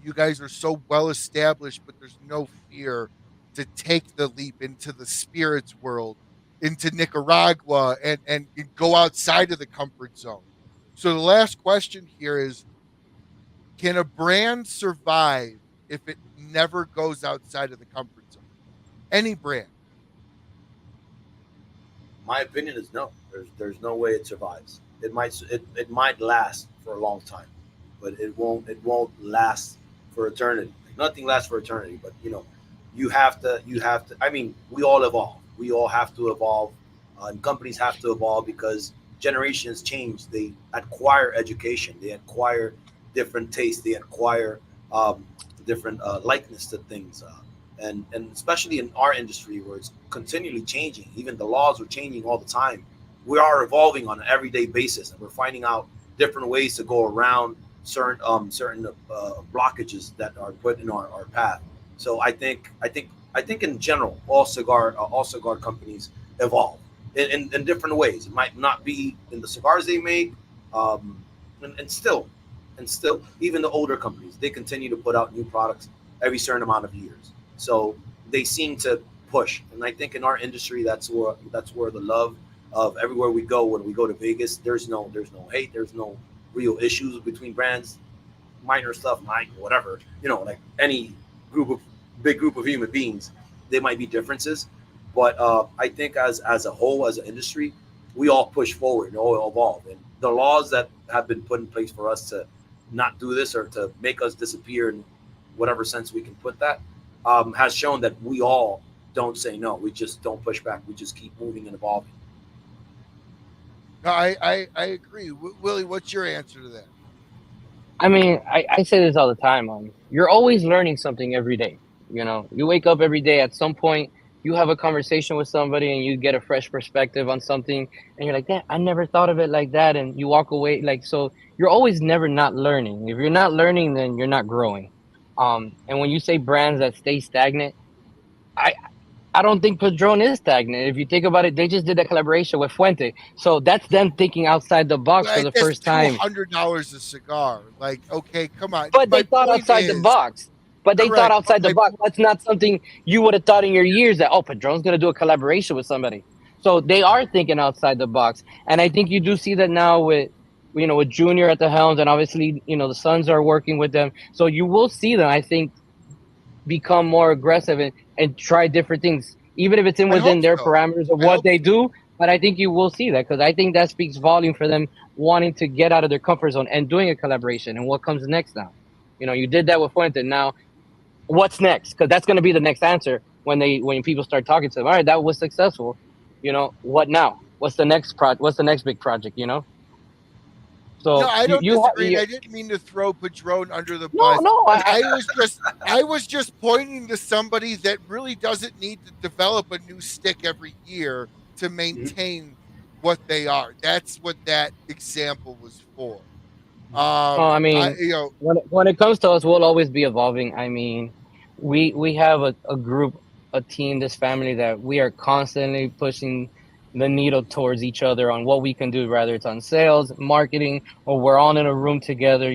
you guys are so well established, but there's no fear to take the leap into the spirits world, into Nicaragua, and go outside of the comfort zone. So the last question here is, can a brand survive if it never goes outside of the comfort zone? Any brand. My opinion is no. There's no way it survives. It might last for a long time, but it won't last for eternity. Nothing lasts for eternity. But you have to. I mean, we all evolve. We all have to evolve, and companies have to evolve because generations change. They acquire education. They acquire different tastes. They acquire different likeness to things. And especially in our industry where it's continually changing, even the laws are changing all the time. We are evolving on an everyday basis, and we're finding out different ways to go around certain blockages that are put in our path. So I think in general, all cigar companies evolve in different ways. It might not be in the cigars they make, and still even the older companies, they continue to put out new products every certain amount of years. So they seem to push, and I think in our industry, that's where the love of everywhere we go. When we go to Vegas, there's no hate, there's no real issues between brands, minor stuff, whatever. Like any big group of human beings, there might be differences, but I think as a whole, as an industry, we all push forward and all evolve. And the laws that have been put in place for us to not do this or to make us disappear in whatever sense we can put that, has shown that we all don't say no. We just don't push back. We just keep moving and evolving. No, I agree. Willie, what's your answer to that? I mean, I say this all the time. You're always learning something every day. You wake up every day. At some point, you have a conversation with somebody and you get a fresh perspective on something, and you're like, "Yeah, I never thought of it like that." And you walk away so. You're always never not learning. If you're not learning, then you're not growing. And when you say brands that stay stagnant, I don't think Padron is stagnant. If you think about it, they just did a collaboration with Fuente, so that's them thinking outside the box for the first time. $200 a cigar, like, okay, come on. But they thought outside the box. But they thought outside the box. That's not something you would have thought in your years that, Padron's going to do a collaboration with somebody. So they are thinking outside the box, and I think you do see that now with Junior at the helms, and obviously the Sons are working with them. So you will see them, I think, become more aggressive and try different things, even if it's within their parameters of what they do. But I think you will see that, because I think that speaks volume for them wanting to get out of their comfort zone and doing a collaboration. And what comes next now? You did that with Fuente. Now, what's next? Because that's going to be the next answer when people start talking to them. All right, that was successful. What now? What's the next What's the next big project? So no, I don't disagree. I didn't mean to throw Padron under the bus. No, I was just pointing to somebody that really doesn't need to develop a new stick every year to maintain what they are. That's what that example was for. I mean, when it comes to us, we'll always be evolving. I mean, we have a group, a team, this family that we are constantly pushing the needle towards each other on what we can do, whether it's on sales, marketing, or we're all in a room together.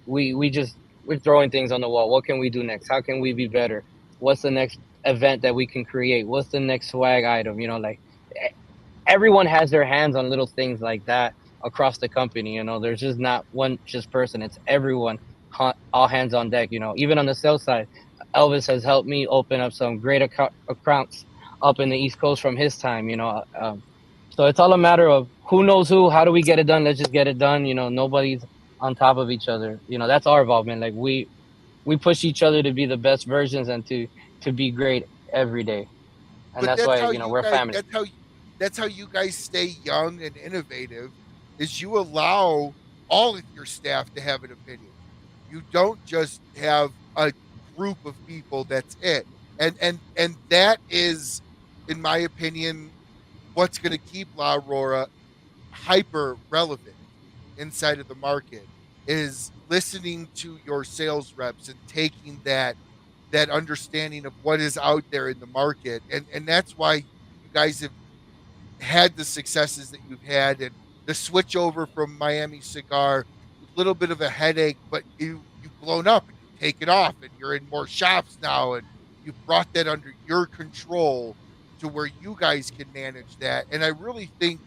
We're throwing things on the wall. What can we do next? How can we be better? What's the next event that we can create? What's the next swag item? Like everyone has their hands on little things like that across the company. There's just not one person. It's everyone, all hands on deck. Even on the sales side, Elvis has helped me open up some great accounts up in the East Coast from his time. So it's all a matter of who knows who. How do we get it done? Let's just get it done. Nobody's on top of each other. That's our involvement. Like we push each other to be the best versions and to be great every day. And that's why we're family. That's how you guys stay young and innovative, is you allow all of your staff to have an opinion. You don't just have a group of people that's it. And that is, in my opinion, what's going to keep La Aurora hyper relevant inside of the market, is listening to your sales reps and taking that understanding of what is out there in the market. And that's why you guys have had the successes that you've had, and the switch over from Miami Cigar, a little bit of a headache, but you've blown up and you take it off and you're in more shops now, and you've brought that under your control to where you guys can manage that. And I really think,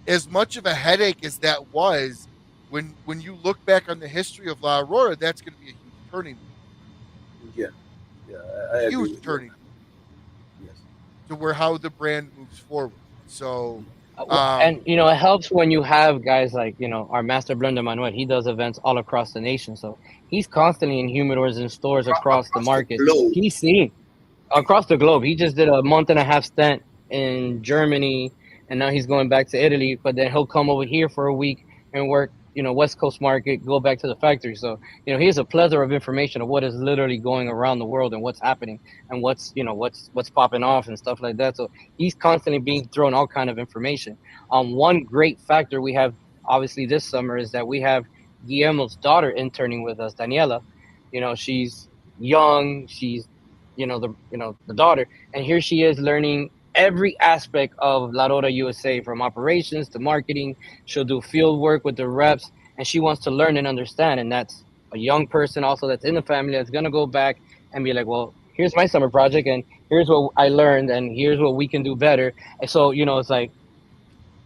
as much of a headache as that was, when you look back on the history of La Aurora, that's going to be a huge turning point. Yeah, I agree Huge with turning you. point Yes. to where how the brand moves forward. So And it helps when you have guys like our master blender Manuel. He does events all across the nation, so he's constantly in humidors and stores across the market. globe. He's seeing across the globe. He just did a month and a half stint in Germany, and now he's going back to Italy. But then he'll come over here for a week and work, West Coast market, go back to the factory. So, he has a plethora of information of what is literally going around the world and what's happening and what's popping off and stuff like that. So he's constantly being thrown all kind of information. One great factor we have obviously this summer is that we have Guillermo's daughter interning with us, Daniela. She's young, she's the daughter, and here she is learning every aspect of La Aurora USA, from operations to marketing. She'll do field work with the reps, and she wants to learn and understand. And that's a young person also that's in the family that's gonna go back and be like, well, here's my summer project, and here's what I learned, and here's what we can do better. And so it's like,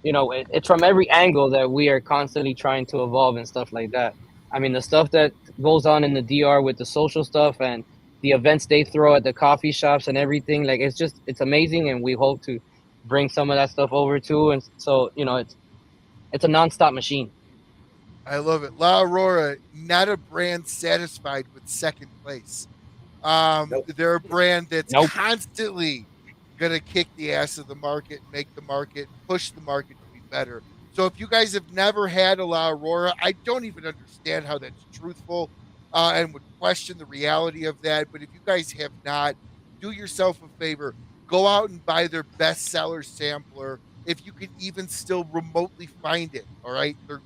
it's from every angle that we are constantly trying to evolve and stuff like that. I mean, the stuff that goes on in the DR with the social stuff and the events they throw at the coffee shops and everything, like it's amazing, and we hope to bring some of that stuff over too. And so it's a nonstop machine. I love it. La Aurora, not a brand satisfied with second place. Nope. They're a brand that's Nope. constantly gonna kick the ass of the market, make the market, push the market to be better. So if you guys have never had a La Aurora, I don't even understand how that's truthful, and would question the reality of that. But if you guys have not, do yourself a favor, go out and buy their bestseller sampler, if you can even still remotely find it. All right, they're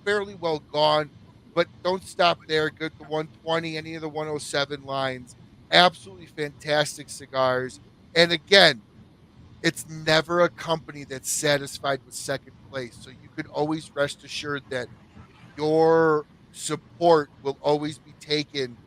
fairly well gone, but don't stop there. Get the 120, any of the 107 lines. Absolutely fantastic cigars. And again, it's never a company that's satisfied with second place. So you can always rest assured that your support will always be taken,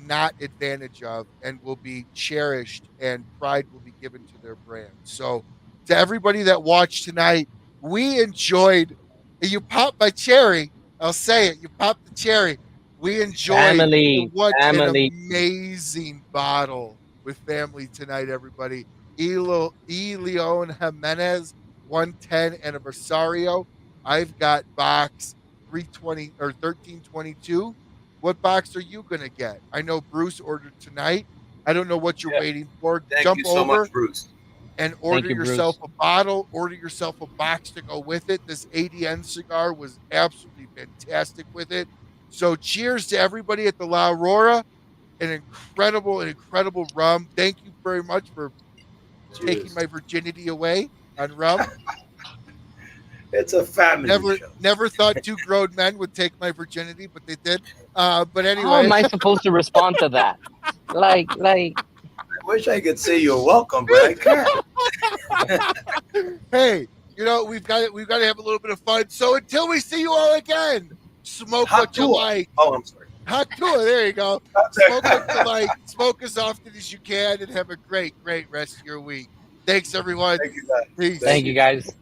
not advantage of, and will be cherished, and pride will be given to their brand. So to everybody that watched tonight, we enjoyed. You popped my cherry. I'll say it. You popped the cherry. We enjoyed Family. an amazing bottle with family tonight, everybody. Leon Jimenez 110 Anniversario. I've got box 320 or 1322. What box are you going to get? I know Bruce ordered tonight. I don't know what you're waiting for. Thank Jump you so over much, Bruce. and order you, yourself Bruce. a bottle, order yourself a box to go with it. This ADN cigar was absolutely fantastic with it. So cheers to everybody at the La Aurora. An incredible rum. Thank you very much for taking my virginity away on rum. It's a family show. Never thought two grown men would take my virginity, but they did. But anyway, How am I supposed to respond to that? Like I wish I could say you're welcome, but I can't. Hey, we've got to have a little bit of fun. So until we see you all again, smoke Hot what you tour. like. Oh, I'm sorry. Hot tour. There you go. Smoke what you like. Smoke as often as you can, and have a great rest of your week. Thanks, everyone. Thank you, guys. Peace. thank you guys.